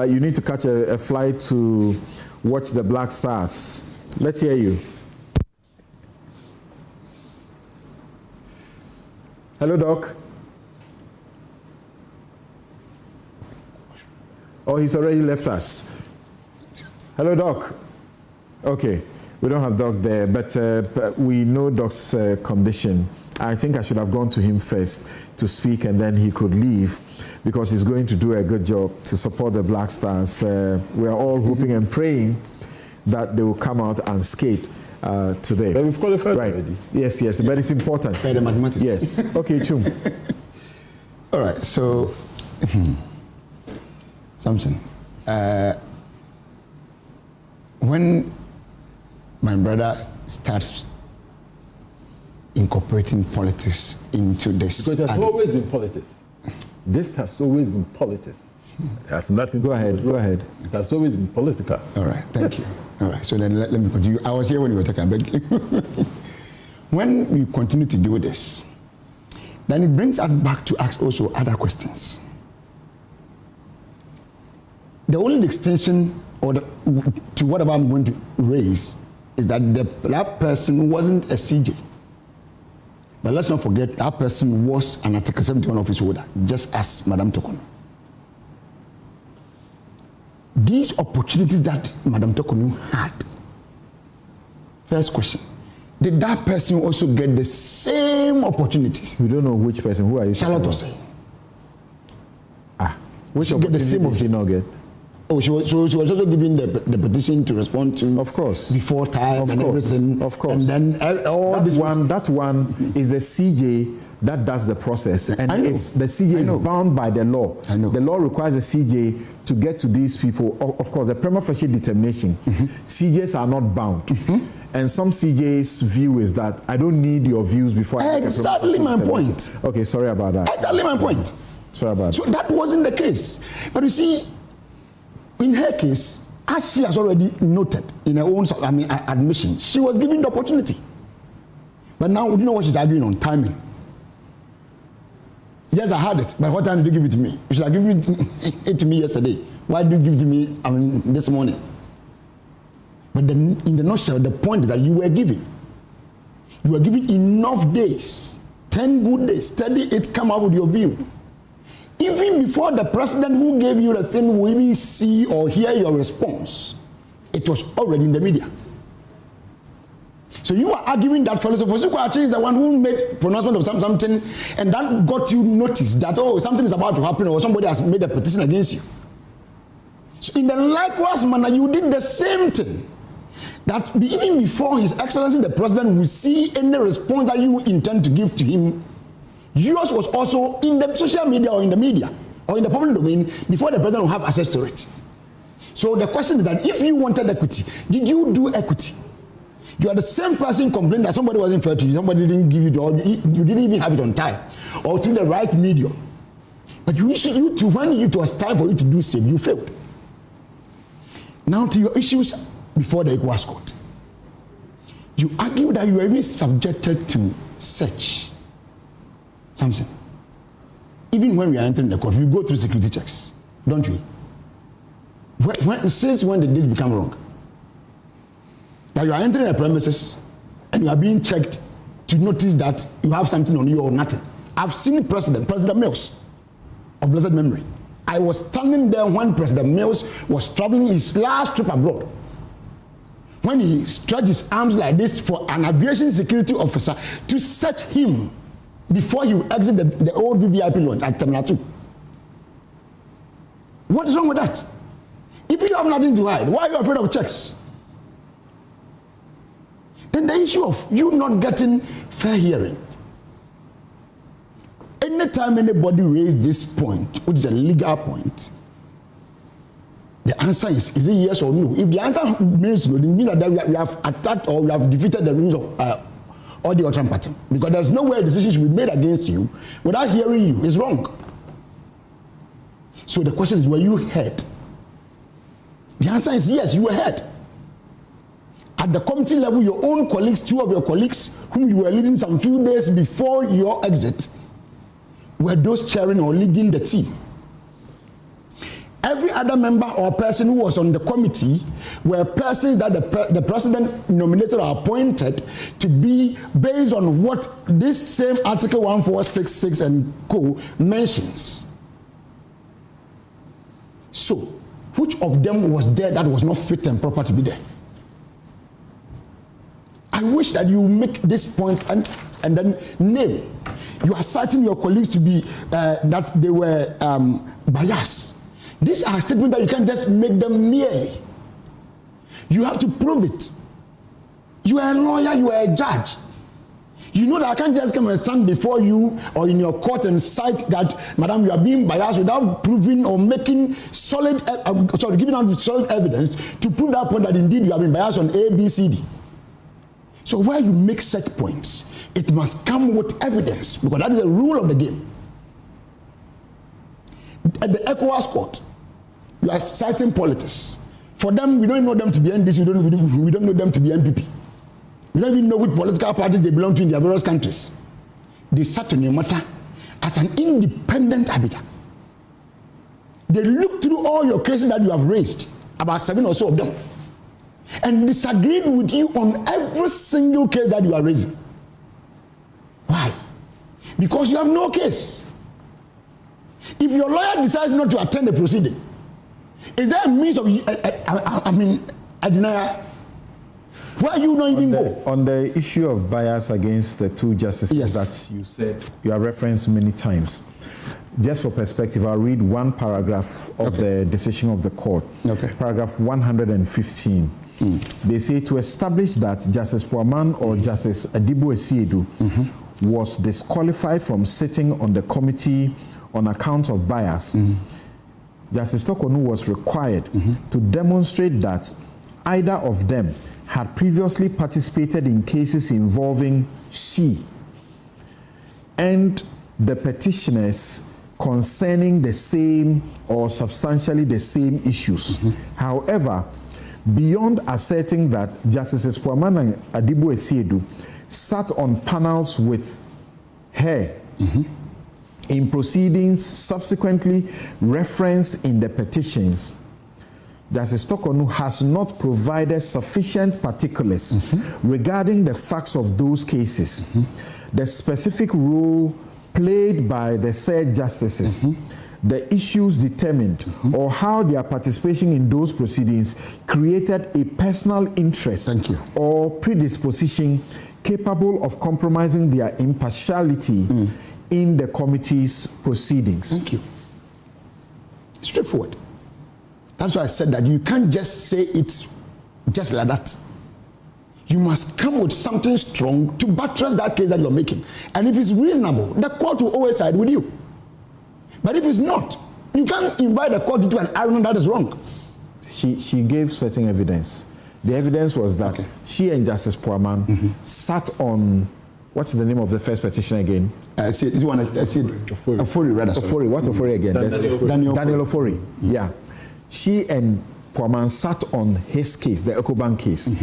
you need to catch a flight to watch the Black Stars. Let's hear you. Hello, Doc. Oh, he's already left us. Hello, Doc. Okay, we don't have Doc there, but we know Doc's condition. I think I should have gone to him first to speak, and then he could leave because he's going to do a good job to support the Black Stars. We are all hoping and praying that they will come out and skate today. But we've qualified already. Yes, but it's important. By the mathematics. Yes. Okay, Chum. All right, so Samson, when my brother starts incorporating politics into this, because it has always been politics. This has always been politics. It has nothing. Go ahead. It has always been political. All right, thank you. All right, so then let me continue. I was here when you were talking. I beg you. When we continue to do this, then it brings us back to ask also other questions. The only distinction to whatever I'm going to raise is that that person wasn't a CJ. But let's not forget that person was an Article 71 office holder, just as Madam Torkonoo. These opportunities that Madam Torkonoo had, first question, did that person also get the same opportunities? We don't know which person. Who are you? Charlotte Osei. Which opportunity did she not get? Oh, she was also given the petition to respond to. Of course. Before time and everything. Of course. And then all that one is the CJ that does the process. And the CJ is bound by the law. I know. The law requires the CJ to get to these people. Of course, the prima facie determination. CJs are not bound. And some CJs' view is that I don't need your views before I make a exactly my point. Okay, sorry about that. Exactly my point. Sorry about that. So that wasn't the case. But you see, in her case, as she has already noted in her own admission, she was given the opportunity. But now, you know what she's arguing on? Timing. Yes, I had it, but what time did you give it to me? You should have given it to me yesterday. Why did you give it to me this morning? But then, in the nutshell, the point is that you were given enough days, 10 good days, study it, come out with your view. Even before the president who gave you the thing will even see or hear your response, it was already in the media. So you are arguing that philosopher Sukwuachi is the one who made pronouncement of something, and that got you noticed that, oh, something is about to happen or somebody has made a petition against you. So in the likewise manner, you did the same thing. That even before His Excellency the President will see any response that you intend to give to him, yours was also in the social media or in the media or in the public domain before the president will have access to it. So the question is that if you wanted equity, did you do equity? You are the same person complaining that somebody wasn't fair to you, somebody didn't give you, or you didn't even have it on time, or through the right medium. But when it was time for you to do same, you failed. Now to your issues before the ECOWAS court. You argue that you were even subjected to search. Something. Even when we are entering the court, we go through security checks, don't we? Since when did this become wrong? That you are entering a premises and you are being checked to notice that you have something on you or nothing. I've seen President Mills of blessed memory. I was standing there when President Mills was traveling his last trip abroad. When he stretched his arms like this for an aviation security officer to search him before he would exit the old VVIP lounge at Terminal 2. What is wrong with that? If you have nothing to hide, why are you afraid of checks? Then the issue of you not getting fair hearing. Anytime anybody raises this point, which is a legal point, the answer is it yes or no? If the answer means no, then means that we have attacked or we have defeated the rules of or the Outram Party, because there's no way a decision should be made against you without hearing you. It's wrong. So the question is, were you heard? The answer is yes, you were heard. At the committee level, your own colleagues, 2 of your colleagues, whom you were leading some few days before your exit, were those chairing or leading the team. Every other member or person who was on the committee were persons that the president nominated or appointed to be based on what this same Article 1466 and co mentions. So, which of them was there that was not fit and proper to be there? I wish that you make this point and then name. You are citing your colleagues to be that they were biased. These are statements that you can't just make them merely. You have to prove it. You are a lawyer, you are a judge. You know that I can't just come and stand before you or in your court and cite that, madam, you are being biased without proving or making solid, giving out solid evidence to prove that point that indeed you have been biased on A, B, C, D. So where you make such points, it must come with evidence, because that is the rule of the game. At the ECOWAS court, you are citing politics. For them, we don't know them to be NDC, we don't know them to be MPP. We don't even know which political parties they belong to in their various countries. They sat on your matter as an independent arbiter. They looked through all your cases that you have raised, about 7 or so of them, and disagreed with you on every single case that you are raising. Why? Because you have no case. If your lawyer decides not to attend the proceeding, is there a means of, a denial? Where you not even go? On the issue of bias against the 2 justices that you said, you have referenced many times. Just for perspective, I'll read one paragraph of the decision of the court. Paragraph 115. They say to establish that Justice Puaman or Justice Addo was disqualified from sitting on the committee on account of bias, Justice Torkonoo was required to demonstrate that either of them had previously participated in cases involving she and the petitioners concerning the same or substantially the same issues. However, beyond asserting that Justices Puaman and Addo sat on panels with her in proceedings subsequently referenced in the petitions, Justice Torkonoo has not provided sufficient particulars regarding the facts of those cases, the specific role played by the said justices, the issues determined, or how their participation in those proceedings created a personal interest or predisposition capable of compromising their impartiality in the committee's proceedings. Thank you. Straightforward. That's why I said that you can't just say it just like that. You must come with something strong to buttress that case that you're making. And if it's reasonable, the court will always side with you. But if it's not, you can't invite the court to do an argument that is wrong. She gave certain evidence. The evidence was that she and Justice Puaman sat on, what's the name of the first petition again? Ofori, rather. Ofori, what's Ofori again? Daniel Ofori. Yeah. She and Puaman sat on his case, the EcoBank case.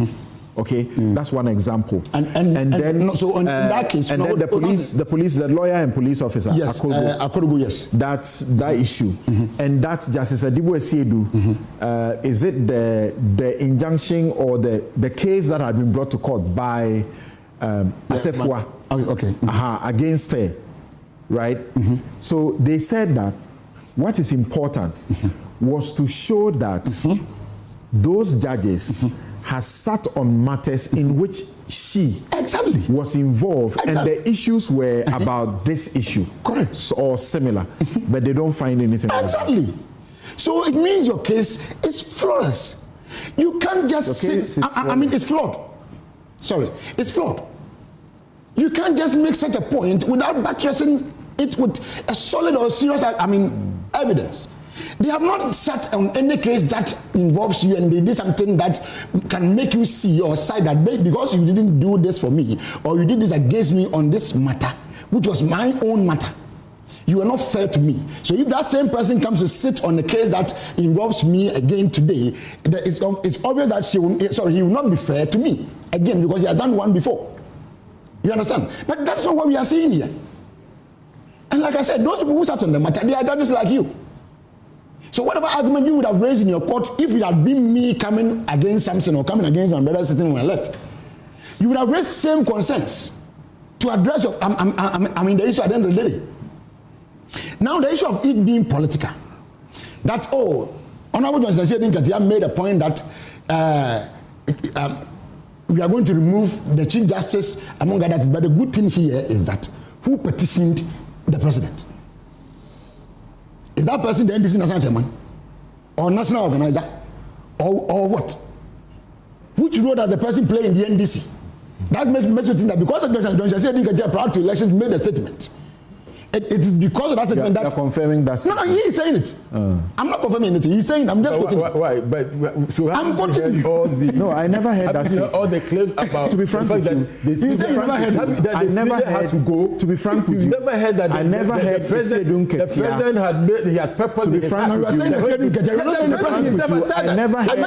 Okay, that's one example. And then so in that case, and then the police, the lawyer and police officer, Akufo-Addo, yes, that's that issue. And that Justice Addo, is it the injunction or the case that had been brought to court by Asefua against her, right? So they said that what is important was to show that those judges has sat on matters in which she was involved, and the issues were about this issue, or similar, but they don't find anything. So it means your case is flawless. You can't just sit. I mean, it's flawed. Sorry, it's flawed. You can't just make such a point without buttressing it with a solid or serious, evidence. They have not sat on any case that involves you and they did something that can make you see or side that because you didn't do this for me or you did this against me on this matter, which was my own matter. You are not fair to me. So if that same person comes to sit on a case that involves me again today, it's obvious that he will not be fair to me again because he has done one before. You understand? But that's not what we are seeing here. And like I said, those people who sat on the matter, they are judges like you. So whatever argument you would have raised in your court, if it had been me coming against Samson or coming against my brother sitting on my left, you would have raised same concerns to address the issue at the end of the day. Now the issue of it being political, that Honorable Johnson Katia made a point that we are going to remove the Chief Justice among others. But the good thing here is that who petitioned the president? Is that person the NDC national chairman or national organizer or what? Which role does the person play in the NDC? That makes you think that because of Johnson Katia prior to elections made a statement. It is because of that statement that you're confirming that. No, he is saying it. I'm not confirming it. He's saying I'm just quoting. Why? But so I'm quoting all the. No, I never heard that statement. All the claims about. To be frank with you, I never heard to go. To be frank with you, never heard that. I never heard the president had made. He had purpose. To be frank with you, I never heard.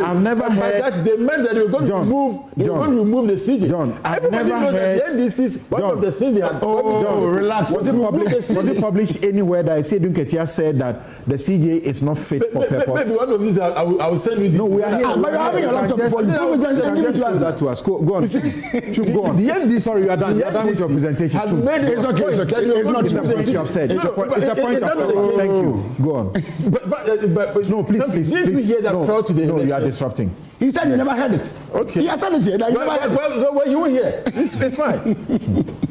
I've never heard that they meant that they were going to remove. They were going to remove the CJ. John, I've never heard. The NDC. One of the things they. John, relax. Was it published anywhere that Sedun Ketia said that the CJ is not fit for purpose? Maybe one of these I will send you. No, we are here. But you're having your laptop. Just show that to us. Go on. Chum, go on. The NDC. Sorry, you are done. You are done with your presentation. It's okay. It's not a point you have said. It's a point of. Thank you. Go on. But no, please. Did you hear that prior to the election? No, you are disrupting. He said you never heard it. Okay. He has said it here. Well, you were here. It's fine.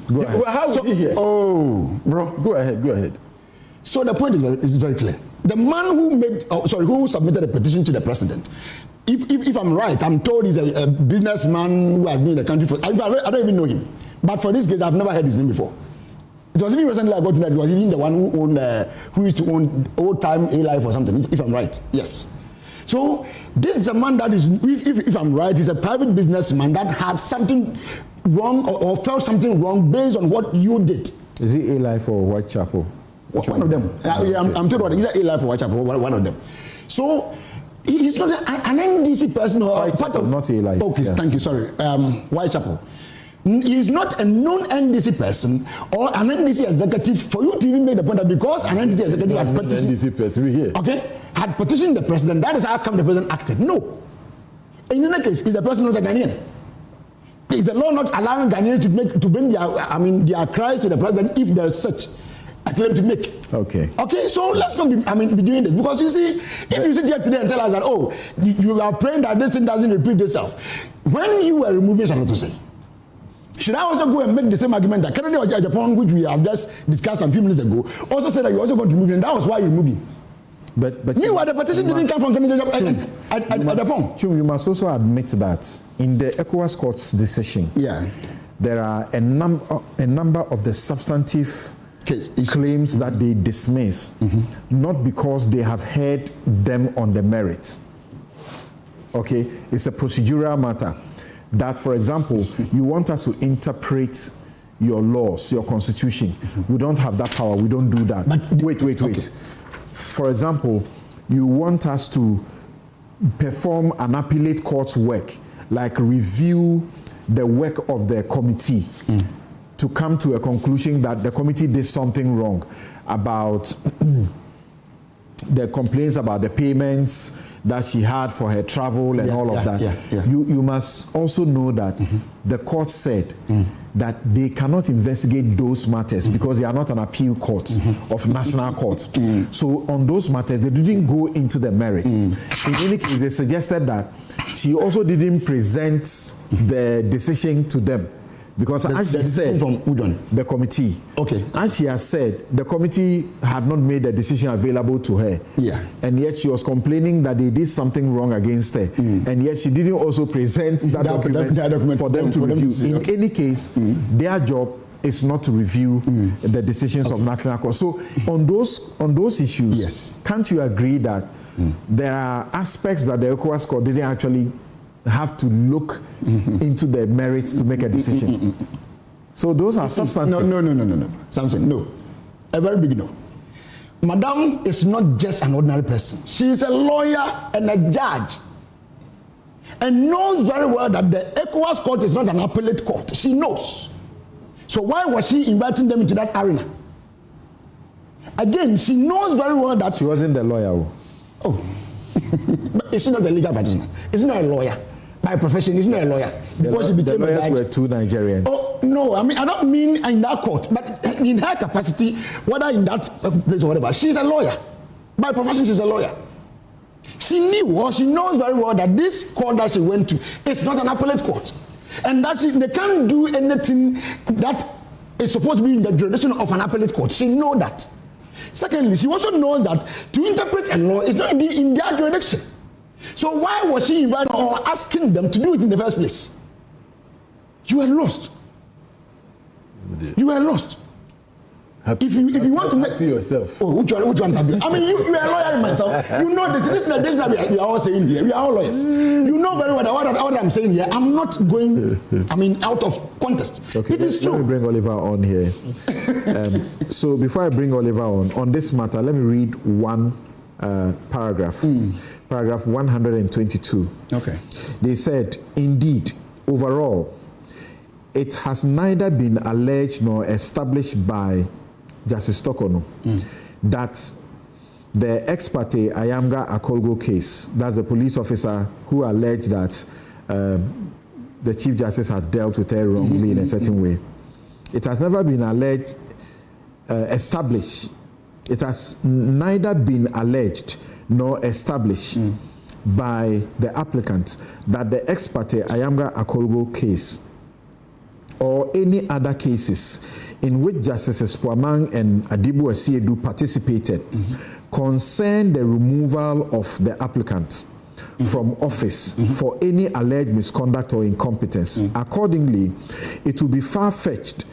Go ahead. Well, how would he hear? Oh, bro. Go ahead. So the point is very clear. The man who submitted a petition to the president, if I'm right, I'm told he's a businessman who has been in the country for. I don't even know him. But for this case, I've never heard his name before. It was even recently I got to know it was even the one who used to own Old Time A-Life or something, if I'm right. Yes. So this is a man that is, if I'm right, he's a private businessman that had something wrong or felt something wrong based on what you did. Is it A-Life or Whitechapel? One of them. I'm told what, either A-Life or Whitechapel, one of them. So he's not an NDC person or part of not A-Life. Okay, yeah. Thank you, sorry. Whitechapel. He's not a known NDC person or an NDC executive for you to even make the point that because an NDC executive had petitioned, NDC person, we hear. Okay, had petitioned the president, that is how come the president acted. No. In any case, is the person not a Ghanaian? Is the law not allowing Ghanaians to bring their cries to the president if there's such a claim to make? Okay. Okay, so let's not be doing this because you see, if you sit here today and tell us that you are praying that this thing doesn't repeat itself, when you were removing something to say. Should I also go and make the same argument that Canada or Japan, which we have just discussed a few minutes ago, also said that you're also going to remove him? That was why you removed him. But meanwhile, the petition didn't come from Canada at Japan. Chum, you must also admit that in the ECOWAS Court's decision, there are a number of the substantive claims that they dismiss, not because they have heard them on the merits. Okay, it's a procedural matter. That, for example, you want us to interpret your laws, your constitution. We don't have that power. We don't do that. Wait. Okay. For example, you want us to perform an appellate court's work, like review the work of the committee to come to a conclusion that the committee did something wrong about the complaints about the payments that she had for her travel and all of that. You must also know that the court said that they cannot investigate those matters because they are not an appeal court of national courts. So on those matters, they didn't go into the merit. In any case, they suggested that she also didn't present the decision to them. Because as she said, the committee, as she has said, the committee had not made the decision available to her. And yet she was complaining that they did something wrong against her. And yet she didn't also present that document for them to review. In any case, their job is not to review the decisions of national court. So on those issues, can't you agree that there are aspects that the ECOWAS Court didn't actually have to look into the merits to make a decision? So those are substantive. No. Something, no. A very big no. Madam is not just an ordinary person. She is a lawyer and a judge. And knows very well that the ECOWAS court is not an appellate court. She knows. So why was she inviting them into that arena? Again, she knows very well that... She wasn't the lawyer. Oh. But is she not a legal practitioner? Is she not a lawyer? By profession, is she not a lawyer? Because the lawyers were two Nigerians. Oh, no, I mean, I don't mean in that court, but in her capacity, whether in that place or whatever, she's a lawyer. By profession, she's a lawyer. She knew, or she knows very well that this court that she went to is not an appellate court. And that they can't do anything that is supposed to be in the jurisdiction of an appellate court. She knows that. Secondly, she also knows that to interpret a law is not in their jurisdiction. So why was she inviting or asking them to do it in the first place? You are lost. You are lost. If you want to make yourself. Oh, which one's happy? I mean, you are a lawyer myself. You know this. This is we are all saying here. We are all lawyers. You know very well that what I'm saying here. I'm not going. I mean, out of context. Okay, it is true. Let me bring Oliver on here. So before I bring Oliver on this matter, let me read one paragraph. Paragraph 122. Okay. They said, indeed, overall, it has neither been alleged nor established by Justice Torkonoo that the ex parte Ayamga Akolgo case, that's the police officer who alleged that the Chief Justice had dealt with her wrongly in a certain way. It has never been alleged, established. It has neither been alleged nor established by the applicant that the ex parte Ayamga Akolgo case or any other cases in which Justices Puamang and Adibou-Asiedu participated concern the removal of the applicant from office for any alleged misconduct or incompetence. Accordingly, it would be far-fetched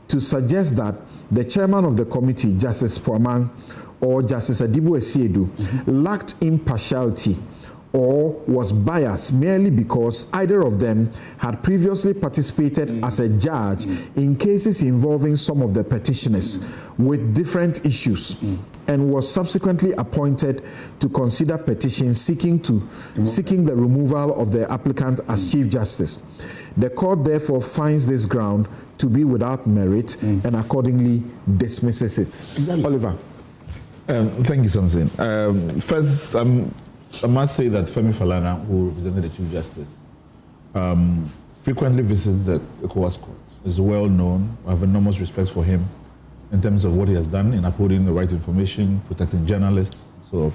to suggest that the chairman of the committee, Justice Puamang, or Justice Adibou-Asiedu lacked impartiality or was biased merely because either of them had previously participated as a judge in cases involving some of the petitioners with different issues and was subsequently appointed to consider petitions seeking the removal of the applicant as Chief Justice. The court therefore finds this ground to be without merit and accordingly dismisses it. Oliver. Thank you, Samson. First, I must say that Femi Falana, who represented the Chief Justice, frequently visits the ECOWAS courts. Is well known. I have enormous respect for him in terms of what he has done in upholding the right to information, protecting journalists, so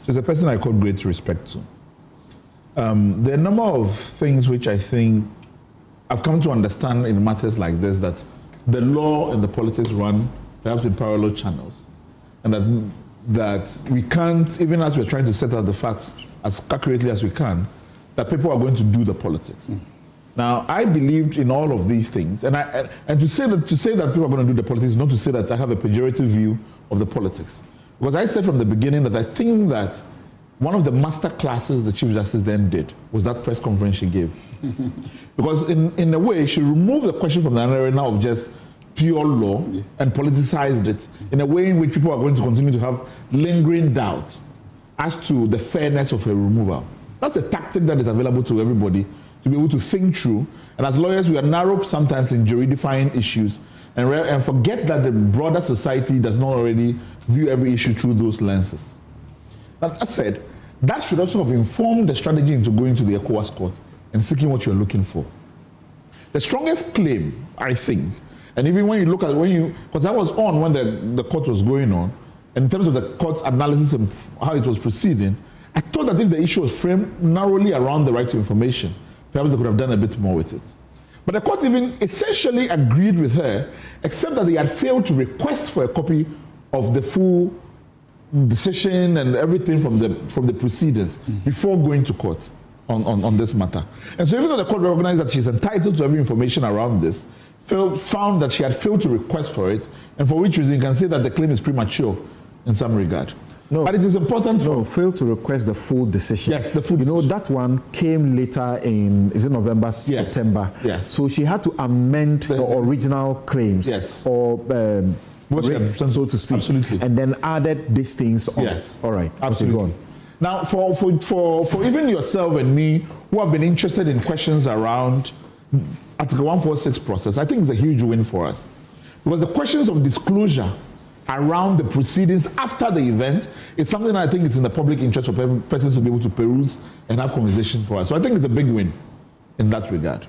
he's a person I call great respect to. There are a number of things which I think I've come to understand in matters like this, that the law and the politics run perhaps in parallel channels, and that we can't, even as we're trying to set out the facts as accurately as we can, that people are going to do the politics. Now, I believed in all of these things, and to say that people are going to do the politics is not to say that I have a pejorative view of the politics, because I said from the beginning that I think that one of the master classes the Chief Justice then did was that press conference she gave, because in a way she removed the question from the arena of just pure law and politicized it in a way in which people are going to continue to have lingering doubts as to the fairness of a removal. That's a tactic that is available to everybody to be able to think through. And as lawyers, we are narrow sometimes in juridifying issues and forget that the broader society does not already view every issue through those lenses. That said, that should also have informed the strategy into going to the ECOWAS court and seeking what you're looking for. The strongest claim, I think, and even when you look at, because I was on when the court was going on, and in terms of the court's analysis and how it was proceeding, I thought that if the issue was framed narrowly around the right to information, perhaps they could have done a bit more with it. But the court even essentially agreed with her, except that they had failed to request for a copy of the full decision and everything from the proceedings before going to court on this matter. And so even though the court recognized that she's entitled to every information around this, found that she had failed to request for it, and for which reason you can say that the claim is premature in some regard. No, but it is important. No, failed to request the full decision. Yes, the full decision. You know, that one came later in, is it November, September? Yes. So she had to amend the original claims. Yes. Or rates, so to speak. Absolutely. And then added these things on. Yes. All right. Absolutely. Okay, go on. Now, for even yourself and me, who have been interested in questions around Article 146 process, I think it's a huge win for us. Because the questions of disclosure around the proceedings after the event, it's something I think it's in the public interest for persons to be able to peruse and have conversation for us. So I think it's a big win in that regard.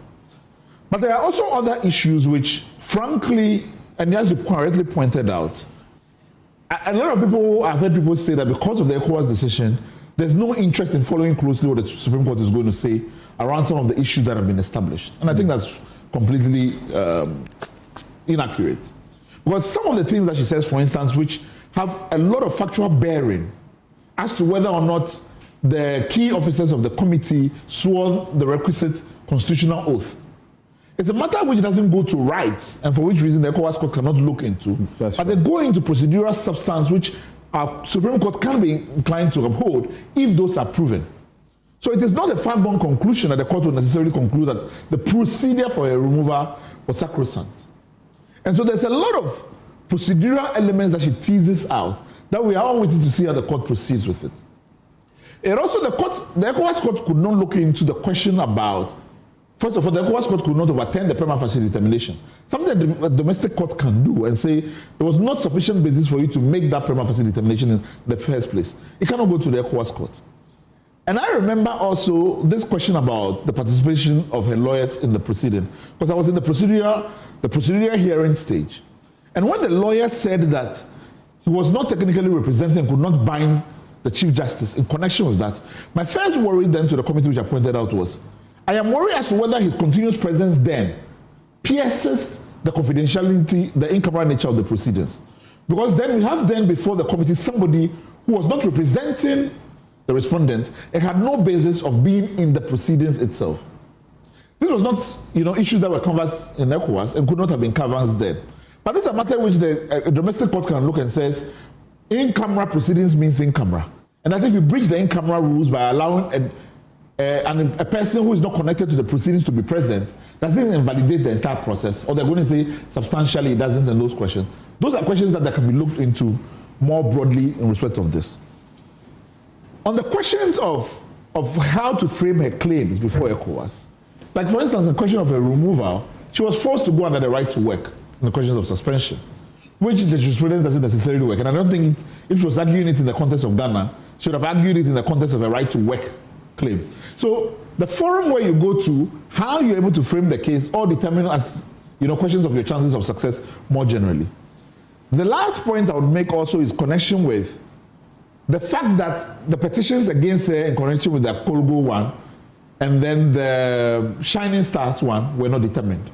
But there are also other issues which, frankly, and as you correctly pointed out, a lot of people, I've heard people say that because of the ECOWAS decision, there's no interest in following closely what the Supreme Court is going to say around some of the issues that have been established. And I think that's completely inaccurate. Because some of the things that she says, for instance, which have a lot of factual bearing as to whether or not the key officers of the committee swore the requisite constitutional oath. It's a matter which doesn't go to rights, and for which reason the ECOWAS court cannot look into. But they go into procedural substance which our Supreme Court can be inclined to uphold if those are proven. So it is not a far-gone conclusion that the court will necessarily conclude that the procedure for a removal was sacrosanct. And so there's a lot of procedural elements that she teases out that we are all waiting to see how the court proceeds with it. And also the ECOWAS court could not look into the question about, first of all, the ECOWAS court could not overturn the prima facie determination. Something that the domestic court can do and say there was not sufficient basis for you to make that prima facie determination in the first place. It cannot go to the ECOWAS court. And I remember also this question about the participation of her lawyers in the proceeding, because I was in the procedural hearing stage. And when the lawyer said that he was not technically representing and could not bind the Chief Justice in connection with that, my first worry then to the committee which I pointed out was, I am worried as to whether his continuous presence then pierces the confidentiality, the in-camera nature of the proceedings. Because then we have then before the committee somebody who was not representing the respondent and had no basis of being in the proceedings itself. This was not, issues that were canvassed in ECOWAS and could not have been canvassed there. But this is a matter which the domestic court can look and says, in-camera proceedings means in-camera. And I think you breach the in-camera rules by allowing a person who is not connected to the proceedings to be present, doesn't invalidate the entire process, or they're going to say substantially it doesn't, and those questions. Those are questions that can be looked into more broadly in respect of this. On the questions of how to frame her claims before ECOWAS, like for instance, the question of her removal, she was forced to go under the right to work in the questions of suspension, which the jurisprudence doesn't necessarily work. And I don't think if she was arguing it in the context of Ghana, she would have argued it in the context of a right to work claim. So the forum where you go to, how you're able to frame the case, all determine as questions of your chances of success more generally. The last point I would make also is connection with the fact that the petitions against her in connection with the Kolgo one and then the Shining Stars one were not determined.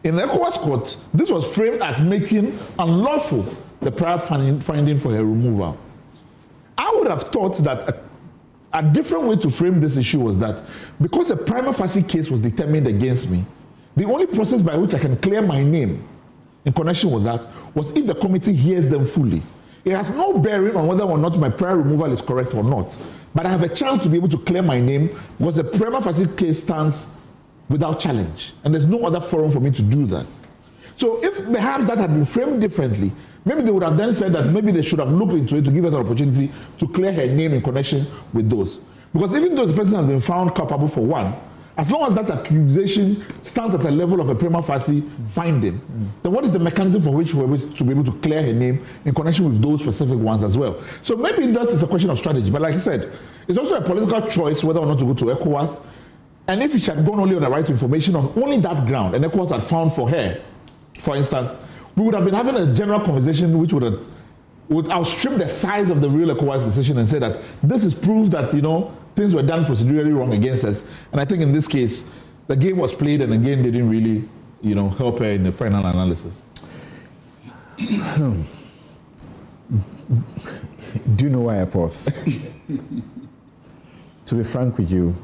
In the ECOWAS court, this was framed as making unlawful the prior finding for her removal. I would have thought that a different way to frame this issue was that because a prima facie case was determined against me, the only process by which I can clear my name in connection with that was if the committee hears them fully. It has no bearing on whether or not my prior removal is correct or not, but I have a chance to be able to clear my name because the prima facie case stands without challenge, and there's no other forum for me to do that. So if perhaps that had been framed differently, maybe they would have then said that maybe they should have looked into it to give her the opportunity to clear her name in connection with those. Because even though the person has been found culpable for one, as long as that accusation stands at the level of a prima facie finding, then what is the mechanism for which we're to be able to clear her name in connection with those specific ones as well? So maybe this is a question of strategy, but like I said, it's also a political choice whether or not to go to ECOWAS. And if she had gone only on the right to information on only that ground, and ECOWAS had found for her, for instance, we would have been having a general conversation which would outstrip the size of the real ECOWAS decision and say that this is proof that, things were done procedurally wrong against us. And I think in this case, the game was played and again, they didn't really, help her in the final analysis. Do you know why I pause? To be frank with you,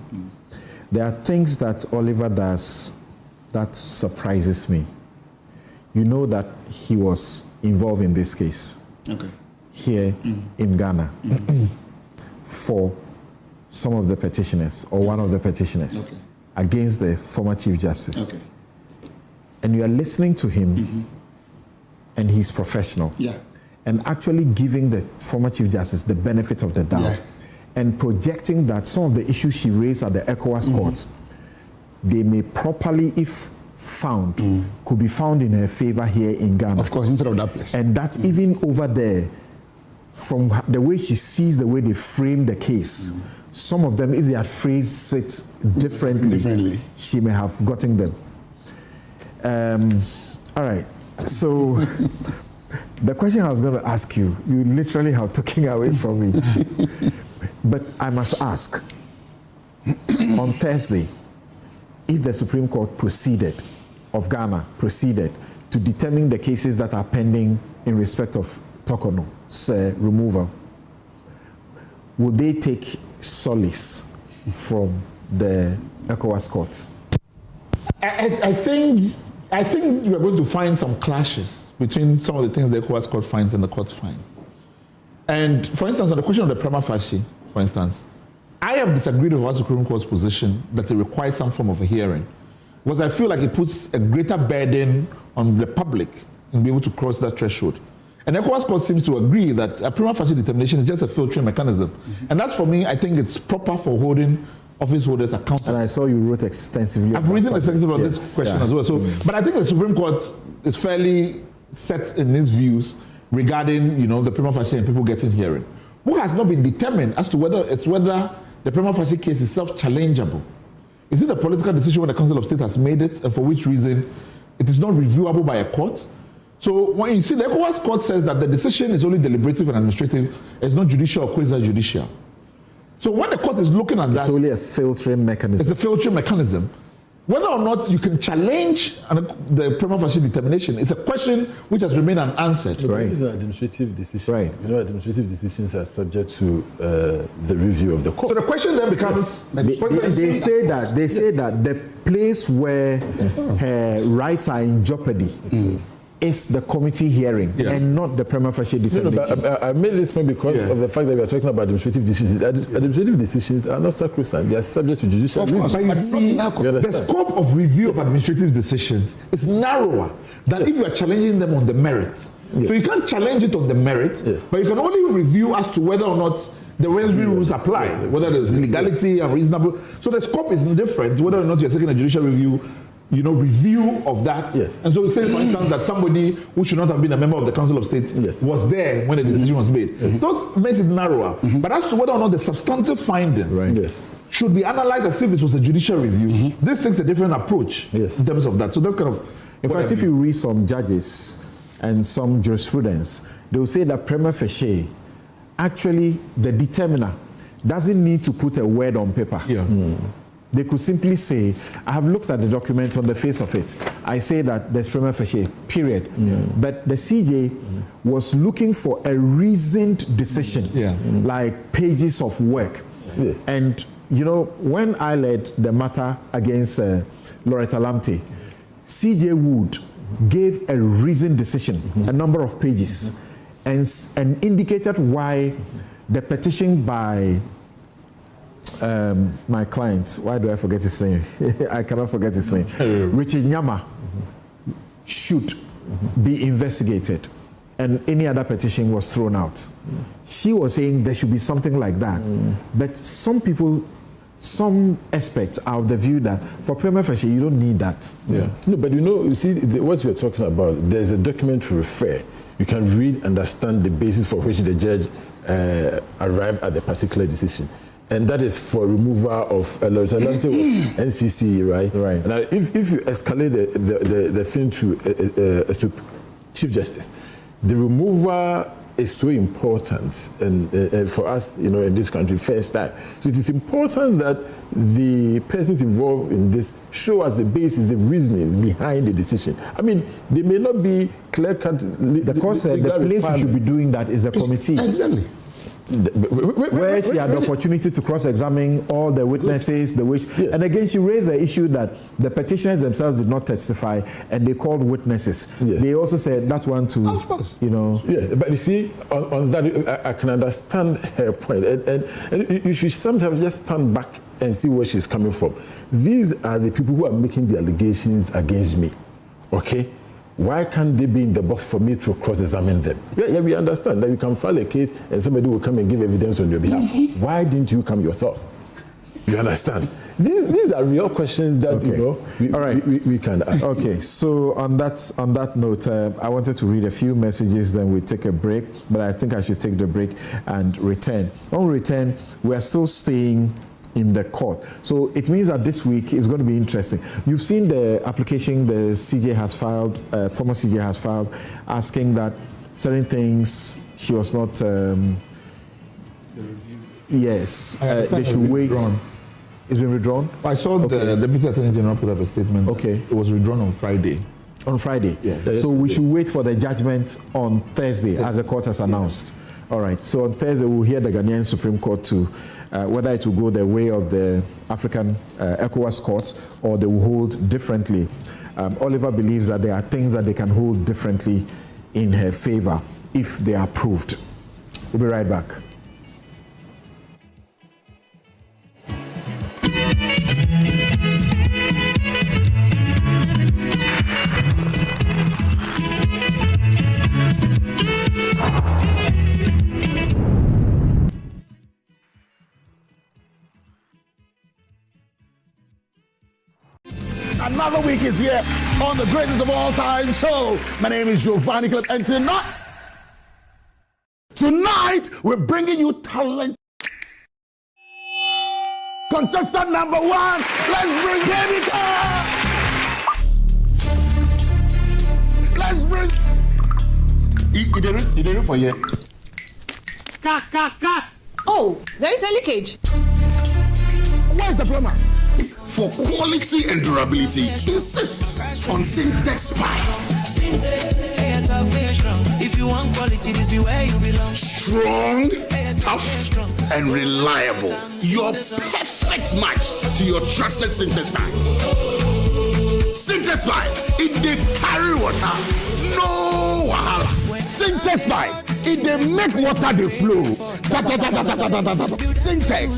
there are things that Oliver does that surprises me. You know that he was involved in this case. Okay. here in Ghana for some of the petitioners or one of the petitioners against the former Chief Justice. And you are listening to him and he's professional. And actually giving the former Chief Justice the benefit of the doubt and projecting that some of the issues she raised at the ECOWAS court, they may properly, if found, could be found in her favor here in Ghana. Of course, instead of that place. And that even over there, from the way she sees the way they frame the case, some of them, if they had phrased it differently, she may have gotten them. All right, so the question I was going to ask you, you literally have taken away from me. But I must ask, on Thursday, if the Supreme Court of Ghana proceeded to determine the cases that are pending in respect of Torkonoo's removal, would they take solace from the ECOWAS courts? I think you are going to find some clashes between some of the things the ECOWAS court finds and the court finds. And for instance, on the question of the prima facie, for instance, I have disagreed with our Supreme Court's position that it requires some form of a hearing, because I feel like it puts a greater burden on the public in being able to cross that threshold. And the ECOWAS court seems to agree that a prima facie determination is just a filtering mechanism. And that's, for me, I think it's proper for holding office holders accountable. And I saw you wrote extensively. I've written extensively on this question as well. So, but I think the Supreme Court is fairly set in its views regarding, the prima facie and people getting hearing. What has not been determined as to whether the prima facie case is self-challengeable. Is it a political decision when the Council of State has made it, and for which reason it is not reviewable by a court? So when you see the ECOWAS court says that the decision is only deliberative and administrative, it's not judicial or quasi-judicial. So when the court is looking at that, it's only a filtering mechanism. It's a filtering mechanism. Whether or not you can challenge the prima facie determination is a question which has remained unanswered. Right. It's an administrative decision. Right. Administrative decisions are subject to the review of the court. So the question then becomes: they say that the place where her rights are in jeopardy is the committee hearing and not the prima facie determination. But I made this point because of the fact that we are talking about administrative decisions. Administrative decisions are not sacrosanct. They are subject to judicial review. But you see, the scope of review of administrative decisions is narrower than if you are challenging them on the merits. So you can't challenge it on the merit, but you can only review as to whether or not the Wednesday rules apply, whether there's legality and reasonable. So the scope is different, whether or not you're seeking a judicial review of that. And so we say, for instance, that somebody who should not have been a member of the Council of State was there when the decision was made. Those makes it narrower. But as to whether or not the substantive findings should be analyzed as if it was a judicial review, this takes a different approach in terms of that. So that's kind of... In fact, if you read some judges and some jurisprudence, they will say that prima facie, actually the determiner doesn't need to put a word on paper. They could simply say, I have looked at the document on the face of it. I say that there's prima facie, period. But the CJ was looking for a reasoned decision, like pages of work. And, when I led the matter against Loretta Lamte, CJ Wood gave a reasoned decision, a number of pages, and indicated why the petition by my client, why do I forget his name? I cannot forget his name. Richard Nyama should be investigated, and any other petition was thrown out. She was saying there should be something like that. But some people, some aspects are of the view that for prima facie, you don't need that. No, but you see, what we're talking about, there's a document to refer. You can read, understand the basis for which the judge arrived at the particular decision. And that is for removal of Loretta Lamte with NCC, right? Now, if you escalate the thing to Chief Justice, the removal is so important and for us, in this country, first time. So it is important that the persons involved in this show us the basis, the reasoning behind the decision. I mean, they may not be clear-cut. Because the place you should be doing that is the committee. Exactly. where she had the opportunity to cross-examine all the witnesses, and again she raised the issue that the petitioners themselves did not testify and they called witnesses. They also said that one too. Of course. Yes, but you see, on that, I can understand her point, and you should sometimes just stand back and see where she's coming from. These are the people who are making the allegations against me, okay? Why can't they be in the box for me to cross-examine them? Yeah, we understand that you can file a case and somebody will come and give evidence on your behalf. Why didn't you come yourself? You understand? These are real questions that we can ask. Okay, so on that note, I wanted to read a few messages, then we take a break. But I think I should take the break and return. When we return, we are still staying in the court. So it means that this week is going to be interesting. You've seen the application the CJ has filed, former CJ has filed, asking that certain things she was not. Yes, they should wait. It's been withdrawn? I saw the Deputy Attorney General put up a statement. Okay. It was withdrawn on Friday. On Friday? Yeah. So we should wait for the judgment on Thursday, as the court has announced. All right. So on Thursday, we'll hear the Ghanaian Supreme Court to whether it will go the way of the African ECOWAS court or they will hold differently. Oliver believes that there are things that they can hold differently in her favor if they are approved. We'll be right back. Another week is here on the greatest of all time show. My name is Giovanni Clip, and tonight we're bringing you talent. Contestant number one, let's bring Baby Girl. Let's bring. You did it for you. Cut. Oh, there is a leakage. Where's the plumber? For quality and durability, insist on Syntex pipes. If you want quality, this be where you belong. Strong, tough, and reliable. Your perfect match to your trusted Syntex pipe. Syntex pipe, it dey carry water, no wahala. Syntex pipe, it dey make water dey flow. Syntex,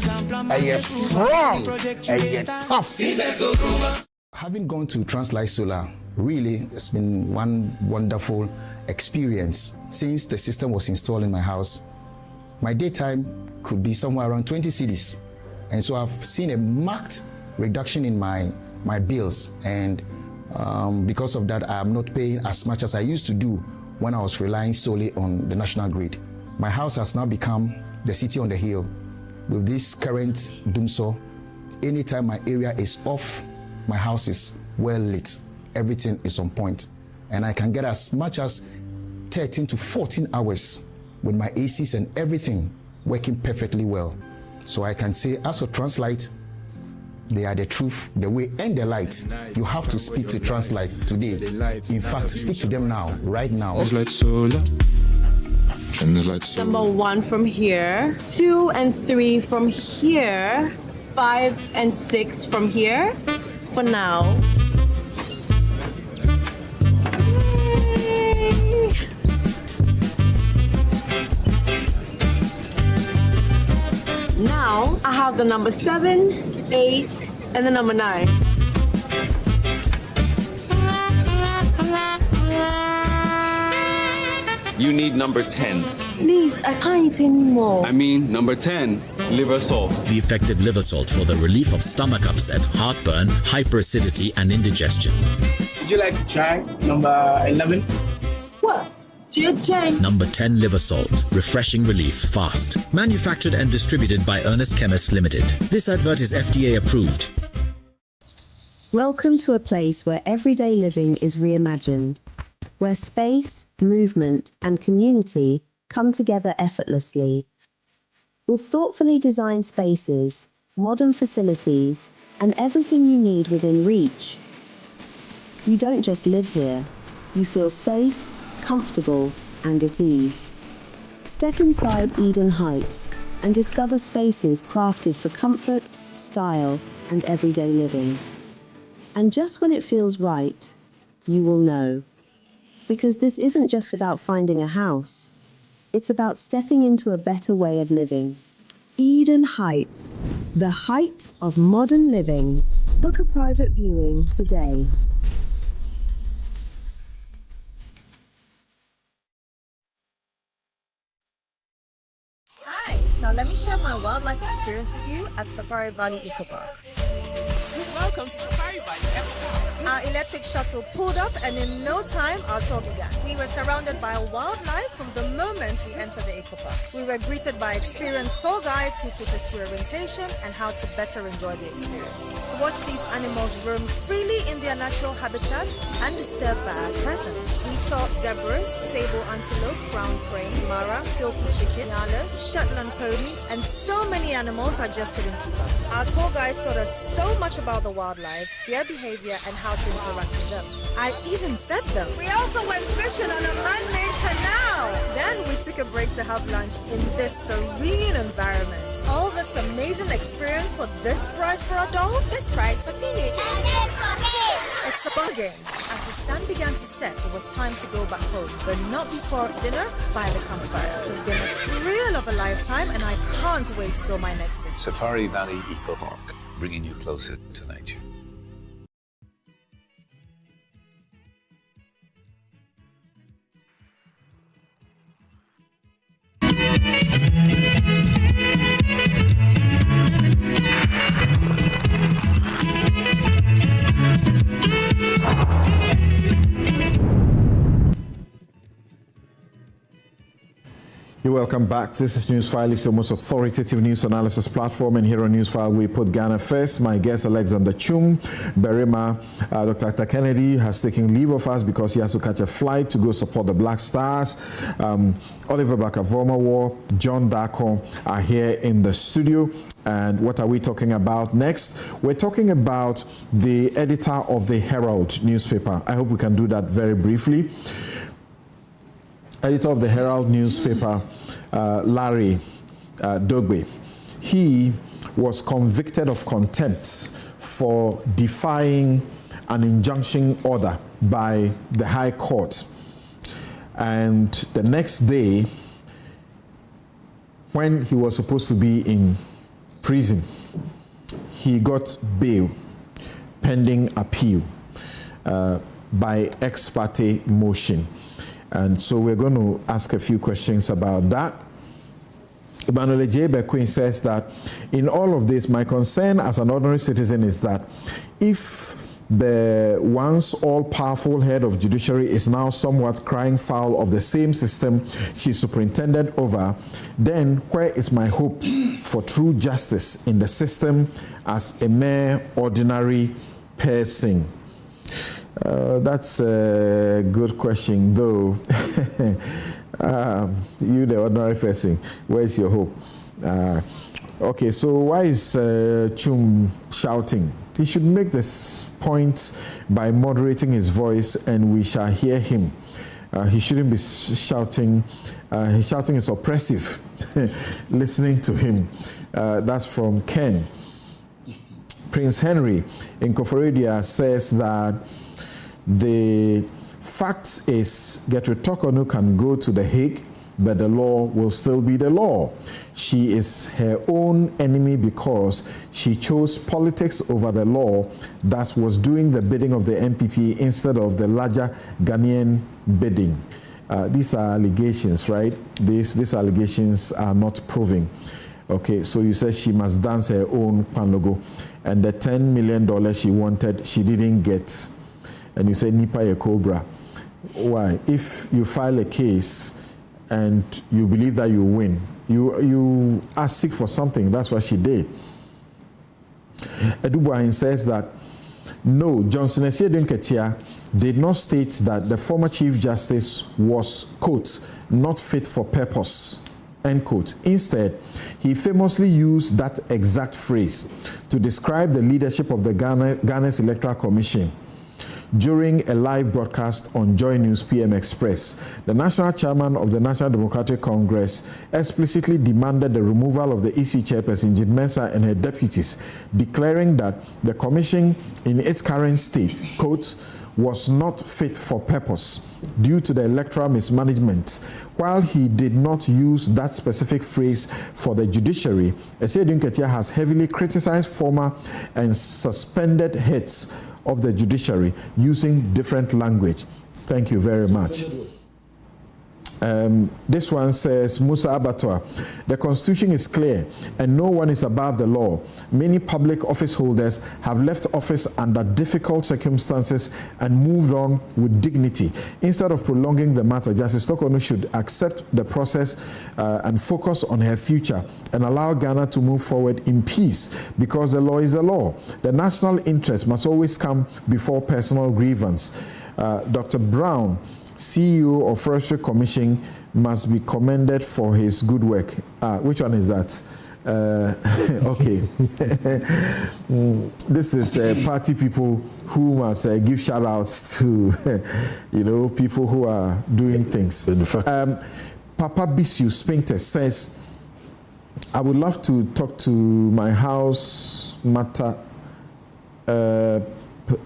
and you're strong, and you're tough. Having gone to Translight Solar, really, it's been one wonderful experience. Since the system was installed in my house, my daytime could be somewhere around 20 cedis. And so I've seen a marked reduction in my bills. And because of that, I'm not paying as much as I used to do when I was relying solely on the national grid. My house has now become the city on the hill. With this current doomsaw, anytime my area is off, my house is well lit. Everything is on point. And I can get as much as 13 to 14 hours with my ACs and everything working perfectly well. So I can say, as for Translight, they are the truth, the way, and the light. You have to speak to Translight today. In fact, speak to them now, right now. Translight Solar. Translight Solar. Number 1 from here, 2 and 3 from here, 5 and 6 from here. For now. Yay. Now I have the number 7, 8, and the number 9. You need number 10. Please, I can't eat anymore. I mean, number 10, liver salt. The effective liver salt for the relief of stomach upset, heartburn, hyperacidity, and indigestion. Would you like to try number 11? What? Number 10 liver salt. Refreshing relief fast. Manufactured and distributed by Ernest Chemists Limited. This advert is FDA approved. Welcome to a place where everyday living is reimagined, where space, movement, and community come together effortlessly. With thoughtfully designed spaces, modern facilities, and everything you need within reach. You don't just live here, you feel safe, comfortable, and at ease. Step inside Eden Heights and discover spaces crafted for comfort, style, and everyday living. And just when it feels right, you will know. Because this isn't just about finding a house, it's about stepping into a better way of living. Eden Heights, the height of modern living. Book a private viewing today. Hi, now let me share my wildlife experience with you at Safari Valley Eco Park. Welcome to Safari Valley Eco Park. Our electric shuttle pulled up and in no time our tour began. We were surrounded by wildlife from the moment we entered the Eco Park. We were greeted by experienced tour guides who took us through orientation and how to better enjoy the experience. Watch these animals roam freely in their natural habitat undisturbed by our presence. We saw zebras, sable antelope, brown crane, mara, silky chicken, nyalas, Shetland ponies, and so many animals I just couldn't keep up. Our tour guides taught us so much about the wildlife, their behavior, and how to interact with them. I even fed them. We also went fishing on a man-made canal. Then we took a break to have lunch in this serene environment. All this amazing experience for this price for adults? This price for teenagers. It's a bargain. As the sun began to set, it was time to go back home, but not before dinner by the campfire. It has been a thrill of a lifetime, and I can't wait till my next visit. Safari Valley Eco Park, bringing you closer to nature. You're welcome back. This is Newsfile. It's your most authoritative news analysis platform. And here on Newsfile, we put Ghana first. My guest, Alexander Chum, Berima, Dr. Kennedy has taken leave of us because he has to catch a flight to go support the Black Stars. Oliver Bakavomawo, John Darko are here in the studio. And what are we talking about next? We're talking about the editor of the Herald newspaper. I hope we can do that very briefly. Editor of the Herald newspaper, Larry Dogbe. He was convicted of contempt for defying an injunction order by the High Court. And the next day, when he was supposed to be in prison, he got bail pending appeal by ex parte motion. And so we're going to ask a few questions about that. Emmanuel J. Bequin says that in all of this, my concern as an ordinary citizen is that if the once all-powerful head of judiciary is now somewhat crying foul of the same system she superintended over, then where is my hope for true justice in the system as a mere ordinary person? That's a good question, though. You, the ordinary person, where's your hope? Okay, so why is Chum shouting? He should make this point by moderating his voice, and we shall hear him. He shouldn't be shouting. His shouting is oppressive. Listening to him. That's from Ken. Prince Henry in Koforedia says that the fact is Gertrude Torkonoo can go to The Hague, but the law will still be the law. She is her own enemy because she chose politics over the law that was doing the bidding of the MPP instead of the larger Ghanaian bidding. These are allegations, right? These allegations are not proven. Okay, so you said she must dance her own pan logo, and the $10 million she wanted, she didn't get. And you say Nipa a Cobra. Why? If you file a case and you believe that you win, you ask for something. That's what she did. Edubuahin says that no, Johnson Essiedu Nketia did not state that the former Chief Justice was, quote, not fit for purpose, end quote. Instead, he famously used that exact phrase to describe the leadership of the Ghana's Electoral Commission. during a live broadcast on Joy News PM Express. The national chairman of the National Democratic Congress explicitly demanded the removal of the EC chairperson, Jim Mensah, and her deputies, declaring that the commission in its current state, quote, was not fit for purpose due to the electoral mismanagement. While he did not use that specific phrase for the judiciary, Esiedun Ketia has heavily criticized former and suspended heads of the judiciary using different language. Thank you very much. This one says, Musa Abattoir, the constitution is clear and no one is above the law. Many public office holders have left office under difficult circumstances and moved on with dignity. Instead of prolonging the matter, Justice Torkonoo should accept the process and focus on her future and allow Ghana to move forward in peace, because the law is the law. The national interest must always come before personal grievance. Dr. Brown, CEO of Forestry Commission, must be commended for his good work. Which one is that? Okay. This is party people who must give shout outs to, people who are doing things. Papa Bisu Spinter says, I would love to talk to my house matter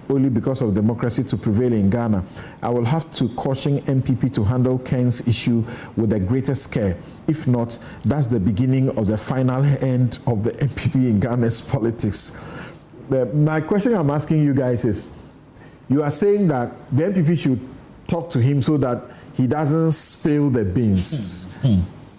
only because of democracy to prevail in Ghana. I will have to caution MPP to handle Ken's issue with the greatest care. If not, that's the beginning of the final end of the MPP in Ghana's politics. My question I'm asking you guys is, you are saying that the MPP should talk to him so that he doesn't spill the beans.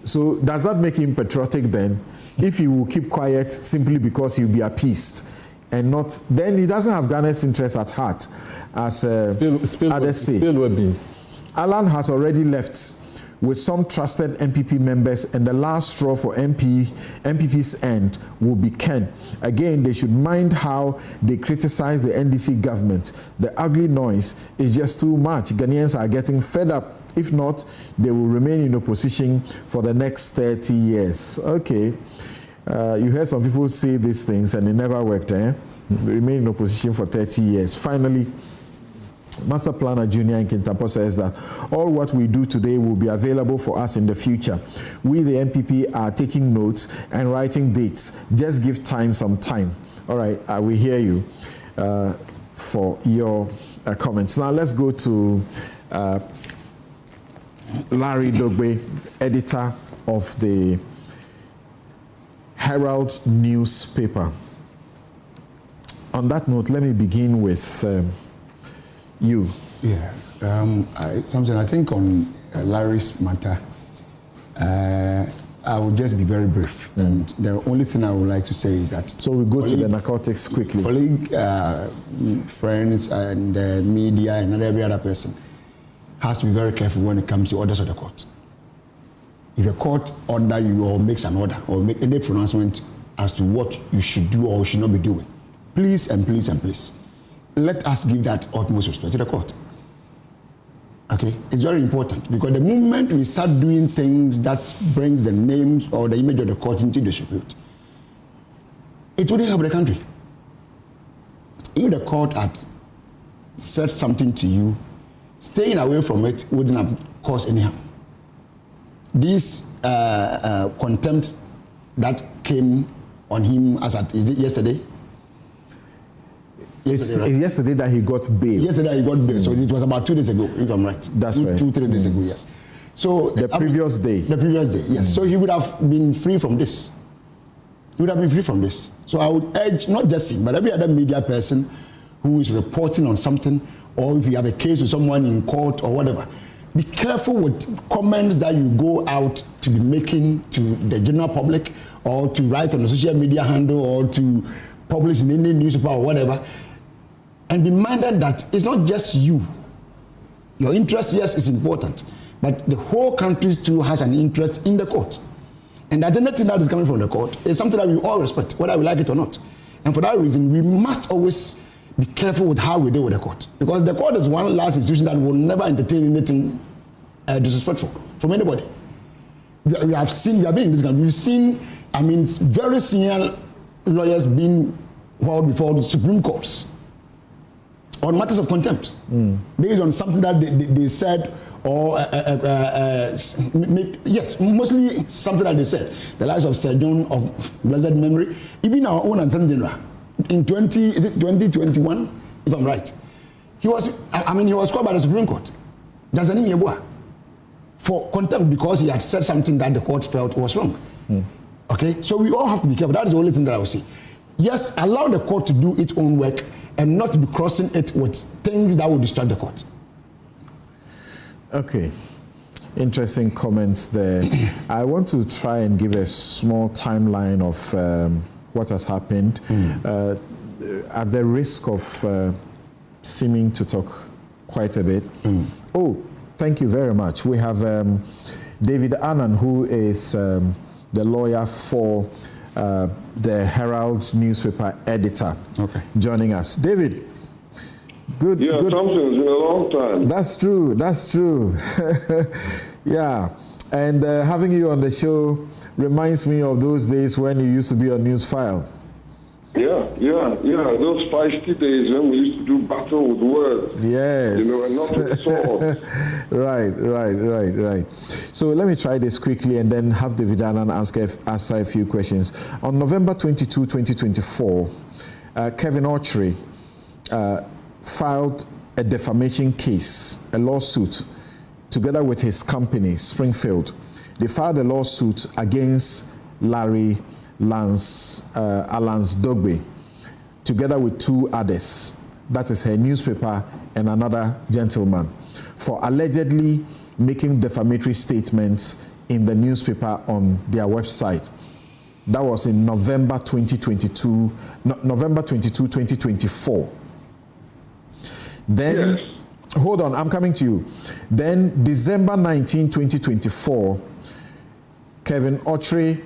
So does that make him patriotic then? If he will keep quiet simply because he'll be appeased? And not, then he doesn't have Ghana's interest at heart, as others say. Alan has already left with some trusted MPP members, and the last straw for MPP's end will be Ken. Again, they should mind how they criticize the NDC government. The ugly noise is just too much. Ghanaians are getting fed up. If not, they will remain in opposition for the next 30 years. Okay. You heard some people say these things and it never worked, Remain in opposition for 30 years. Finally, Master Planner Junior in Kintampo says that all what we do today will be available for us in the future. We, the MPP, are taking notes and writing dates. Just give time some time. All right, we hear you for your comments. Now let's go to Larry Dogbe, editor of the Herald newspaper. On that note, let me begin with you. Yeah, something I think on Larry's matter, I will just be very brief. And the only thing I would like to say is that... So we go to the narcotics quickly. Colleague, friends, and media, and every other person has to be very careful when it comes to orders of the court. If a court order you or makes an order or make any pronouncement as to what you should do or should not be doing, please and please and please, let us give that utmost respect to the court. Okay? It's very important, because the moment we start doing things that brings the names or the image of the court into disrepute, it wouldn't help the country. If the court had said something to you, staying away from it wouldn't have caused any harm. This contempt that came on him is it yesterday? It's yesterday that he got bail. Yesterday he got bail, so it was about 2 days ago, if I'm right. That's right. 2-3 days ago, yes. So the previous day. The previous day, yes. So he would have been free from this. He would have been free from this. So I would urge not just him, but every other media person who is reporting on something, or if you have a case with someone in court or whatever, be careful with comments that you go out to be making to the general public, or to write on a social media handle, or to publish in any newspaper or whatever. And be minded that it's not just you. Your interest, yes, is important, but the whole country too has an interest in the court. And that anything that is coming from the court is something that we all respect, whether we like it or not. And for that reason, we must always be careful with how we deal with the court. Because the court is one last institution that will never entertain anything disrespectful from anybody. We have been in this country, we've seen, very senior lawyers being held before the Supreme Courts on matters of contempt, based on something that they said, or yes, mostly something that they said. The lives of Sir John of blessed memory, even our own Attorney General in 2021, if I'm right, he was called by the Supreme Court, Jazani Yeboah, for contempt because he had said something that the court felt was wrong. Okay, so we all have to be careful. That is the only thing that I will say. Yes, allow the court to do its own work and not be crossing it with things that will distract the court. Okay, interesting comments there. I want to try and give a small timeline of what has happened, at the risk of seeming to talk quite a bit. Oh, thank you very much. We have David Annan, who is the lawyer for the Herald newspaper editor, joining us. David, good. Yeah, good. Thompson's been a long time. That's true. Yeah, and having you on the show reminds me of those days when you used to be on Newsfile. Yeah. Those feisty days when we used to do battle with words. Yes. And not with swords. Right. So let me try this quickly and then have David Annan answer a few questions. On November 22, 2024, Kevin Archery filed a defamation case, a lawsuit, together with his company, Springfield. They filed a lawsuit against Larry Alans Dogbe, together with two others. That is her newspaper and another gentleman, for allegedly making defamatory statements in the newspaper on their website. That was in November 22, 2024. Then, hold on, I'm coming to you. Then, December 19, 2024, Kevin Archery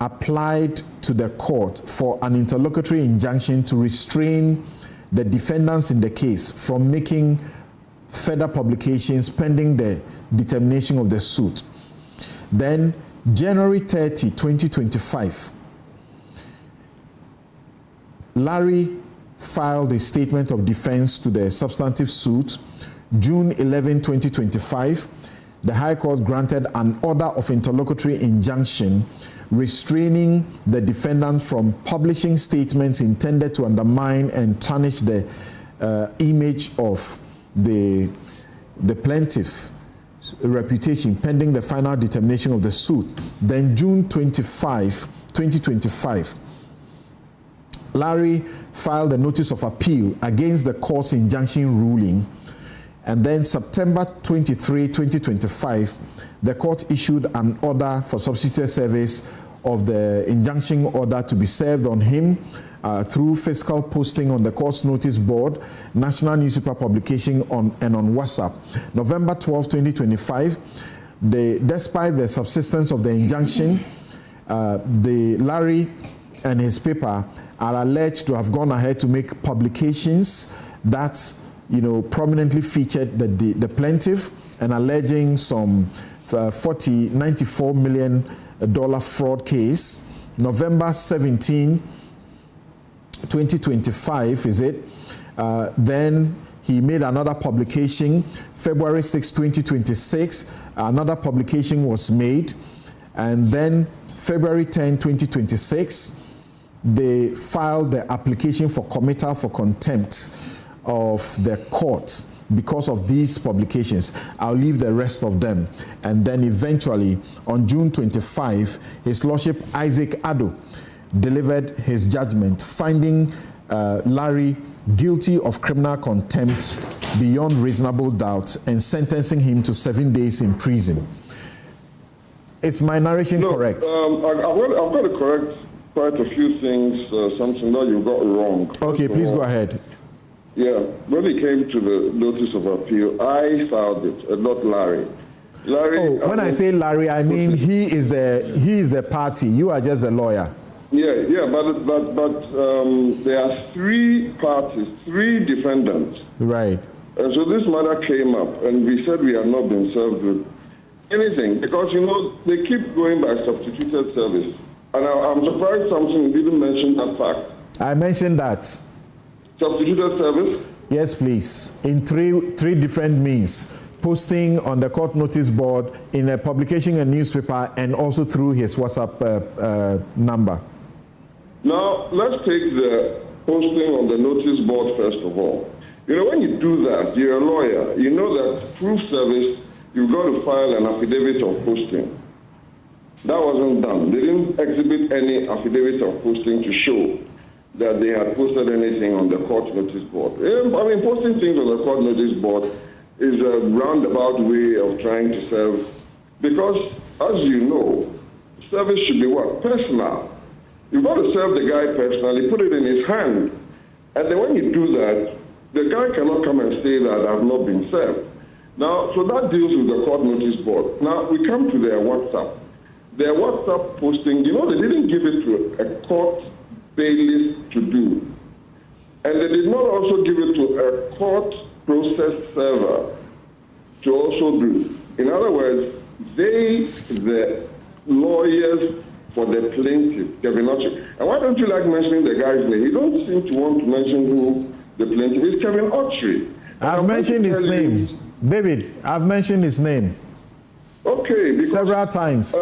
applied to the court for an interlocutory injunction to restrain the defendants in the case from making further publications pending the determination of the suit. Then, January 30, 2025, Larry filed a statement of defense to the substantive suit. June 11, 2025, the High Court granted an order of interlocutory injunction restraining the defendant from publishing statements intended to undermine and tarnish the image of the plaintiff's reputation pending the final determination of the suit. Then June 25, 2025, Larry filed a notice of appeal against the court's injunction ruling. And then September 23, 2025, the court issued an order for substituted service of the injunction order to be served on him through physical posting on the court's notice board, national newspaper publication and on WhatsApp. November 12, 2025, despite the subsistence of the injunction, Larry and his paper are alleged to have gone ahead to make publications that prominently featured the plaintiff and alleging some $94 million fraud case. November 17, 2025, is it? Then he made another publication. February 6, 2026, another publication was made. And then February 10, 2026, they filed the application for committal for contempt of the court because of these publications. I'll leave the rest of them. And then eventually, on June 25, His Lordship Isaac-Addo delivered his judgment, finding Larry guilty of criminal contempt beyond reasonable doubt and sentencing him to 7 days in prison. Is my narration correct? I've got to correct quite a few things, something that you got wrong. Okay, please go ahead. Yeah, when it came to the notice of appeal, I filed it, not Larry. When I say Larry, I mean he is the party. You are just the lawyer. Yeah, but there are three parties, three defendants. Right. And so this matter came up, and we said we have not been served with anything because they keep going by substituted service, and I'm surprised something didn't mention that fact. I mentioned that. Substituted service? Yes, please. In three different means. Posting on the court notice board, in a publication in a newspaper, and also through his WhatsApp number. Now, let's take the posting on the notice board first of all. You know, when you do that, you're a lawyer. You know that proof service, you've got to file an affidavit of posting. That wasn't done. They didn't exhibit any affidavit of posting to show that they had posted anything on the court notice board. I mean, posting things on the court notice board is a roundabout way of trying to serve, because, as you know, service should be what? Personal. You've got to serve the guy personally, put it in his hand. And then when you do that, the guy cannot come and say that I've not been served. Now, so that deals with the court notice board. Now, we come to their WhatsApp. Their WhatsApp posting, you know, they didn't give it to a court bailiff to do. And they did not also give it to a court process server to also do. In other words, they, the lawyers for the plaintiff, Kevin Autry. And why don't you like mentioning the guy's name? You don't seem to want to mention who the plaintiff is. Kevin Autry. I've mentioned his name. David, I've mentioned his name. Okay. Because, several times.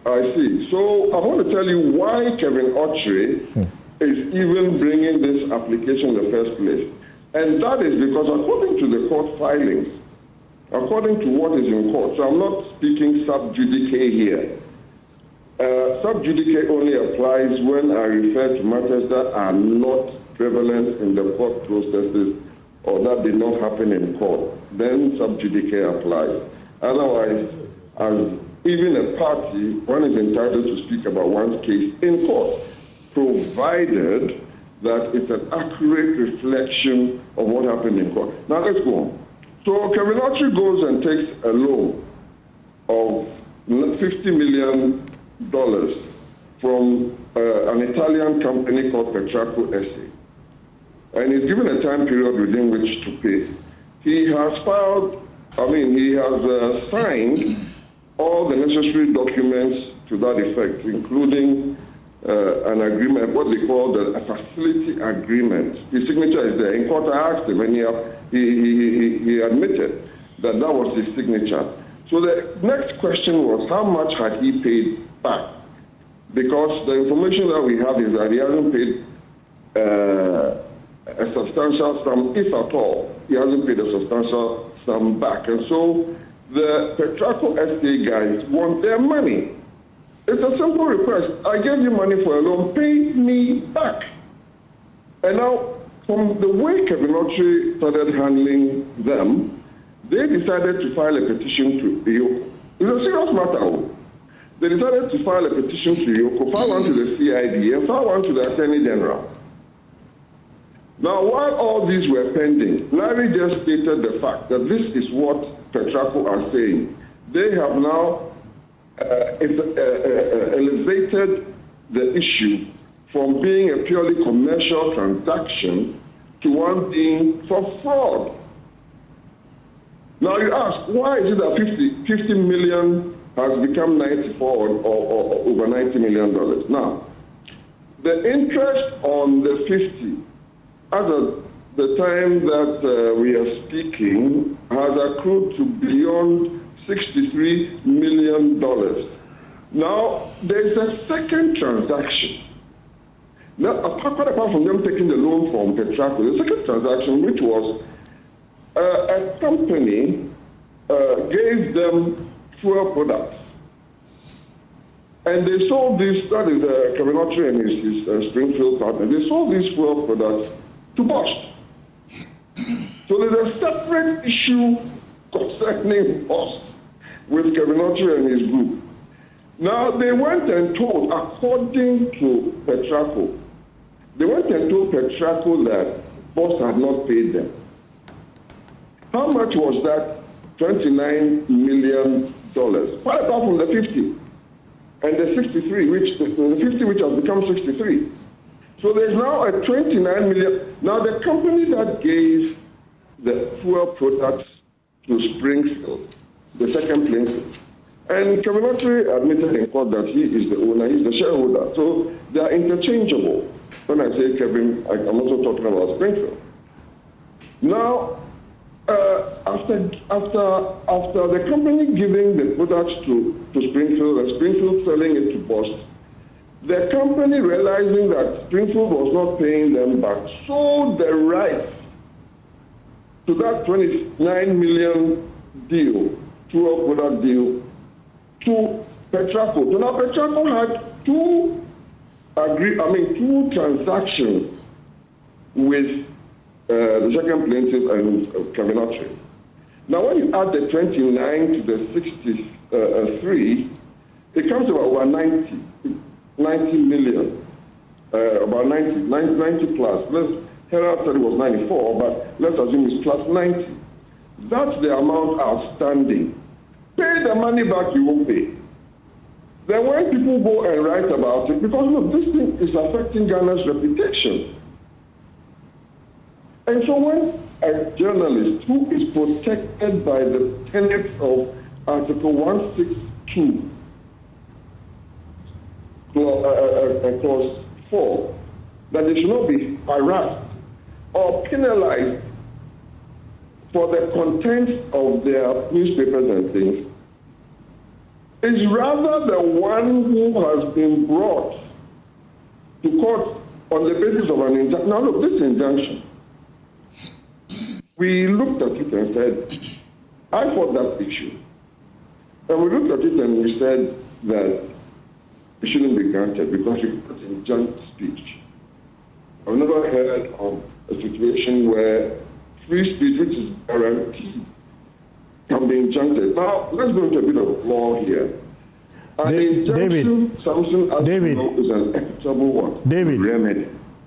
I see. So I want to tell you why Kevin Autry is even bringing this application in the first place. And that is because according to the court filings, according to what is in court, so I'm not speaking sub judice here. Sub judice only applies when I refer to matters that are not prevalent in the court processes or that did not happen in court. Then sub judice applies. Otherwise, as even a party, one is entitled to speak about one's case in court, provided that it's an accurate reflection of what happened in court. Now let's go on. So Kevin Autry goes and takes a loan of $50 million from an Italian company called Petraco SA. And he's given a time period within which to pay. He has signed all the necessary documents to that effect, including an agreement, what they call a facility agreement. His signature is there. In court, I asked him, and he admitted that was his signature. So the next question was, how much had he paid back? Because the information that we have is that he hasn't paid a substantial sum, if at all. He hasn't paid a substantial sum back. And so the Petraco SA guys want their money. It's a simple request. I gave you money for a loan, pay me back. And now, from the way Kevin Autry started handling them, they decided to file a petition to IOCO. It's a serious matter. They decided to file a petition to IOCO, file one to the CID, and file one to the Attorney General. Now, while all these were pending, Larry just stated the fact that this is what Petraco are saying. They have now elevated the issue from being a purely commercial transaction to one being for fraud. Now you ask, why is it that 50 million has become 94 or over $90 million? Now, the interest on the 50, as of the time that we are speaking, has accrued to beyond $63 million. Now, there's a second transaction. Now, apart from them taking the loan from Petraco, the second transaction, which was a company gave them fuel products. And they sold this, that is Kevin Autry and his Springfield partner, they sold these fuel products to Bosch. So there's a separate issue concerning Bosch with Kevin Autry and his group. Now, they went and told, according to Petraco, they went and told Petraco that Bosch had not paid them. How much was that? $29 million. Quite apart from the 50 and the 63, the 50 which has become 63. So there's now a 29 million. Now, the company that gave the fuel products to Springfield, the second plaintiff, and Kevin Autry admitted in court that he is the owner, he's the shareholder. So they are interchangeable. When I say Kevin, I'm also talking about Springfield. Now, after the company giving the products to Springfield and Springfield selling it to Boston, the company realizing that Springfield was not paying them back sold the rights to that 29 million deal, two product deal, to Petraco. So now Petraco had two transactions with the second plaintiff and Kevin. Now, when you add the 29 to the 63, it comes to about 90 million, about 90 plus. Herald said it was 94, but let's assume it's plus 90. That's the amount outstanding. Pay the money back, you will pay. Then when people go and write about it, because look, this thing is affecting Ghana's reputation. And so when a journalist who is protected by the tenets of Article 162, Clause 4, that they should not be harassed or penalized for the content of their newspapers and things, is rather the one who has been brought to court on the basis of an injunction. Now look, this injunction, we looked at it and said, I fought that issue. And we looked at it and we said that it shouldn't be granted because it was injunct speech. I've never heard of a situation where free speech, which is guaranteed, can be injuncted. Now, let's go into a bit of law here. An injunction, Samson, as you know, is an equitable one. Remedy.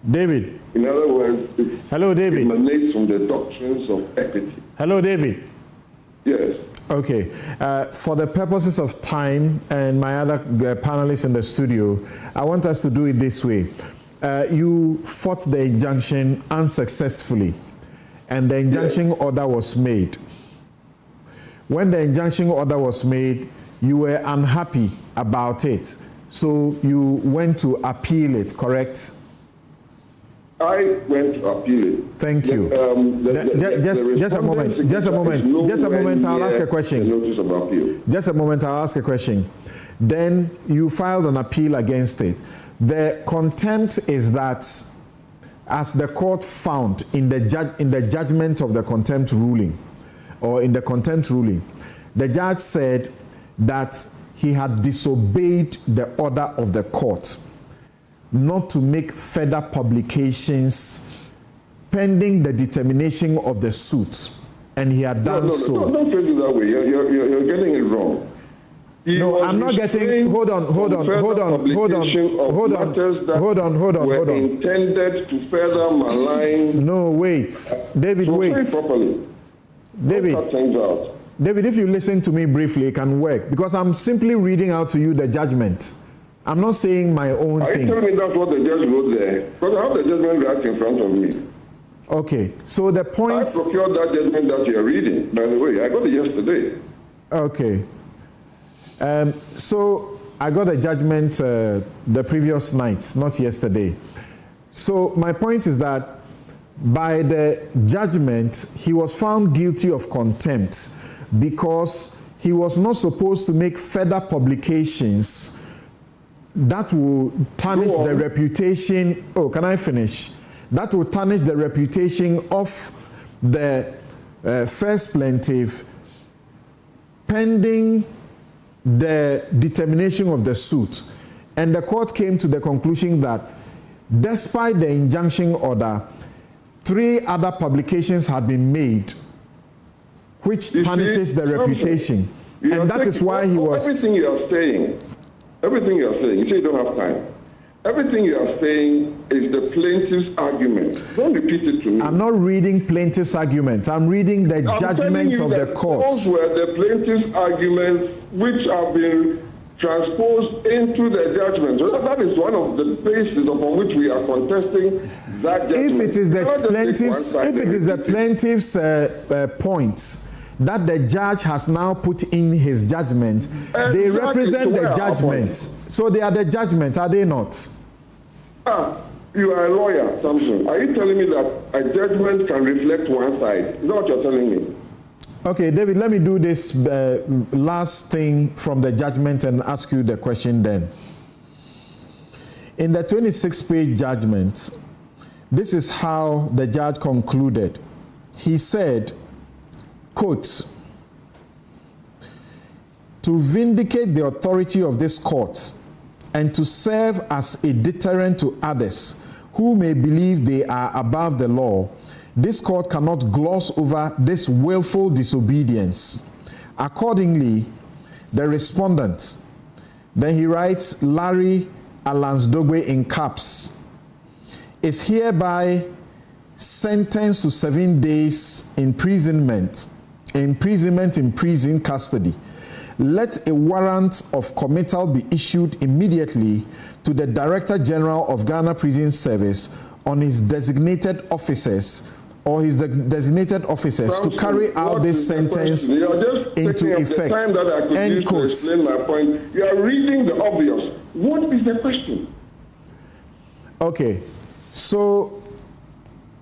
David. In other words, hello, David. It emanates from the doctrines of equity. Hello, David. Yes. Okay. For the purposes of time and my other panelists in the studio, I want us to do it this way. You fought the injunction unsuccessfully, and the injunction order was made. When the injunction order was made, you were unhappy about it, so you went to appeal it, correct? I went to appeal it. Thank you. Just a moment. I'll ask a question. Just a moment. I'll ask a question. Then you filed an appeal against it. The contempt is that, as the court found in the judgment of the contempt ruling, or in the contempt ruling, the judge said that he had disobeyed the order of the court not to make further publications pending the determination of the suit, and he had done so. No, don't phrase it that way. You're getting it wrong. No, I'm not getting. Hold on. Intended to further malign. No, wait, David, wait. Properly. David, if you listen to me briefly, it can work, because I'm simply reading out to you the judgment. I'm not saying my own thing. Are you telling me that's what the judge wrote there? Because I have the judgment right in front of me. Okay, so the point... I procured that judgment that you're reading, by the way. I got it yesterday. Okay. So I got a judgment the previous night, not yesterday. So my point is that by the judgment, he was found guilty of contempt because he was not supposed to make further publications that will tarnish the reputation. Oh, can I finish? That will tarnish the reputation of the first plaintiff pending the determination of the suit. And the court came to the conclusion that despite the injunction order, 3 other publications had been made which tarnishes the reputation. And that is why he was... Everything you are saying, you say you don't have time. Everything you are saying is the plaintiff's argument. Don't repeat it to me. I'm not reading plaintiff's argument. I'm reading the judgment of the court. Those were the plaintiff's arguments which have been transposed into the judgment. So that is one of the bases upon which we are contesting that judgment. If it is the plaintiff's point that the judge has now put in his judgment, they represent the judgment. So they are the judgment, are they not? You are a lawyer, Samson. Are you telling me that a judgment can reflect one side? Is that what you're telling me? Okay, David, let me do this last thing from the judgment and ask you the question then. In the 26-page judgment, this is how the judge concluded. He said, quote, to vindicate the authority of this court and to serve as a deterrent to others who may believe they are above the law, this court cannot gloss over this willful disobedience. Accordingly, the respondent, then he writes Larry Alans Dogbe in caps, is hereby sentenced to 7 days imprisonment in prison custody. Let a warrant of committal be issued immediately to the Director General of Ghana Prison Service on his designated officers to carry out this sentence into effect. End quote. Explain my point. You are reading the obvious. What is the question? Okay, so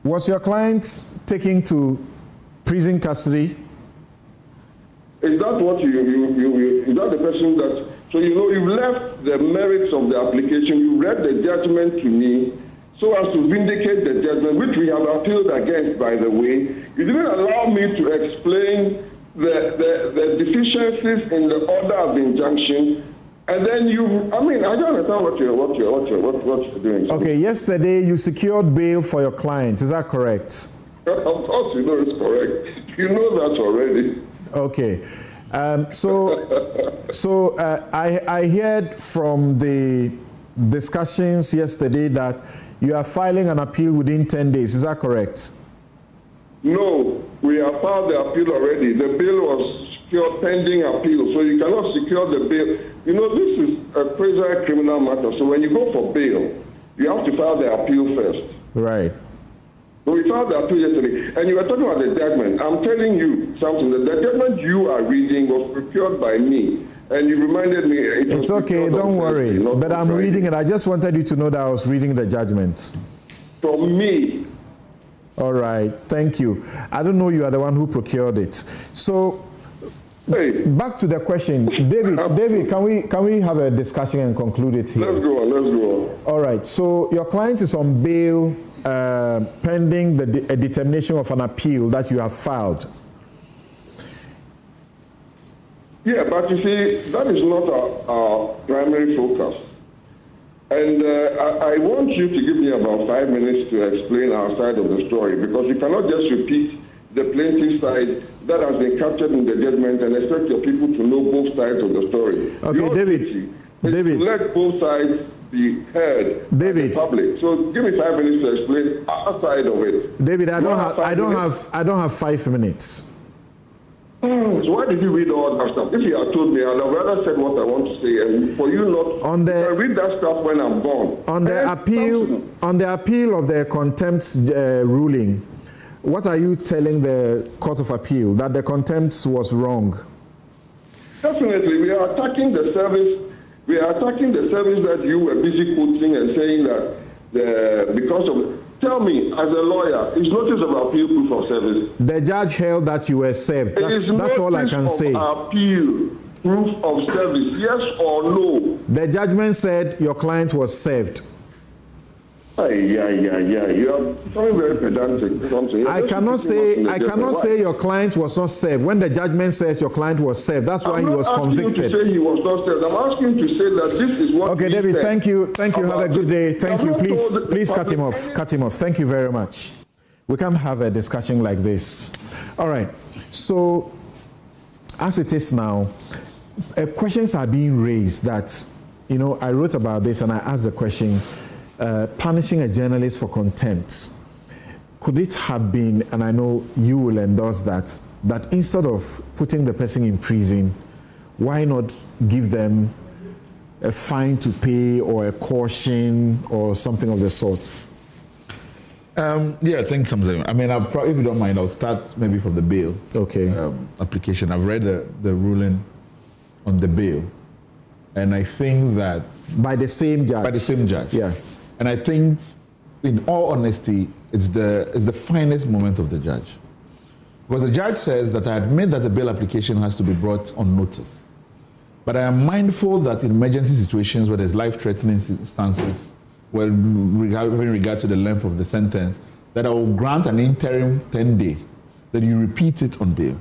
was your client taken to prison custody? Is that what is that the person that, so you've left the merits of the application, you read the judgment to me so as to vindicate the judgment, which we have appealed against, by the way. You didn't allow me to explain the deficiencies in the order of injunction, and then I don't understand what you're doing. Okay, yesterday you secured bail for your client, is that correct? Of course you know it's correct. You know that already. Okay, so I heard from the discussions yesterday that you are filing an appeal within 10 days. Is that correct? No, we have filed the appeal already. The bail was secured pending appeal, so you cannot secure the bail. This is a quasi criminal matter. So when you go for bail, you have to file the appeal first. Right. So we filed the appeal yesterday, and you were talking about the judgment. I'm telling you something. The judgment you are reading was procured by me, and you reminded me. It's okay, don't worry. But I'm reading it. I just wanted you to know that I was reading the judgment. From me. All right, thank you. I don't know you are the one who procured it. So, back to the question, David, can we have a discussion and conclude it here? Let's go on. All right. So your client is on bail pending a determination of an appeal that you have filed. Yeah, but you see, that is not our primary focus. And I want you to give me about 5 minutes to explain our side of the story, because you cannot just repeat the plaintiff's side that has been captured in the judgment and expect your people to know both sides of the story. Okay, David. Let both sides be heard by the public. So give me 5 minutes to explain our side of it. David, I don't have 5 minutes. So why did you read all that stuff? If you had told me, I'd have rather said what I want to say, and for you not to read that stuff when I'm gone. On the appeal of the contempt ruling, what are you telling the Court of Appeal? That the contempt was wrong? Definitely, we are attacking the service. We are attacking the service that you were busy quoting and saying that because of. Tell me, as a lawyer, is notice of appeal proof of service? The judge held that you were served. That's all I can say. Appeal proof of service, yes or no? The judgment said your client was served. Yeah. You are becoming very pedantic. I cannot say your client was not served. When the judgment says your client was served, that's why he was convicted. I'm not asking you to say he was not served. I'm asking you to say that this is what. Okay, David. Thank you. Have a good day. Thank you. Please cut him off. Thank you very much. We can't have a discussion like this. All right. So, as it is now, questions are being raised that, I wrote about this and I asked the question. Punishing a journalist for contempt, could it have been, and I know you will endorse that instead of putting the person in prison, why not give them a fine to pay or a caution or something of the sort? I think something. I mean, if you don't mind, I'll start maybe from the bail application. I've read the ruling on the bail, and I think that by the same judge. Yeah. And I think in all honesty, it's the finest moment of the judge. Because the judge says that I admit that the bail application has to be brought on notice. But I am mindful that in emergency situations where there's life-threatening instances, well, in regard to the length of the sentence, that I will grant an interim 10-day, that you repeat it on bail.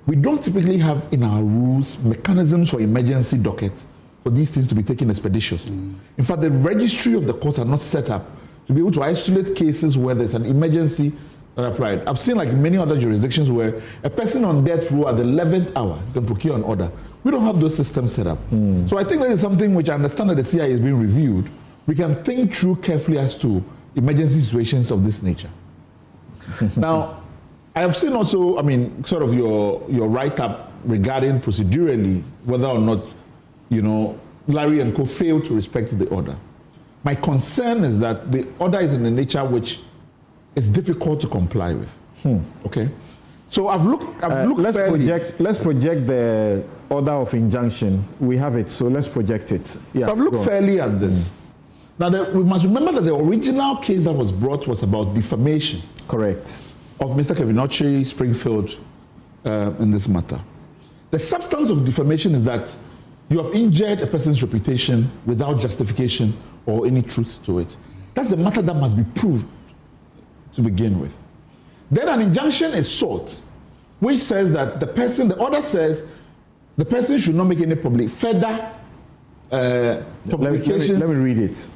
We don't typically have in our rules mechanisms for emergency dockets for these things to be taken expeditiously. In fact, the registry of the courts are not set up to be able to isolate cases where there's an emergency that applied. I've seen, like many other jurisdictions, where a person on death row at the 11th hour can procure an order. We don't have those systems set up. So I think that is something which I understand that the CIA is being reviewed. We can think through carefully as to emergency situations of this nature. Now, I have seen also, I mean, sort of your write-up regarding procedurally whether or not, Larry and Co. failed to respect the order. My concern is that the order is in a nature which is difficult to comply with. Okay, so I've looked. Let's project the order of injunction. We have it, so let's project it. Yeah, so I've looked fairly at this. Now, we must remember that the original case that was brought was about defamation. Correct. Of Mr. Kevin Ochi Springfield in this matter. The substance of defamation is that you have injured a person's reputation without justification or any truth to it. That's a matter that must be proved to begin with. Then an injunction is sought, which says that the order says the person should not make any further publications. Let me read it.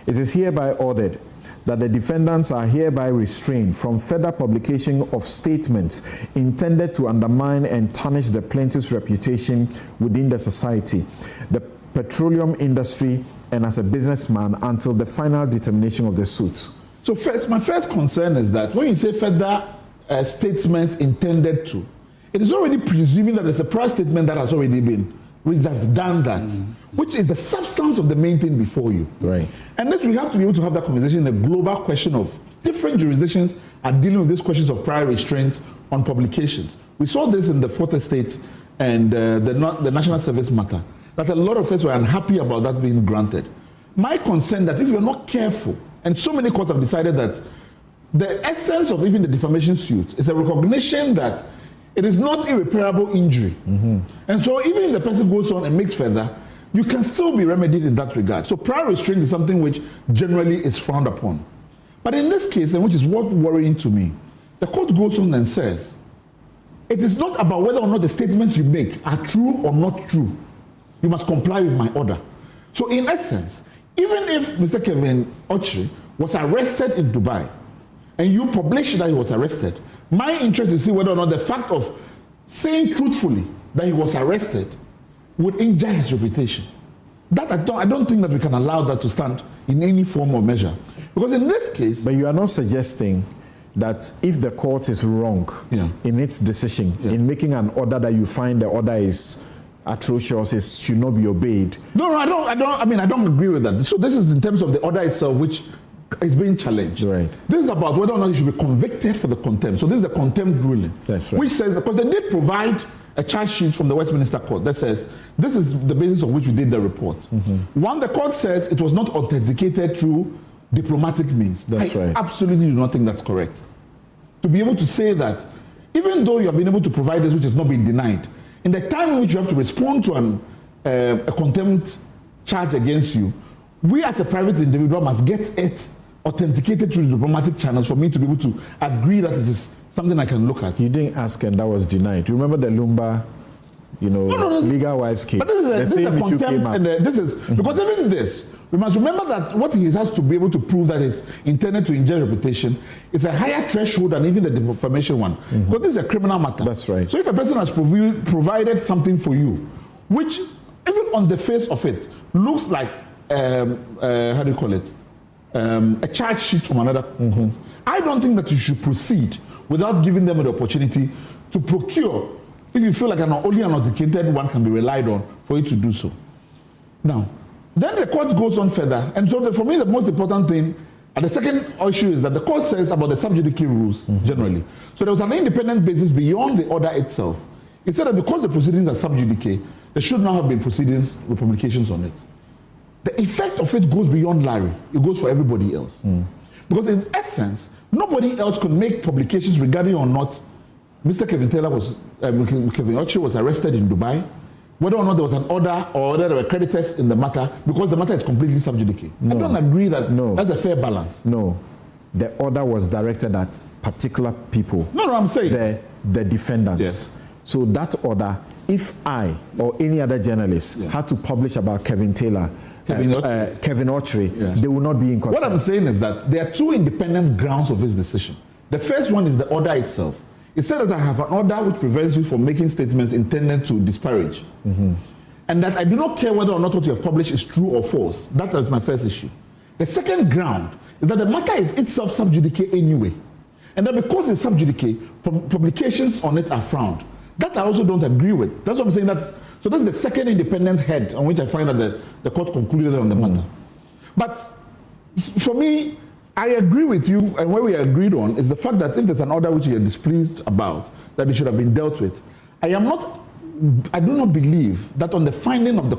It is hereby ordered that the defendants are hereby restrained from further publication of statements intended to undermine and tarnish the plaintiff's reputation within the society, the petroleum industry, and as a businessman until the final determination of the suit. So my first concern is that when you say further statements intended to, it is already presuming that there's a prior statement that has already been, which has done that, which is the substance of the main thing before you. Right. And we have to be able to have that conversation, the global question of different jurisdictions are dealing with these questions of prior restraints on publications. We saw this in the Fourth Estate and the National Service matter, that a lot of us were unhappy about that being granted. My concern that if you're not careful, and so many courts have decided that the essence of even the defamation suit is a recognition that it is not irreparable injury. And so even if the person goes on and makes further, you can still be remedied in that regard. So prior restraint is something which generally is frowned upon. But in this case, and which is what worrying to me, the court goes on and says, it is not about whether or not the statements you make are true or not true. You must comply with my order. So in essence, even if Mr. Kevin Ochi was arrested in Dubai, and you publish that he was arrested, my interest is to see whether or not the fact of saying truthfully that he was arrested would injure his reputation. That I don't think that we can allow that to stand in any form or measure. Because in this case... But you are not suggesting that if the court is wrong in its decision, in making an order that you find the order is atrocious, it should not be obeyed. No, I don't agree with that. So this is in terms of the order itself, which is being challenged. Right. This is about whether or not you should be convicted for the contempt. So this is the contempt ruling. That's right. Which says, because they did provide a charge sheet from the Westminster Court that says, this is the basis on which we did the report. One, the court says it was not authenticated through diplomatic means. That's right. I absolutely do not think that's correct. To be able to say that, even though you have been able to provide this, which has not been denied, in the time in which you have to respond to a contempt charge against you, we as a private individual must get it authenticated through the diplomatic channels for me to be able to agree that it is something I can look at. You didn't ask and that was denied. Do you remember the Lumba, legal wives case? But this is a contempt, and this is because even this, we must remember that what he has to be able to prove that is intended to injure reputation is a higher threshold than even the defamation one. Because this is a criminal matter. That's right. So if a person has provided something for you, which even on the face of it looks like how do you call it? A charge sheet from another. I don't think that you should proceed without giving them the opportunity to procure, if you feel like only an authenticated one can be relied on for you to do so. Now, then the court goes on further, and so for me the most important thing, and the second issue is that the court says about the sub judice rules generally. So there was an independent basis beyond the order itself. It said that because the proceedings are sub judice, there should not have been proceedings with publications on it. The effect of it goes beyond Larry. It goes for everybody else. Because in essence, nobody else could make publications regarding or not Mr. Kevin Ochi was arrested in Dubai, whether or not there was an order or whether there were creditors in the matter, because the matter is completely sub judice. No. I don't agree that that's a fair balance. No. The order was directed at particular people. No, I'm saying. The defendants. Yes. So that order, if I or any other journalist had to publish about Kevin Ochi, they will not be in contact. What I'm saying is that there are two independent grounds of his decision. The first one is the order itself. It said that I have an order which prevents you from making statements intended to disparage. And that I do not care whether or not what you have published is true or false. That is my first issue. The second ground is that the matter is itself sub judice anyway. And that because it's sub judice, publications on it are frowned. That I also don't agree with. That's what I'm saying. So that's the second independent head on which I find that the court concluded on the matter. But for me, I agree with you, and what we agreed on is the fact that if there's an order which you are displeased about, that it should have been dealt with. I do not believe that on the finding of the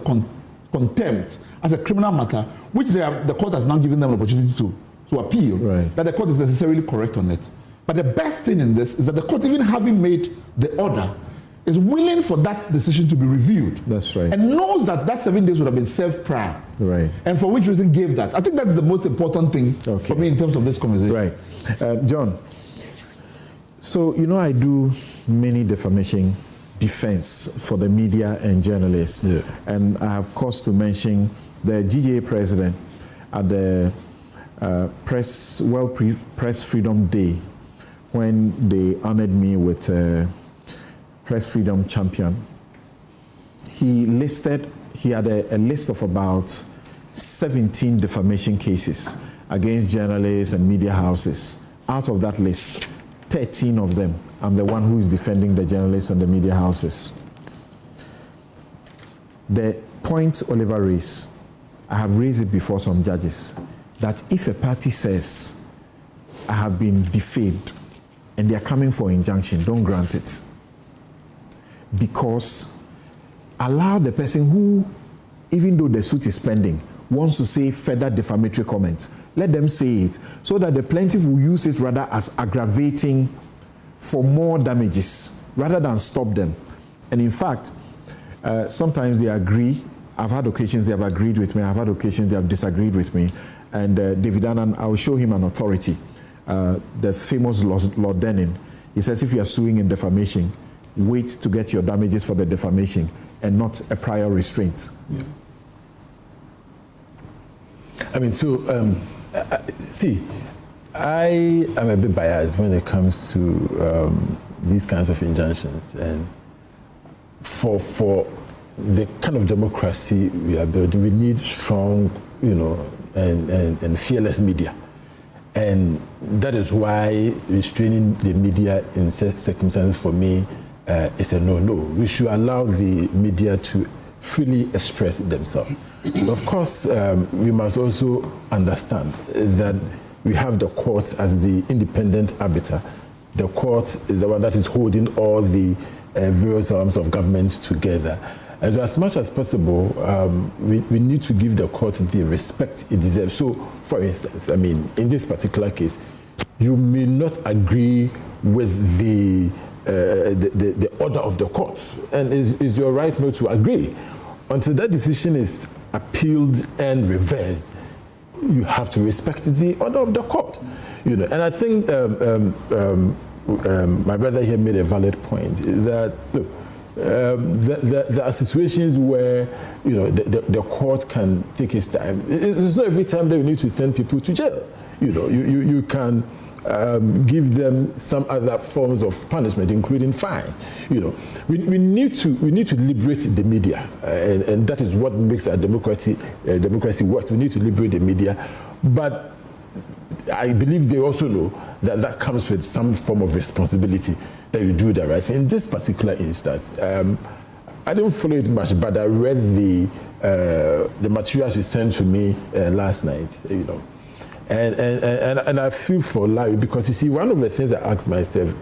contempt as a criminal matter, which the court has now given them an opportunity to appeal, that the court is necessarily correct on it. But the best thing in this is that the court, even having made the order, is willing for that decision to be reviewed. That's right. And knows that 7 days would have been served prior. Right. And for which reason gave that. I think that's the most important thing for me in terms of this conversation. Right. John, so I do many defamation defense for the media and journalists. Yeah. And I have cause to mention the GJA president at the World Press Freedom Day, when they honored me with Press Freedom Champion. He had a list of about 17 defamation cases against journalists and media houses. Out of that list, 13 of them, I'm the one who is defending the journalists and the media houses. The point Oliver raised, I have raised it before some judges, that if a party says, I have been defamed and they are coming for injunction, don't grant it. Because allow the person who, even though the suit is pending, wants to say further defamatory comments, let them say it, so that the plaintiff will use it rather as aggravating for more damages, rather than stop them. And in fact, sometimes they agree. I've had occasions they have agreed with me, I've had occasions they have disagreed with me. And David Annan, I will show him an authority, the famous Lord Denning. He says, if you are suing in defamation, wait to get your damages for the defamation and not a prior restraint. Yeah. I mean, so, see, I am a bit biased when it comes to these kinds of injunctions. And for the kind of democracy we are building, we need strong, and fearless media. And that is why restraining the media in circumstances for me is a no-no. We should allow the media to freely express themselves. Of course, we must also understand that we have the court as the independent arbiter. The court is the one that is holding all the various arms of government together. And as much as possible, we need to give the court the respect it deserves. So, for instance, I mean, in this particular case, you may not agree with the order of the court, and it's your right not to agree. Until that decision is appealed and reversed, you have to respect the order of the court. And I think my brother here made a valid point that look, there are situations where the court can take its time. It's not every time that you need to send people to jail. You can give them some other forms of punishment, including fine. We need to liberate the media, and that is what makes our democracy work. We need to liberate the media, but I believe they also know that comes with some form of responsibility, that you do the right thing. In this particular instance, I didn't follow it much, but I read the materials you sent to me last night. And I feel for Larry, because you see, one of the things I ask myself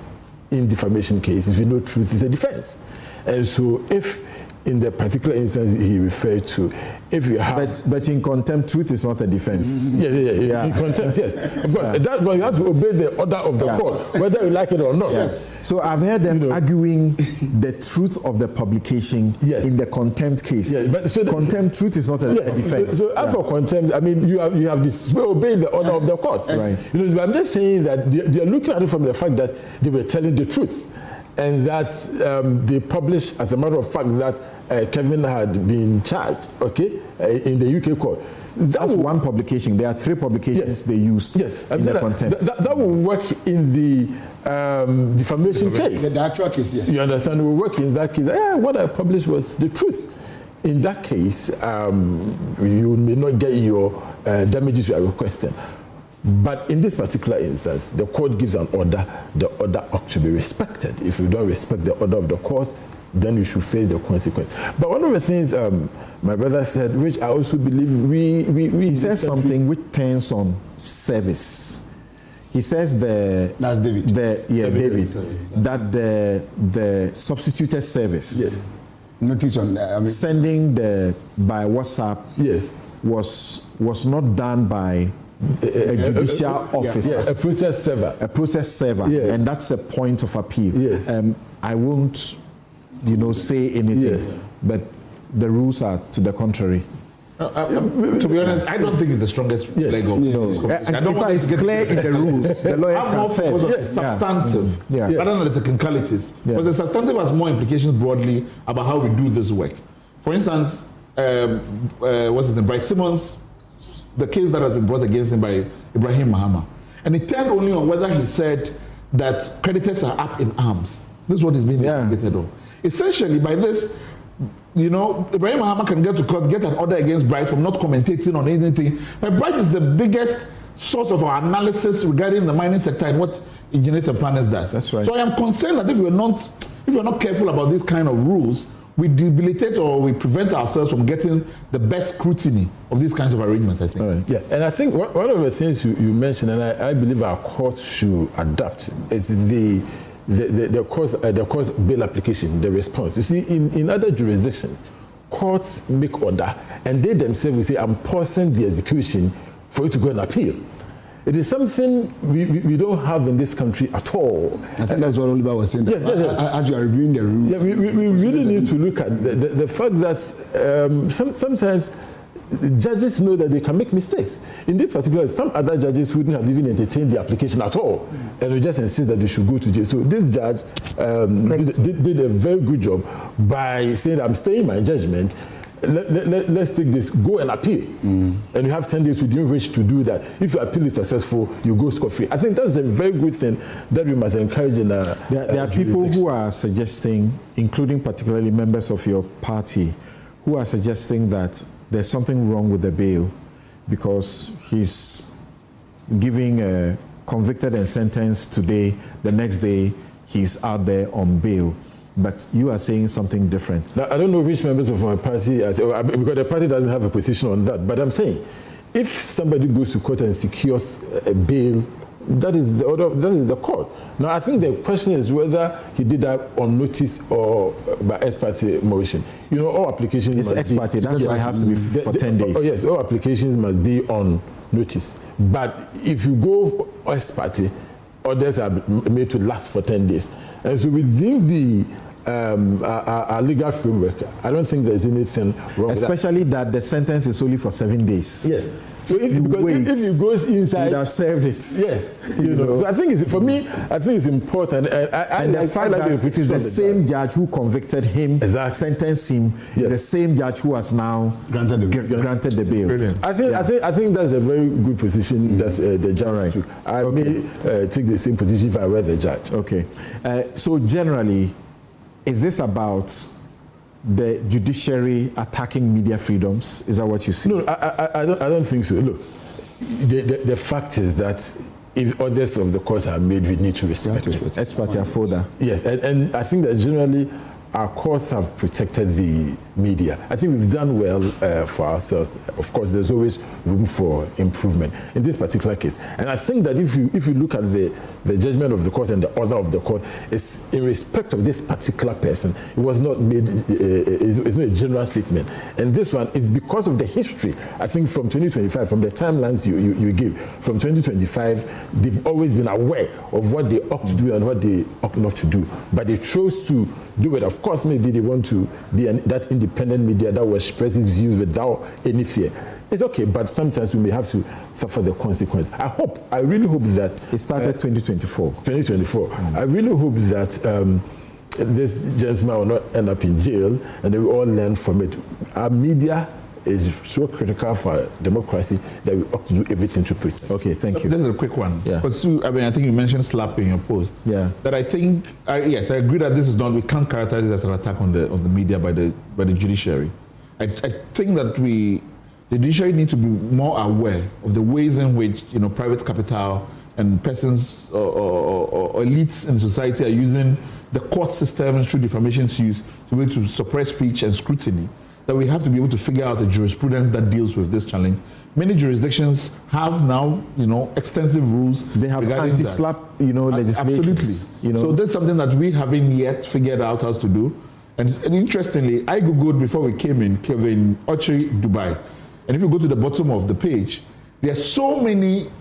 in defamation cases, truth is a defense. And so if in the particular instance he referred to, if you have... But in contempt, truth is not a defense. Yeah. In contempt, yes. Of course, that's why you have to obey the order of the court, whether you like it or not. Yes. So I've heard them arguing the truth of the publication in the contempt case. Yes, but contempt, truth is not a defense. So as for contempt, I mean, you have this obeying the order of the court. Right. But I'm just saying that they're looking at it from the fact that they were telling the truth. And that they published, as a matter of fact, that Kevin had been charged, in the UK court. That's one publication. There are 3 publications they used in the contempt. That will work in the defamation case. The actual case, yes. You understand? It will work in that case. What I published was the truth. In that case, you may not get your damages you are requesting. But in this particular instance, the court gives an order, the order ought to be respected. If you don't respect the order of the court, then you should face the consequence. But one of the things my brother said, which I also believe he says something which turns on service. He says that's David. David, that the substituted service, notice on sending by WhatsApp, was not done by a judicial officer, a process server, and that's a point of appeal. I won't, say anything, but the rules are to the contrary. To be honest, I don't think it's the strongest leg of I don't think it's clear in the rules. The lawyers can say substantive, rather than the technicalities. But the substantive has more implications broadly about how we do this work. For instance, what's his name? Bryce Simmons, the case that has been brought against him by Ibrahim Mahama. And it turned only on whether he said that creditors are up in arms. This is what is being investigated on. Essentially, by this, Ibrahim Mahama can get to court, get an order against Bright from not commentating on anything. But Bright is the biggest source of our analysis regarding the mining sector and what engineers and planners does. That's right. So I am concerned that if we're not careful about these kind of rules, we debilitate or we prevent ourselves from getting the best scrutiny of these kinds of arrangements, I think. Right. Yeah, and I think one of the things you mentioned, and I believe our courts should adapt, is the court's bail application, the response. You see, in other jurisdictions, courts make order, and they themselves will say, I'm pausing the execution for you to go and appeal. It is something we don't have in this country at all. I think that's what Oliver was saying. Yes. As you are reviewing the rules. Yeah, we really need to look at the fact that sometimes judges know that they can make mistakes. In this particular, some other judges wouldn't have even entertained the application at all, and we just insist that they should go to jail. So this judge did a very good job by saying, I'm staying my judgment. Let's take this, go and appeal. And you have 10 days within which to do that. If your appeal is successful, you go scot-free. I think that's a very good thing that we must encourage in there are people who are suggesting, including particularly members of your party, who are suggesting that there's something wrong with the bail because he's giving convicted and sentenced today, the next day he's out there on bail. But you are saying something different. Now, I don't know which members of my party, because the party doesn't have a position on that, but I'm saying, if somebody goes to court and secures a bail, that is the order, that is the court. Now, I think the question is whether he did that on notice or by ex parte motion. All applications it's ex parte, that's why it has to be for 10 days. Oh, yes, all applications must be on notice. But if you go ex parte, orders are made to last for 10 days. And so within our legal framework, I don't think there's anything wrong especially with that the sentence is only for 7 days. Yes. So if it goes inside, you'd have served it. Yes. So I think for me, I think it's important. And the fact that it is the same judge who convicted him, sentenced him, the same judge who has now granted the bail. Brilliant. I think that's a very good position that the judge took. I may take the same position if I were the judge. Okay. So generally, is this about the judiciary attacking media freedoms? Is that what you see? No, I don't think so. Look, the fact is that if orders of the court are made, we need to respect it. Ex parte folder. Yes, and I think that generally our courts have protected the media. I think we've done well for ourselves. Of course, there's always room for improvement in this particular case. And I think that if you look at the judgment of the court and the order of the court, it's in respect of this particular person. It was not made, it's not a general statement. And this one is because of the history. I think from 2025, from the timelines you give, from 2025, they've always been aware of what they ought to do and what they ought not to do. But they chose to do it. Of course, maybe they want to be that independent media that will express its views without any fear. It's okay, but sometimes we may have to suffer the consequence. I really hope that... It started 2024. 2024. I really hope that this gentleman will not end up in jail and they will all learn from it. Our media is so critical for democracy that we ought to do everything to protect. Okay, thank you. This is a quick one. Yeah. But Sue, I think you mentioned slap in your post. Yeah. That I think, yes, I agree that this is not, we can't characterize this as an attack on the media by the judiciary. I think that the judiciary need to be more aware of the ways in which private capital and persons or elites in society are using the court system through defamation suits to be able to suppress speech and scrutiny. That we have to be able to figure out a jurisprudence that deals with this challenge. Many jurisdictions have now, extensive rules. They have anti-slap, legislation. Absolutely. So that's something that we haven't yet figured out how to do. And interestingly, I googled before we came in, Kevin Ochi, Dubai. And if you go to the bottom of the page, there are so many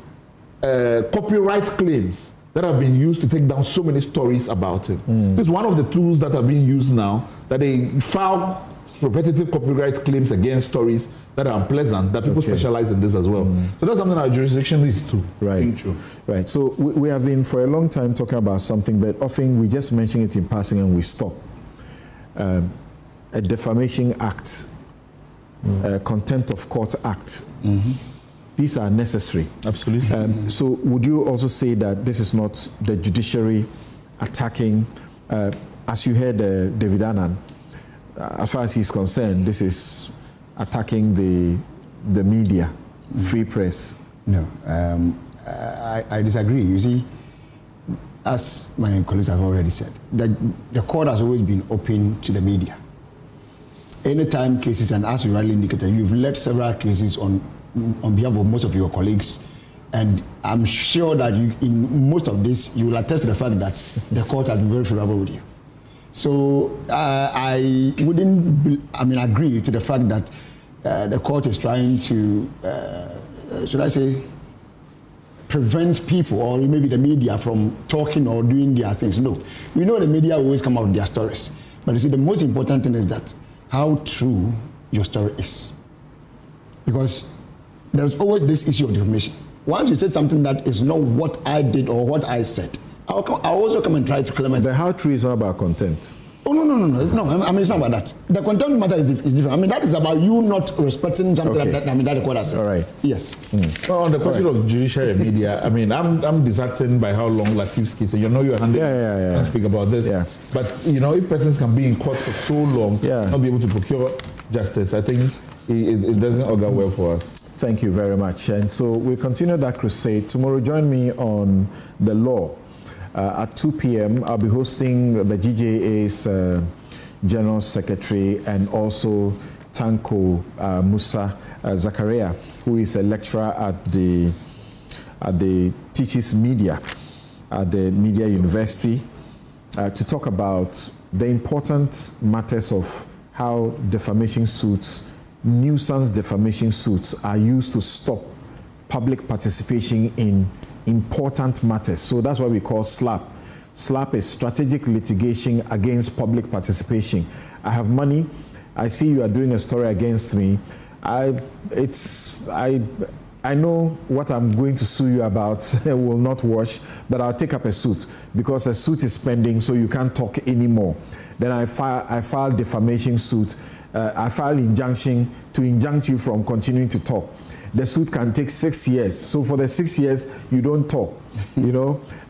copyright claims that have been used to take down so many stories about it. This is one of the tools that are being used now, that they file repetitive copyright claims against stories that are unpleasant, that people specialize in this as well. So that's something our jurisdiction needs to think through. Right. So we have been for a long time talking about something, but often we just mention it in passing and we stop. A defamation act, a contempt of court act. These are necessary. Absolutely. So would you also say that this is not the judiciary attacking, as you heard David Annan, as far as he's concerned, this is attacking the media, free press? No, I disagree. You see, as my colleagues have already said, the court has always been open to the media. Anytime cases, and as you rightly indicated, you've led several cases on behalf of most of your colleagues, and I'm sure that in most of this, you will attest to the fact that the court has been very favorable with you. So I wouldn't, agree to the fact that the court is trying to, should I say, prevent people or maybe the media from talking or doing their things. No, we know the media always come out with their stories. But you see, the most important thing is that how true your story is. Because there's always this issue of defamation. Once you say something that is not what I did or what I said, I'll also come and try to claim myself. But how true is not about contempt? Oh, no. It's not about that. The contempt matter is different. That is about you not respecting something that the court has said. All right. Yes. Well, on the question of judiciary and media, I'm disheartened by how long Latif's case, and you're handling and speak about this. Yeah. But, if persons can be in court for so long, not be able to procure justice, I think it doesn't augur well for us. Thank you very much. And so we continue that crusade. Tomorrow, join me on the law. At 2 p.m., I'll be hosting the GJA's General Secretary and also Tanko Musa Zakaria, who is a lecturer at the Teaches Media at the Media University, to talk about the important matters of how defamation suits, nuisance defamation suits, are used to stop public participation in important matters. So that's what we call SLAP. SLAP is strategic litigation against public participation. I have money. I see you are doing a story against me. I know what I'm going to sue you about will not wash, but I'll take up a suit because a suit is pending, so you can't talk anymore. Then I file defamation suit. I file injunction to injunct you from continuing to talk. The suit can take 6 years. So for the 6 years, you don't talk.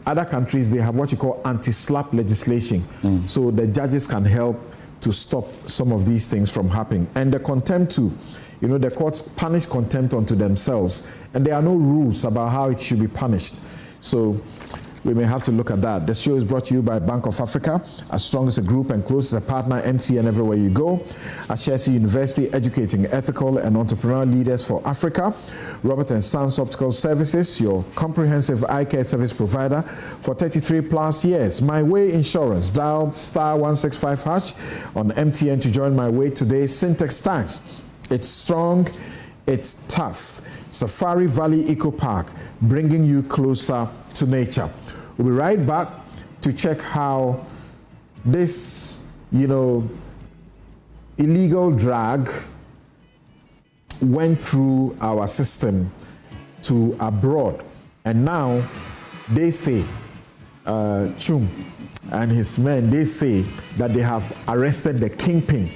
Other countries, they have what you call anti-slap legislation. So the judges can help to stop some of these things from happening. And the contempt too. The courts punish contempt unto themselves. And there are no rules about how it should be punished. So we may have to look at that. This show is brought to you by Bank of Africa, as strong as a group and close as a partner, MTN everywhere you go. Ashesi University, educating ethical and entrepreneurial leaders for Africa. Robert & Sons Optical Services, your comprehensive eye care service provider for 33 plus years. My Way Insurance, dial *165# on MTN to join My Way today. Syntex Tax, it's strong, it's tough. Safari Valley Eco Park, bringing you closer to nature. We'll be right back to check how this, illegal drug went through our system to abroad. And now they say, Chum and his men, they say that they have arrested the kingpin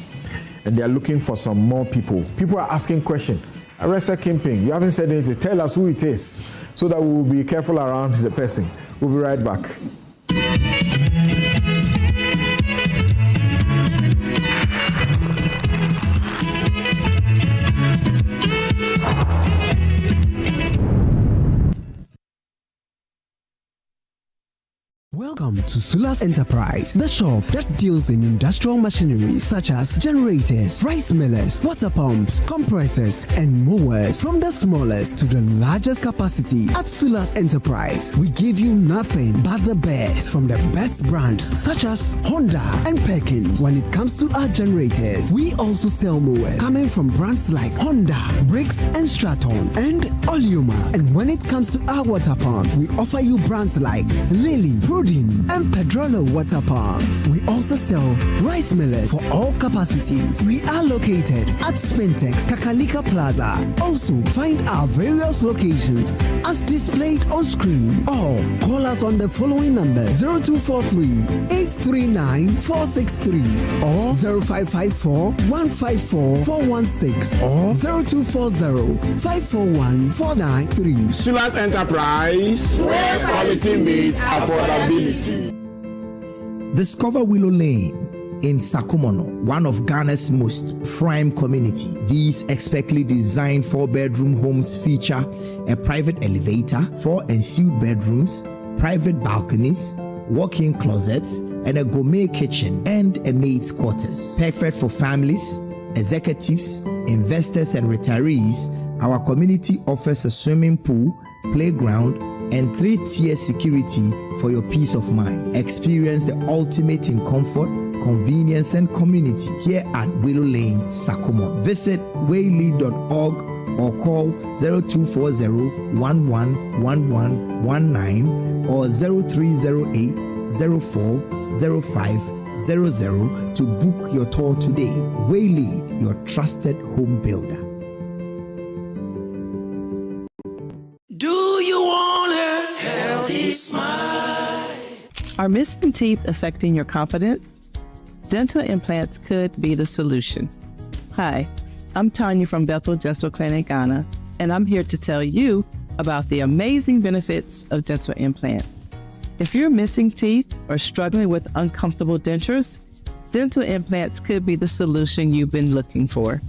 and they are looking for some more people. People are asking questions. Arrested kingpin, you haven't said anything. Tell us who it is so that we will be careful around the person. We'll be right back. Welcome to Sulas Enterprise, the shop that deals in industrial machinery such as generators, rice millers, water pumps, compressors, and mowers. From the smallest to the largest capacity, at Sulas Enterprise, we give you nothing but the best from the best brands such as Honda and Perkins. When it comes to our generators, we also sell mowers coming from brands like Honda, Briggs and Straton, and Oleoma. And when it comes to our water pumps, we offer you brands like Lily, Prudi, and Pedrolo water pumps. We also sell rice millers for all capacities. We are located at Spintex, Kakalika Plaza. Also, find our various locations as displayed on screen. Or call us on the following number: 0243-839-463 or 0554-154-416 or 0240-541-493. Sulas Enterprise, where quality meets affordability. Discover Willow Lane in Sakumono, one of Ghana's most prime community. These expertly designed 4-bedroom homes feature a private elevator, 4 ensuite bedrooms, private balconies, walk-in closets, and a gourmet kitchen and a maid's quarters. Perfect for families, executives, investors, and retirees. Our community offers a swimming pool, playground, and 3-tier security for your peace of mind. Experience the ultimate in comfort, convenience, and community here at Willow Lane, Sakumo. Visit waylead.org or call 0240-111119 or 0308-040500 to book your tour today. Waylead, your trusted home builder. Are missing teeth affecting your confidence? Dental implants could be the solution. Hi, I'm Tanya from Bethel Dental Clinic, Ghana, and I'm here to tell you about the amazing benefits of dental implants. If you're missing teeth or struggling with uncomfortable dentures, dental implants could be the solution you've been looking for.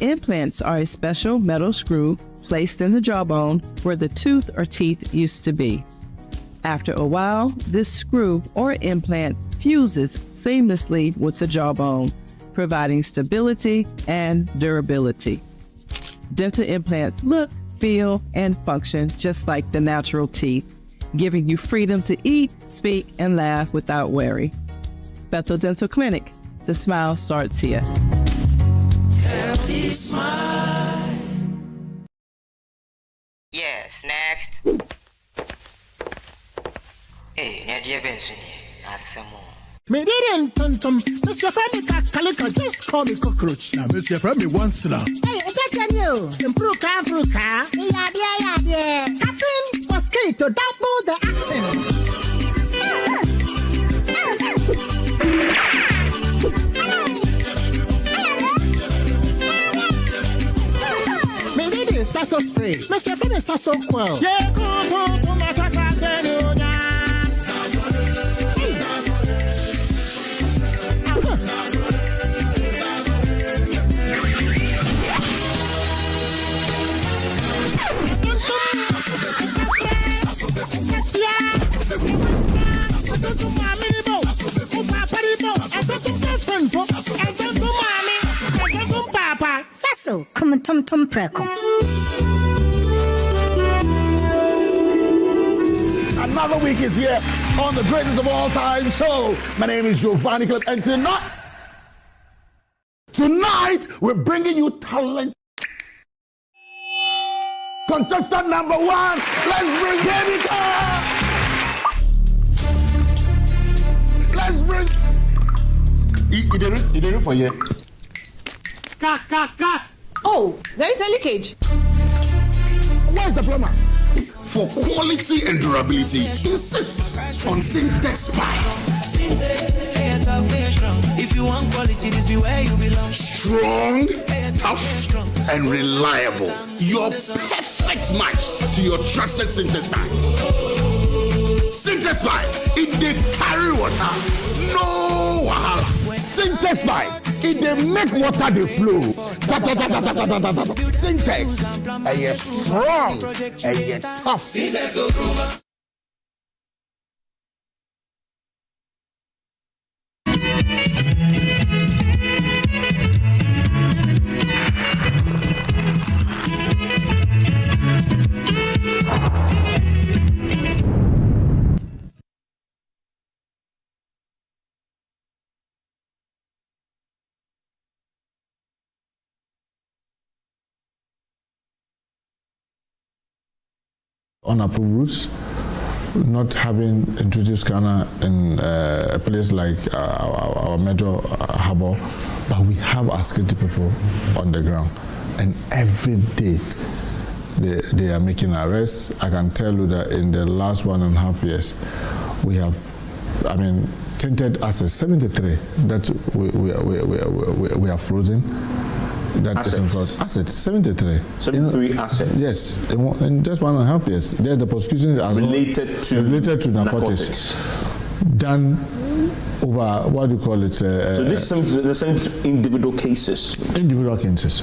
Implants are a special metal screw placed in the jawbone where the tooth or teeth used to be. After a while, this screw or implant fuses seamlessly with the jawbone, providing stability and durability. Dental implants look, feel, and function just like the natural teeth, giving you freedom to eat, speak, and laugh without worry. Bethel Dental Clinic, the smile starts here. Healthy smile. Yes, next. Hey, Nadia Benson, me didn't tum. Mr. Femi Kalika, just call me cockroach. Now, Mr. Femi once now. Hey, attention you. Improve car. Yeah. Captain Mosquito, double the action. Me didn't sasso spray. Mr. Femi sasso quell. Yeah, go to my sasso. tum preko. Another week is here on the greatest of all time show. My name is Giovanni Clip, and tonight we're bringing you talent. Contestant number 1, let's bring Danica. Let's bring. You did it for you. Cut. Oh, there is a leakage. Where's the plumber? For quality and durability, insist on Syntex pipes. If you want quality, this be where you belong. Strong, tough, and reliable. Your perfect match to your trusted Syntex pipe. Syntex pipe, if they carry water, no wahala. Syntex pipe, if they make water they flow. Syntex, and you're strong, and you're tough. Unapproved routes, not having introduced scanner in a place like our major harbor, but we have our security people on the ground, and every day they are making arrests. I can tell you that in the last 1.5 years, we have, tainted assets 73 that we are frozen. That assets 73. 73 assets. Yes, in just 1.5 years. There's the prosecution related to narcotics. Done over what do you call it? So this is the same individual cases. Individual cases.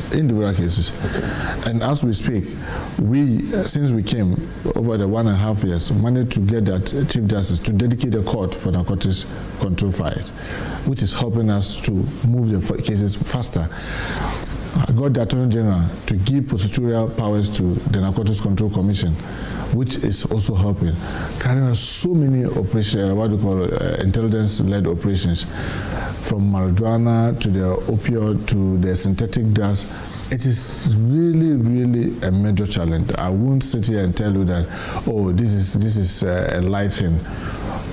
Okay. And as we speak, we since we came over the 1.5 years, managed to get that Chief Justice to dedicate a court for narcotics control fight, which is helping us to move the cases faster. I got the Attorney General to give prosecutorial powers to the Narcotics Control Commission, which is also helping. Carrying out so many operations, intelligence-led operations, from marijuana to the opioid to the synthetic drugs. It is really, really a major challenge. I won't sit here and tell you that, this is a light thing.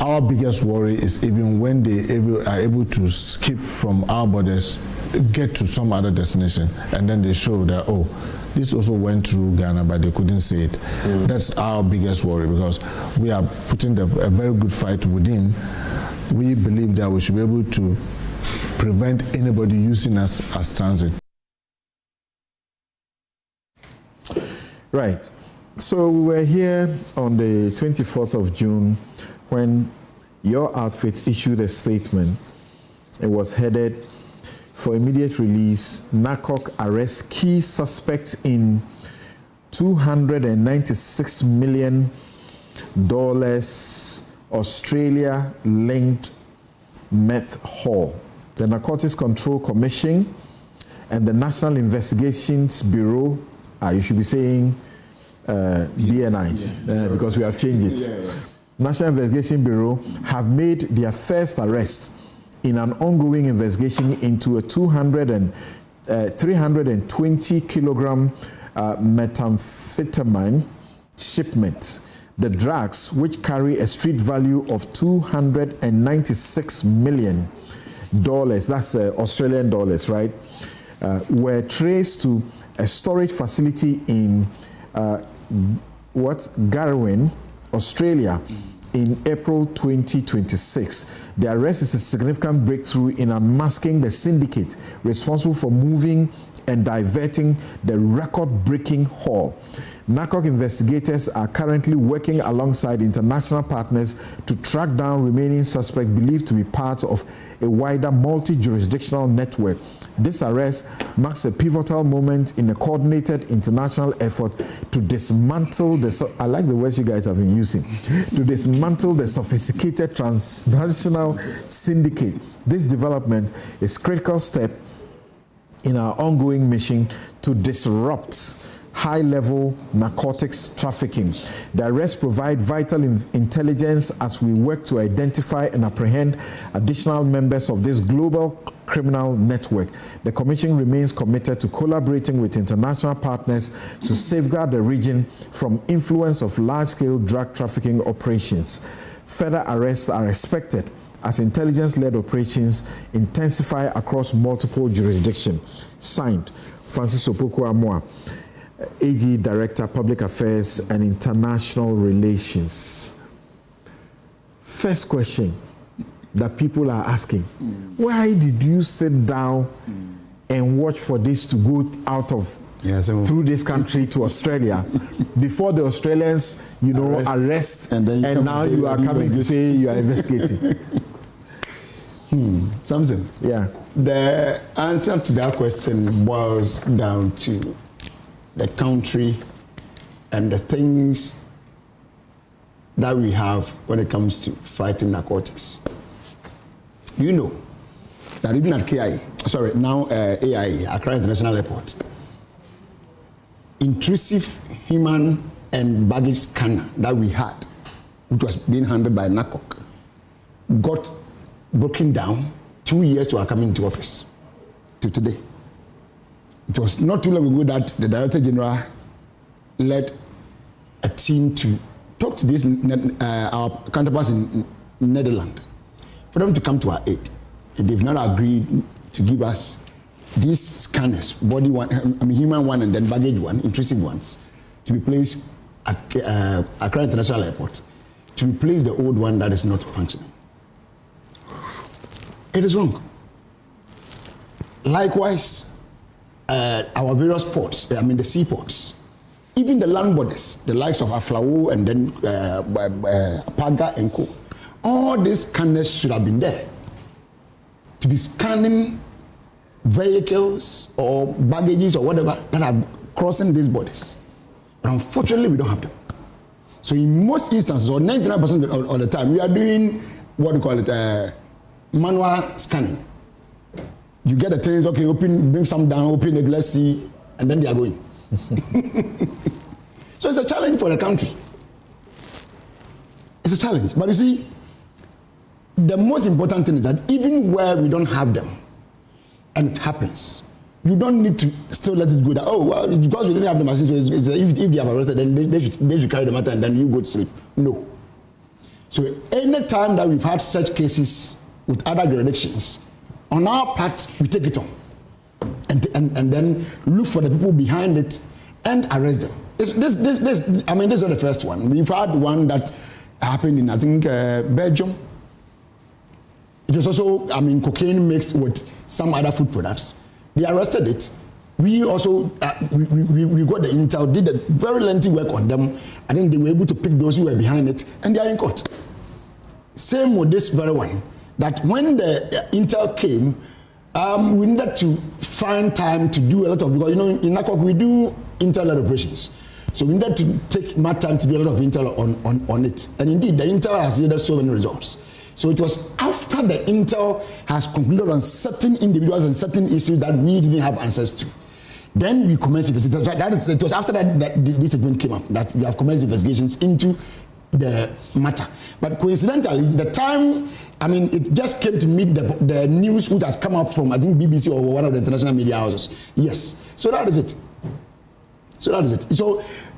Our biggest worry is even when they are able to skip from our borders, get to some other destination, and then they show that, this also went through Ghana, but they couldn't see it. That's our biggest worry, because we are putting a very good fight within. We believe that we should be able to prevent anybody using us as transit. Right. So we were here on the 24th of June when your outfit issued a statement. It was headed, "For immediate release, NACOC arrests key suspects in $296 million Australia-linked meth haul." The Narcotics Control Commission and the National Investigations Bureau, you should be saying DNI, because we have changed it. National Investigation Bureau have made their first arrest in an ongoing investigation into a 320 kilogram methamphetamine shipment. The drugs, which carry a street value of $296 million, that's Australian dollars, right, were traced to a storage facility in Garwin, Australia, in April 2026. The arrest is a significant breakthrough in unmasking the syndicate responsible for moving and diverting the record-breaking haul. NACOC investigators are currently working alongside international partners to track down remaining suspects believed to be part of a wider multi-jurisdictional network. This arrest marks a pivotal moment in a coordinated international effort to dismantle I like the words you guys have been using, to dismantle the sophisticated transnational syndicate. This development is a critical step in our ongoing mission to disrupt high-level narcotics trafficking. The arrests provide vital intelligence as we work to identify and apprehend additional members of this global criminal network. The Commission remains committed to collaborating with international partners to safeguard the region from influence of large-scale drug trafficking operations. Further arrests are expected as intelligence-led operations intensify across multiple jurisdictions. Signed, Francis Opoku-Amoah, AG Director, Public Affairs and International Relations. First question that people are asking, why did you sit down and watch for this to go out of through this country to Australia before the Australians, arrest and now you are coming to say you are investigating? Something. Yeah. The answer to that question boils down to the country and the things that we have when it comes to fighting narcotics. You know that even at AIA, Accra International Airport, intrusive human and baggage scanner that we had, which was being handled by NACOC, got broken down 2 years to our coming into office to today. It was not too long ago that the Director General led a team to talk to our counterparts in Netherlands for them to come to our aid. And they've not agreed to give us these scanners, body one, human one and then baggage one, intrusive ones, to be placed at Accra International Airport, to replace the old one that is not functioning. It is wrong. Likewise, our various ports, the seaports, even the land borders, the likes of Aflao and then Paga and Co. All these scanners should have been there to be scanning vehicles or baggages or whatever that are crossing these borders. But unfortunately, we don't have them. So in most instances, or 99% of the time, we are doing what we call it manual scanning. You get the things, okay, open, bring some down, open the glass, see, and then they are going. So it's a challenge for the country. It's a challenge. But you see, the most important thing is that even where we don't have them, and it happens, you don't need to still let it go that, oh, well, because we didn't have the machine, so if they have arrested, then they should carry the matter and then you go to sleep. No. So any time that we've had such cases with other jurisdictions, on our part, we take it on and then look for the people behind it and arrest them. This is not the first one. We've had one that happened in, I think, Belgium. It was also, cocaine mixed with some other food products. They arrested it. We also, we got the intel, did a very lengthy work on them. I think they were able to pick those who were behind it, and they are in court. Same with this very one. That when the intel came, we needed to find time to do a lot of, because in NACOC we do intel-led operations. So we needed to take more time to do a lot of intel on it. And indeed, the intel has yielded so many results. So it was after the intel has concluded on certain individuals and certain issues that we didn't have answers to. Then we commenced investigations. It was after that this statement came up that we have commenced investigations into the matter. But coincidentally, the time, it just came to meet the news which had come up from, I think, BBC or one of the international media houses. Yes. So that is it. So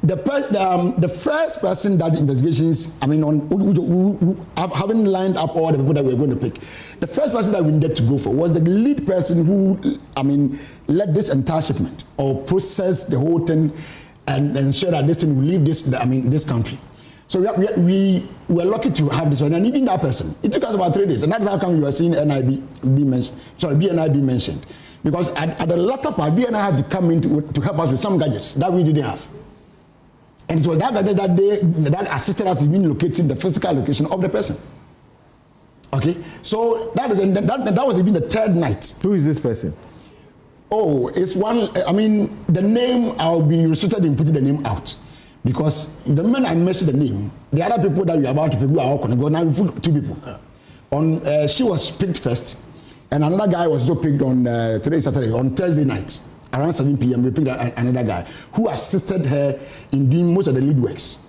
the first person that investigations, who haven't lined up all the people that we're going to pick, the first person that we needed to go for was the lead person who, led this entire shipment or process the whole thing and ensure that this thing will leave this country. So we were lucky to have this one, and even that person, it took us about 3 days, and that's how come you were seeing BNIB mentioned. Because at the latter part, BNI had to come in to help us with some gadgets that we didn't have. And so that gadget that assisted us in locating the physical location of the person. Okay? So that was even the third night. Who is this person? Oh, it's one, the name, I'll be restricted in putting the name out. Because the moment I mentioned the name, the other people that we are about to pick, we are all going to go. Now we put 2 people. She was picked first. And another guy was also picked on, today is Saturday, on Thursday night, around 7 p.m. We picked another guy who assisted her in doing most of the lead works.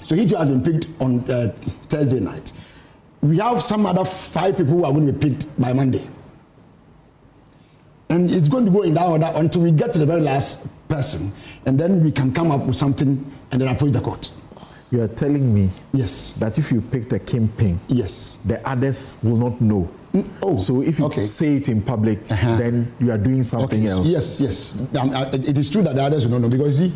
So he too has been picked on Thursday night. We have some other 5 people who are going to be picked by Monday. And it's going to go in that order until we get to the very last person. And then we can come up with something and then approach the court. You are telling me, yes, that if you picked a kingpin, yes, the others will not know. So if you say it in public, then you are doing something else. Yes. It is true that the others will not know because see.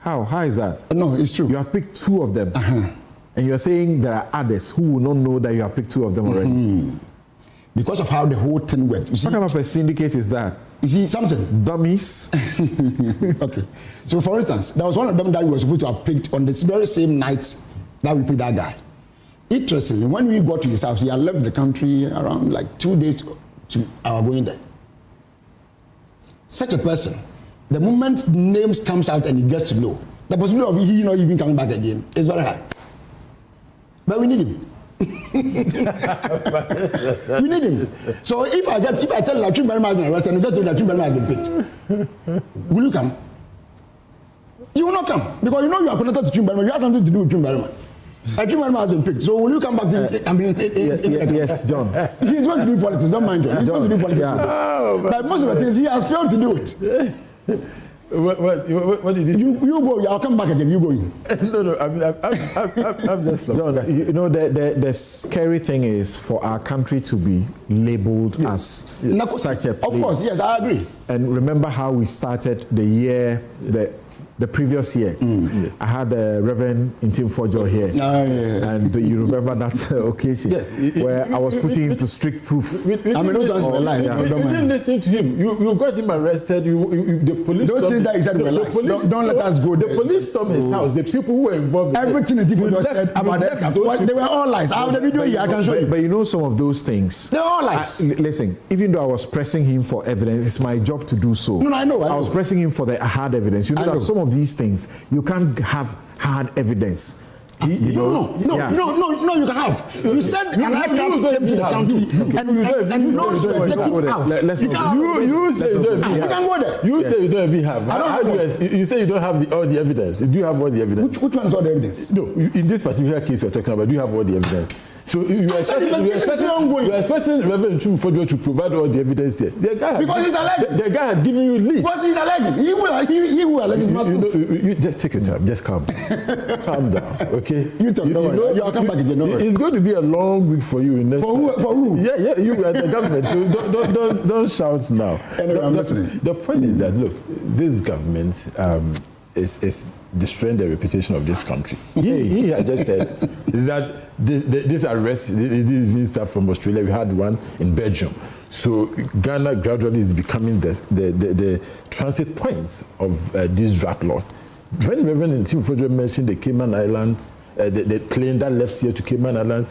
How is that? No, it's true. You have picked 2 of them, and you are saying there are others who will not know that you have picked 2 of them already. Because of how the whole thing works. What kind of a syndicate is that? You see, something. Dummies. Okay. So, for instance, there was one of them that we were supposed to have picked on this very same night that we picked that guy. Interestingly, when we got to his house, he had left the country around like 2 days to our going there. Such a person, the moment names comes out and he gets to know, the possibility of he not even coming back again is very high. But we need him. We need him. So if I tell Latrin Berman has been arrested and we get to Latrin Berman has been picked, will you come? You will not come because you know you are connected to Trin Berman. You have something to do with Trin Berman. Trin Berman has been picked. So will you come back to yes, John. He's going to do politics. Don't mind him. He's going to do politics. But most of the things he has failed to do it. What did you do? You go. I'll come back again. You go in. No. I'm just. John, you know the scary thing is for our country to be labelled as such a place. Of course, yes, I agree. And remember how we started the year the previous year. I had Reverend Intim Fojo here, and you remember that occasion where I was putting him to strict proof. You didn't listen to him. You got him arrested. The police. Those things that he said were lies. Don't let us go there. The police stormed his house. The people who were involved. Everything the people just said about the aircraft, they were all lies. I have the video here. I can show you. But you know some of those things. They're all lies. Listen, even though I was pressing him for evidence, it's my job to do so. No, I know. I was pressing him for the hard evidence. You know that some of these things you can't have hard evidence. No, you can have. You said an aircraft came to the country and notes were taken out. You say you don't even have. You say you don't even have. You say you don't have all the evidence. Do you have all the evidence? Which one is all the evidence? No, in this particular case we're talking about, do you have all the evidence? So you are expecting Reverend Chumfodio to provide all the evidence here. Because he's alleged. The guy had given you lead. Because he's alleged. He will allege. You just take your time. Just calm down. Calm down. Okay. You talk. You'll come back again. It's going to be a long week for you. For who? Yeah. You are the government. So don't shout now. Anyway, I'm listening. The point is that look, this government is destroying the reputation of this country. He had just said that this arrest, this stuff from Australia, we had one in Belgium. So Ghana gradually is becoming the transit point of these drug laws. When Reverend Intim Fojo mentioned the Cayman Islands, the plane that left here to Cayman Islands,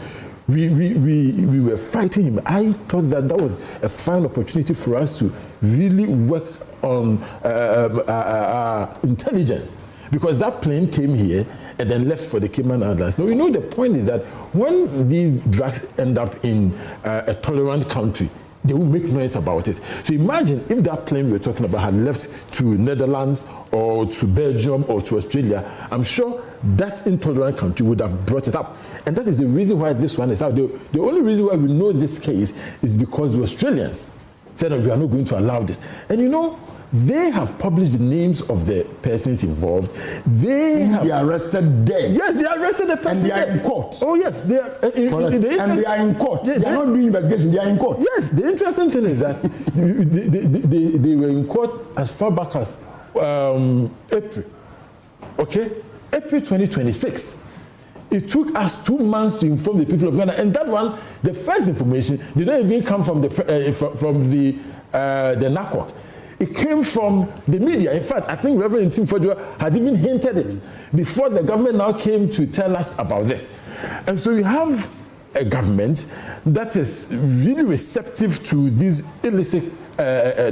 we were fighting him. I thought that was a fine opportunity for us to really work on intelligence, because that plane came here and then left for the Cayman Islands. Now, you know, the point is that when these drugs end up in a tolerant country, they will make noise about it. So imagine if that plane we're talking about had left to Netherlands or to Belgium or to Australia, I'm sure that intolerant country would have brought it up. And that is the reason why this one is out. The only reason why we know this case is because the Australians said that we are not going to allow this. And you know, they have published the names of the persons involved. They are arrested there. Yes, they arrested the person. And they are in court. Oh, yes, they are. And they are in court. They are not doing investigation. They are in court. Yes, the interesting thing is that they were in court as far back as April. Okay, April 2026. It took us 2 months to inform the people of Ghana, and that one, the first information, did not even come from the NACOC. It came from the media. In fact, I think Reverend Intim Fojo had even hinted it before the government now came to tell us about this. And so you have a government that is really receptive to these illicit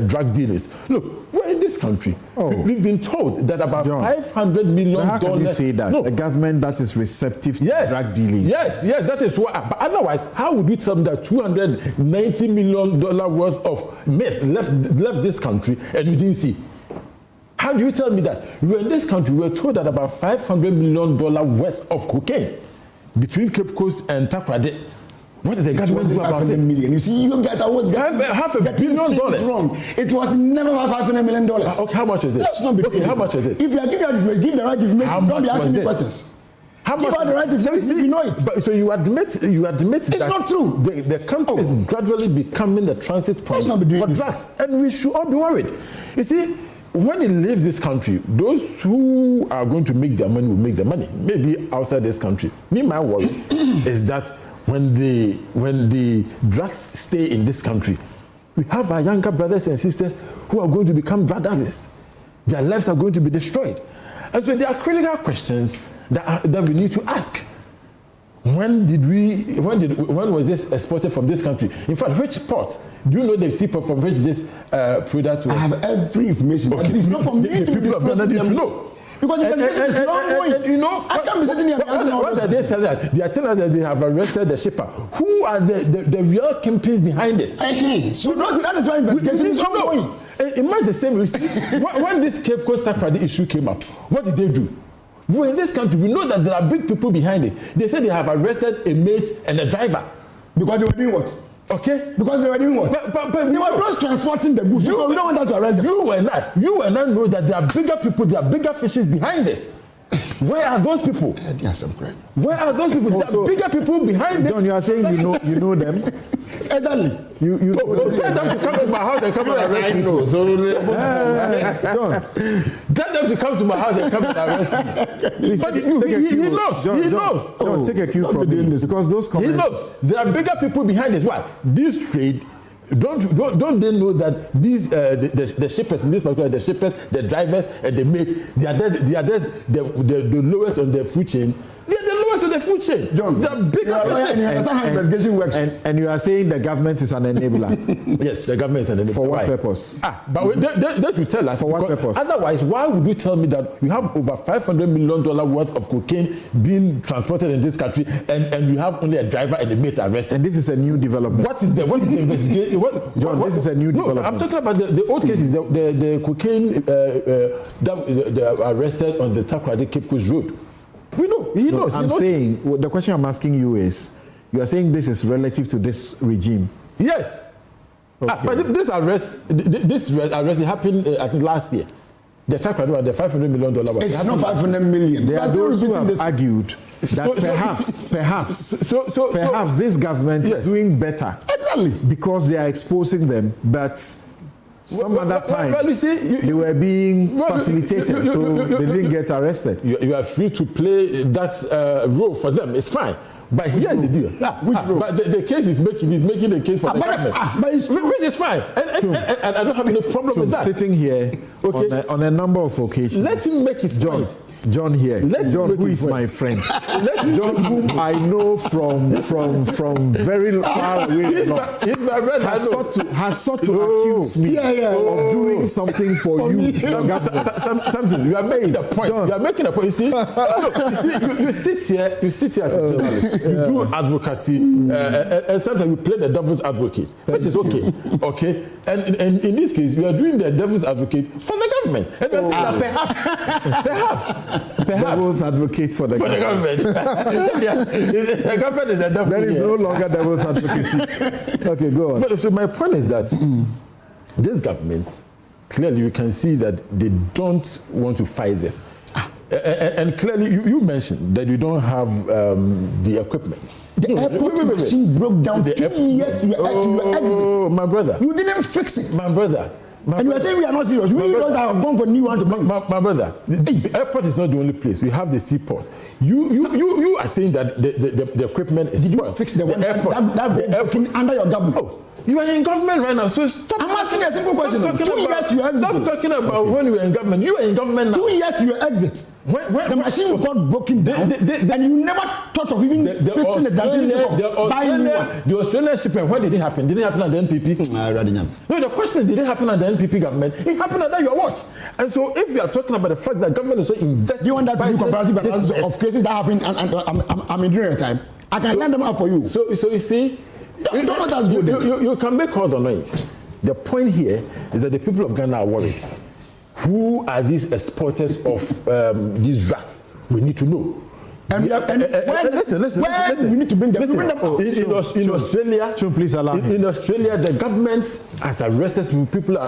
drug dealers. Look, we're in this country. We've been told that about $500 million. How can you say that? A government that is receptive to drug dealing. Yes, that is what. But otherwise, how would you tell me that $290 million worth of meth left this country and you didn't see? How do you tell me that? We were in this country, we were told that about $500 million worth of cocaine between Cape Coast and Takoradi. What did the government do about it? Million. You see, you guys are always half $1 billion. Wrong. It was never $500 million. Okay, how much is it? Let's not be okay, how much is it? If you are give the right information, don't be asking me questions. How much? Give out the right information if you know it. But, so you admit it's that not true. The country is gradually becoming the transit point for drugs, and we should all be worried. You see, when it leaves this country, those who are going to make their money will make their money. Maybe outside this country. Me, my worry is that when the drugs stay in this country, we have our younger brothers and sisters who are going to become drug addicts. Their lives are going to be destroyed. And so there are critical questions that we need to ask. When was this exported from this country? In fact, which port? Do you know the seaport from which this product was? I have every information. Okay. But it's not from me to people have done to know. Because the investigation is long going. You know, I can't be sitting here. What are they telling us? They are telling us that they have arrested the shipper. Who are the real kingpins behind this? So that is why investigation is ongoing. It must the same. When this Cape Coast Takoradi issue came up, what did they do? Well, in this country, we know that there are big people behind it. They said they have arrested a mate and a driver. Because they were doing what? Okay? Because they were doing what? But they were just transporting the goods. We don't want us to arrest them. You and I know that there are bigger people, there are bigger fishes behind this. Where are those people? Yes, I'm correct. Where are those people? There are bigger people behind this. John, you are saying you know them. Exactly. You tell them to come to my house and come and arrest me. Tell them to come to my house and come and arrest me. But he knows. John, take a cue from me because those comments. He knows there are bigger people behind this. Why? This trade. Don't they know that these the shippers in this particular, the shippers, the drivers, and the mates, they are the lowest on the food chain. They are the lowest on the food chain. John, the bigger and you understand how investigation works. And you are saying the government is an enabler. Yes, the government is an enabler. For what purpose? But they should tell us. For what purpose? Otherwise, why would you tell me that you have over $500 million worth of cocaine being transported in this country, and you have only a driver and a mate arrested? And this is a new development. What is the investigation? John, this is a new development. I'm talking about the old cases, the cocaine that they are arrested on the Takoradi Cape Coast Road. We know. He knows. I'm saying, the question I'm asking you is, you are saying this is relative to this regime? Yes. Okay. But this arrest happened, I think, last year. The Takoradi, the $500 million. It's not $500 million. There are those who have argued that perhaps this government is doing better. Exactly. Because they are exposing them, but some other time they were being facilitated, so they didn't get arrested. You are free to play that role for them. It's fine. But here's the deal. But the case is making the case for the government. Which is fine. And I don't have any problem with that. Sitting here on a number of occasions. Let him make his point. John here. John, who is my friend. John, whom I know from very far away. He's my brother. Has sought to accuse me of doing something for you. Something. You are making a point. You are making a point. You see, you sit here as a journalist. You do advocacy, and sometimes you play the devil's advocate, which is okay. Okay, and in this case, you are doing the devil's advocate for the government, and you're saying that perhaps. Devil's advocate for the government. The government is a devil. There is no longer devil's advocacy. Okay, go on. But so my point is that this government, clearly you can see that they don't want to fight this. And clearly you mentioned that you don't have the equipment. The airport machine broke down 2 years to your exit. My brother. You didn't fix it. My brother. And you are saying we are not serious. We don't have gone for new one to bring. My brother, the airport is not the only place. We have the seaport. You are saying that the equipment is. Did you fix the one airport that under your government? Oh, you are in government right now, so stop. I'm asking you a simple question. 2 years to your exit. Stop talking about when you were in government. You are in government now. 2 years to your exit. When the machine got broken down, and you never thought of even fixing it. The Australian shipment, when did it happen? Did it happen at the NPP? No, the question, did it happen at the NPP government? It happened under your watch. And so if you are talking about the fact that government is so invested... You want that to be comparative analysis of cases that happen and I'm in during time? I can line them up for you. So you see... You can make all the noise. The point here is that the people of Ghana are worried. Who are these exporters of these drugs? We need to know. And listen. We need to bring them. In Australia, please allow me. In Australia, the government has arrested people.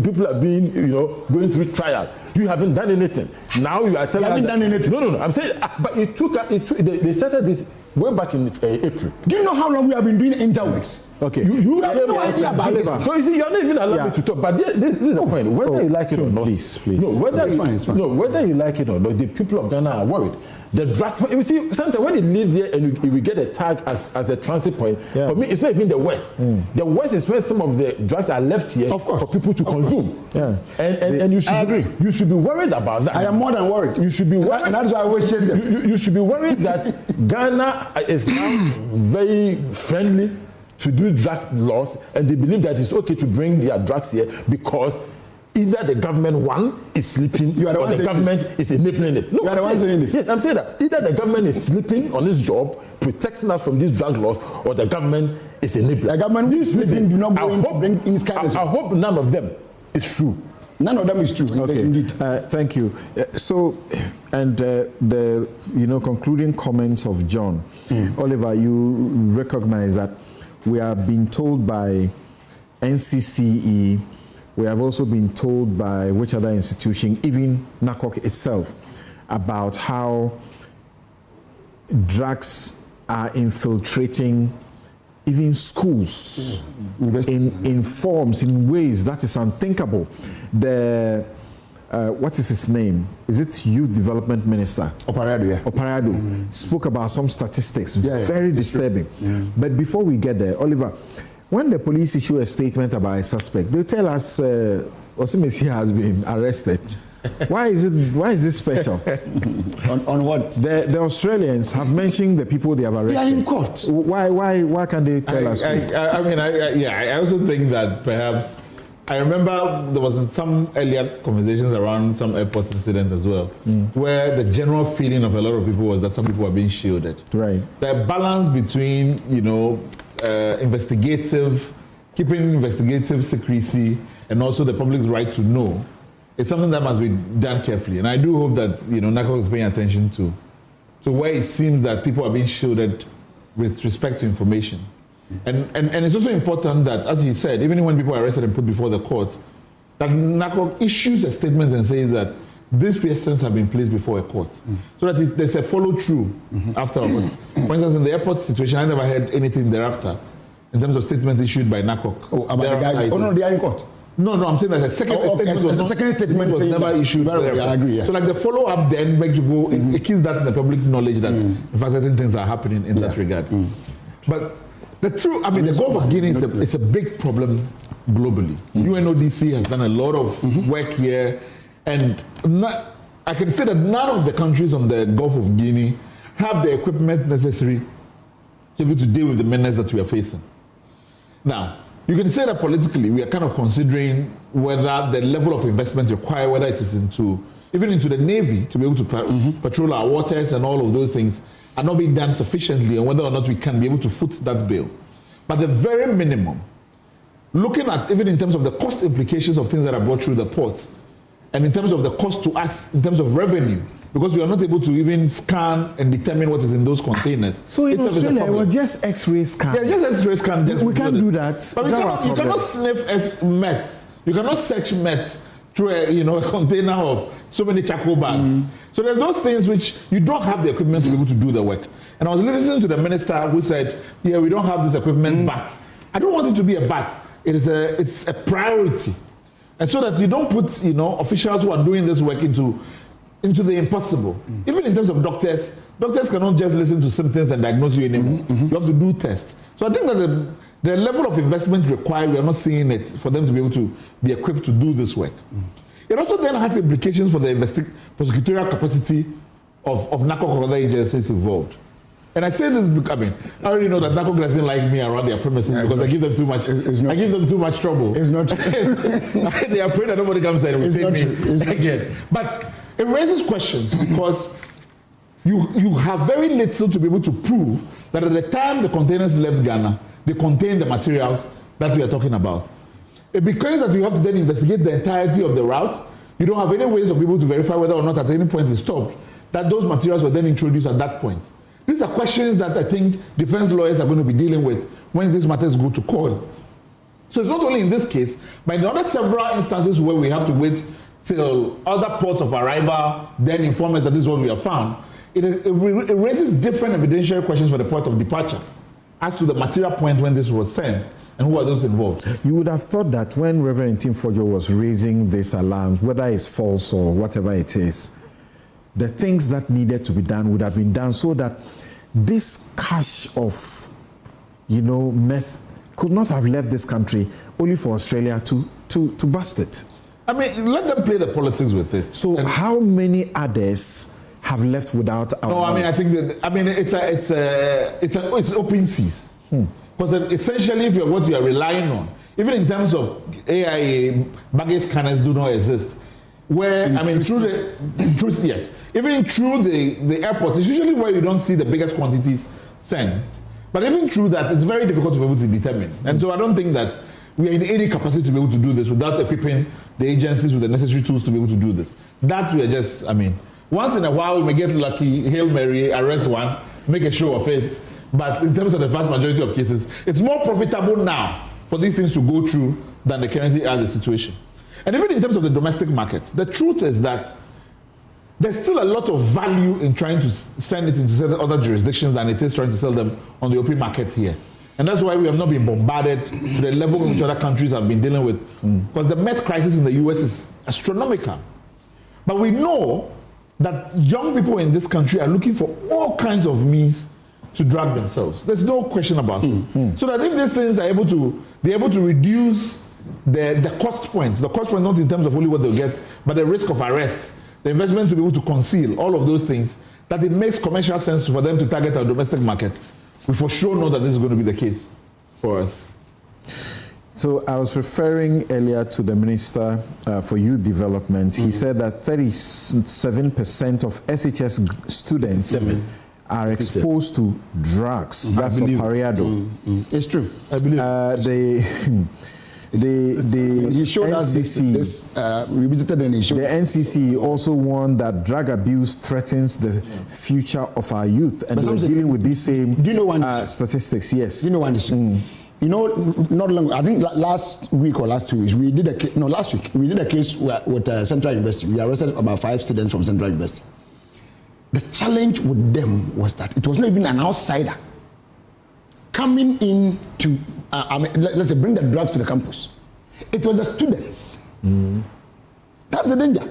People are being, going through trial. You haven't done anything. Now you are telling us. You haven't done anything. No. I'm saying, but it took. They started this way back in April. Do you know how long we have been doing interworks? Okay. You have no idea about this. So you see, you're not even allowed me to talk. But this is the point. Whether you like it or not, please. No, whether it's fine. No, whether you like it or not, the people of Ghana are worried. The drugs. You see, sometimes when it lives here and we get a tag as a transit point, for me, it's not even the West. The West is where some of the drugs are left here for people to consume. Yeah. And you should agree. You should be worried about that. I am more than worried. You should be worried. And that's why I always change them. You should be worried that Ghana is now very friendly to do drug laws, and they believe that it's okay to bring their drugs here because either the government is sleeping or the government is enabling it. No, you are the one saying this. Yes, I'm saying that either the government is sleeping on its job, protecting us from these drug laws, or the government is enabling. The government is sleeping. Do not go in to bring in scandals. I hope none of them is true. None of them is true. Okay, indeed. Thank you. The concluding comments of John. Oliver, you recognize that we are being told by NCCE. We have also been told by which other institution, even NACOC itself, about how drugs are infiltrating even schools in forms, in ways that is unthinkable. What is his name? Is it Youth Development Minister? Akufo-Addo, spoke about some statistics, very disturbing. But before we get there, Oliver, when the police issue a statement about a suspect, they tell us Osimisi has been arrested. Why is this special? on what? The Australians have mentioned the people they have arrested. They are in court. Why can't they tell us? I also think that perhaps I remember there was some earlier conversations around some airport incident as well, where the general feeling of a lot of people was that some people were being shielded. Right. The balance between keeping investigative secrecy and also the public's right to know is something that must be done carefully. And I do hope that NACOC is paying attention to where it seems that people are being shielded with respect to information. And it's also important that, as he said, even when people are arrested and put before the court, that NACOC issues a statement and says that these persons have been placed before a court. So that there's a follow-through afterwards. For instance, in the airport situation, I never heard anything thereafter in terms of statements issued by NACOC. Oh, about the guy? Oh, no, they are in court. No, I'm saying that a second statement was never issued. I agree. So like the follow-up then makes people, it keeps that in the public knowledge that in fact certain things are happening in that regard. But the truth, the Gulf of Guinea is a big problem globally. UNODC has done a lot of work here, and I can say that none of the countries on the Gulf of Guinea have the equipment necessary to be able to deal with the menace that we are facing. Now, you can say that politically we are kind of considering whether the level of investment required, whether it is even into the Navy to be able to patrol our waters and all of those things, are not being done sufficiently, and whether or not we can be able to foot that bill. But the very minimum, looking at even in terms of the cost implications of things that are brought through the ports, and in terms of the cost to us, in terms of revenue, because we are not able to even scan and determine what is in those containers. So in Australia, it was just X-ray scan. Yeah, just X-ray scan. We can't do that. But you cannot sniff meth. You cannot search meth through a container of so many charcoal bags. So there's those things which you don't have the equipment to be able to do the work. And I was listening to the minister who said, we don't have this equipment, but I don't want it to be a but. It's a priority And so that you don't put, officials who are doing this work into the impossible. Even in terms of doctors cannot just listen to symptoms and diagnose you anymore. You have to do tests. So I think that the level of investment required, we are not seeing it for them to be able to be equipped to do this work. It also then has implications for the prosecutorial capacity of narco other agencies involved. And I say this because, I already know that narco doesn't like me around their premises because I give them too much. I give them too much trouble. It's not true. They are afraid that nobody comes and will take me again. But it raises questions because you have very little to be able to prove that at the time the containers left Ghana, they contained the materials that we are talking about. It becomes that you have to then investigate the entirety of the route. You don't have any ways of being able to verify whether or not at any point it stopped, that those materials were then introduced at that point. These are questions that I think defense lawyers are going to be dealing with when these matters go to court. So it's not only in this case, but in other several instances where we have to wait till other ports of arrival then inform us that this is what we have found. It raises different evidentiary questions for the port of departure as to the material point when this was sent and who are those involved. You would have thought that when Reverend Tim Fojo was raising these alarms, whether it's false or whatever it is, the things that needed to be done would have been done so that this cache of, meth could not have left this country only for Australia to bust it. Let them play the politics with it. So how many others have left without our knowledge? I think that it's open seas. Because essentially, if what you are relying on, even in terms of AIA, baggage scanners do not exist. Where through the airport, it's usually where you don't see the biggest quantities sent. But even through that, it's very difficult to be able to determine. And so I don't think that we are in any capacity to be able to do this without equipping the agencies with the necessary tools to be able to do this. That we are just, once in a while we may get lucky, Hail Mary, arrest one, make a show of it. But in terms of the vast majority of cases, it's more profitable now for these things to go through than they currently are the situation. And even in terms of the domestic market, the truth is that there's still a lot of value in trying to send it into certain other jurisdictions than it is trying to sell them on the open market here. And that's why we have not been bombarded to the level which other countries have been dealing with. Because the meth crisis in the US is astronomical. But we know that young people in this country are looking for all kinds of means to drug themselves. There's no question about it. So that if these things are able to reduce the cost points not in terms of only what they'll get, but the risk of arrest, the investment to be able to conceal, all of those things, that it makes commercial sense for them to target our domestic market. We for sure know that this is going to be the case for us. So I was referring earlier to the Minister for Youth Development. He said that 37% of SHS students are exposed to drugs. That's Akufo-Addo. It's true. I believe. He showed us this we visited and he showed the NCC also warned that drug abuse threatens the future of our youth, and we're dealing with these same statistics. Yes. Do you know one issue? Not long. I think last week or last 2 weeks we did last week we did a case with Central University. We arrested about 5 students from Central University. The challenge with them was that it was not even an outsider coming in to, let's say, bring the drugs to the campus. It was the students. That's the danger.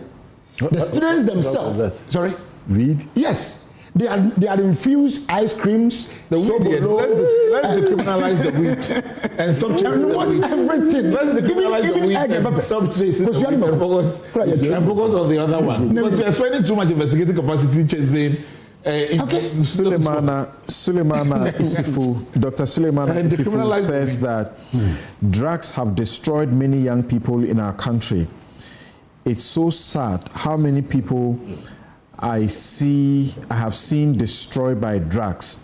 The students themselves. Sorry? Weed? Yes. They are infused ice creams. The weed. Let's decriminalize the weed and stop chasing the weed. Everything. Let's decriminalize the weed and stop chasing the weed and focus on the other one. Because we are spending too much investigative capacity chasing. Suleimana Isifu, Dr. Suleimana Isifu says that drugs have destroyed many young people in our country. It's so sad how many people I have seen destroyed by drugs.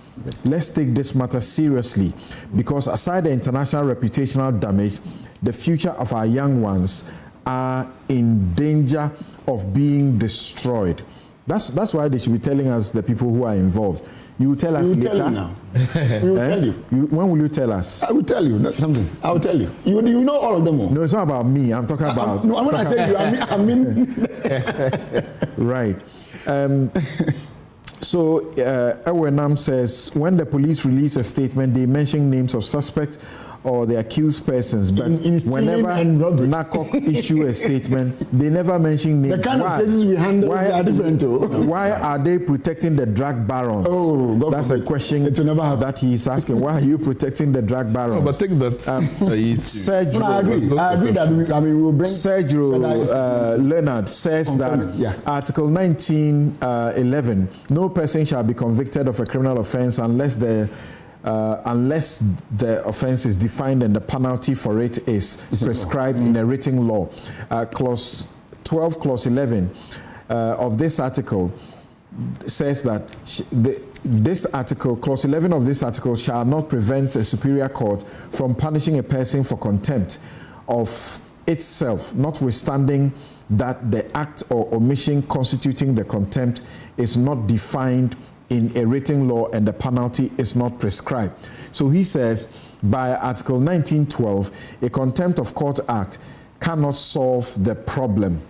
Let's take this matter seriously, because aside the international reputational damage, the future of our young ones are in danger of being destroyed. That's why they should be telling us the people who are involved. You will tell us later. Tell you now. We will tell you. When will you tell us? I will tell you something. I will tell you. You know all of them all. No, it's not about me. I'm talking about. No, when I say you, I mean. Right. So Ewenam says, when the police release a statement, they mention names of suspects or the accused persons, but whenever NACOC issue a statement, they never mention names. The kind of cases we handle are different too. Why are they protecting the drug barons? That's a question that he's asking. Why are you protecting the drug barons? But think that Sergio, I agree that we'll bring Sergio Leonard says that Article 1911, no person shall be convicted of a criminal offense unless the offense is defined and the penalty for it is prescribed in a written law. Clause 12, Clause 11 of this article says that Clause 11 of this article shall not prevent a superior court from punishing a person for contempt of itself, notwithstanding that the act or omission constituting the contempt is not defined in a written law and the penalty is not prescribed. So he says, by Article 1912, a contempt of court act cannot solve the problem.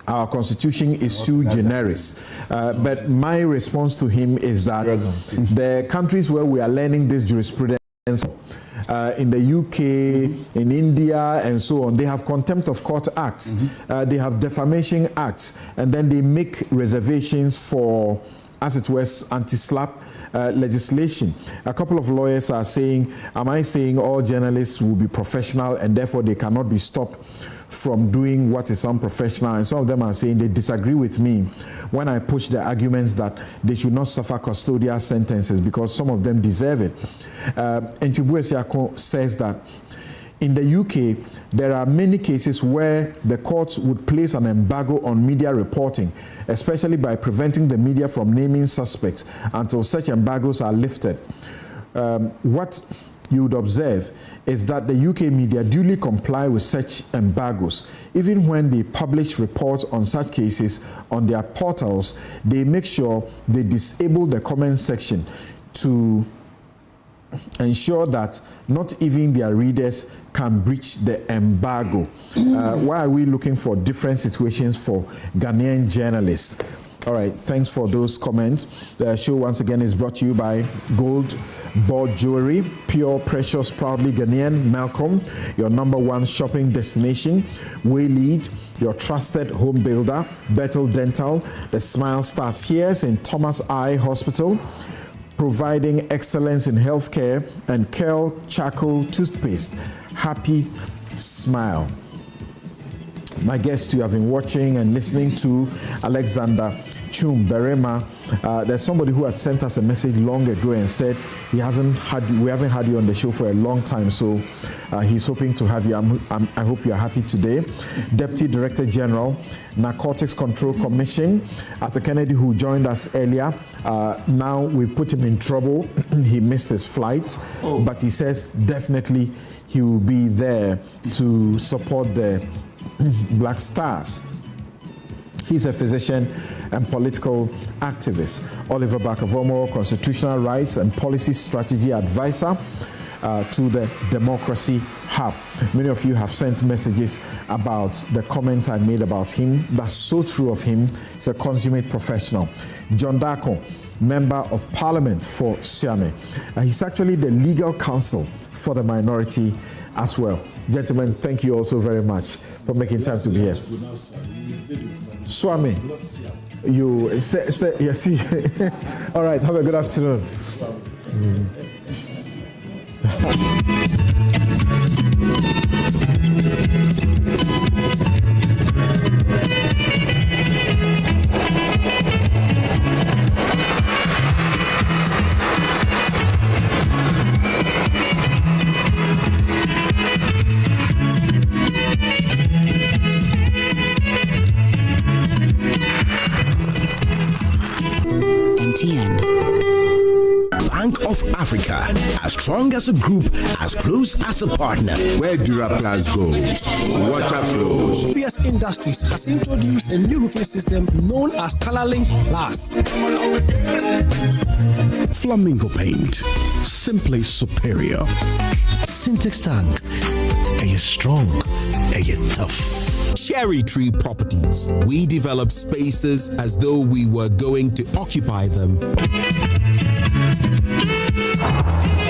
Our constitution is sui generis. But my response to him is that the countries where we are learning this jurisprudence, in the UK, in India, and so on, they have contempt of court acts, they have defamation acts, and then they make reservations for, as it were, anti-SLAPP legislation. A couple of lawyers are saying, am I saying all journalists will be professional and therefore they cannot be stopped from doing what is unprofessional? And some of them are saying they disagree with me when I push the arguments that they should not suffer custodial sentences because some of them deserve it. And Chubue Siako says that in the UK, there are many cases where the courts would place an embargo on media reporting, especially by preventing the media from naming suspects until such embargoes are lifted. What you would observe is that the UK media duly comply with such embargoes. Even when they publish reports on such cases on their portals, they make sure they disable the comment section to ensure that not even their readers can breach the embargo. Why are we looking for different situations for Ghanaian journalists? All right, thanks for those comments. The show once again is brought to you by Gold Board Jewelry, pure, precious, proudly Ghanaian. Malcolm, your #1 shopping destination. Waylead, your trusted home builder. Bethel Dental, the smile starts here in Thomas Eye Hospital, providing excellence in healthcare, and Curl Charcoal Toothpaste. Happy smile. My guests you have been watching and listening to, Alexander Chum Berema. There's somebody who has sent us a message long ago and said we haven't had you on the show for a long time, so he's hoping to have you. I hope you are happy today. Deputy Director General, Narcotics Control Commission, Arthur Kennedy, who joined us earlier. Now we've put him in trouble. He missed his flight, but he says definitely he will be there to support the Black Stars. He's a physician and political activist. Oliver Bakavomo, Constitutional Rights and Policy Strategy Advisor to the Democracy Hub. Many of you have sent messages about the comments I made about him. That's so true of him. He's a consummate professional. John Dako, Member of Parliament for Siame. He's actually the legal counsel for the minority as well. Gentlemen, thank you also very much for making time to be here. Swami, you say yes. All right, have a good afternoon. Bank of Africa, as strong as a group, as close as a partner. Where Duraplas goes, water flows. PS Industries has introduced a new roofing system known as ColorLink Plus. Flamingo paint, simply superior. Syntax tank, are you strong? Are you tough? Cherry Tree Properties. We develop spaces as though we were going to occupy them.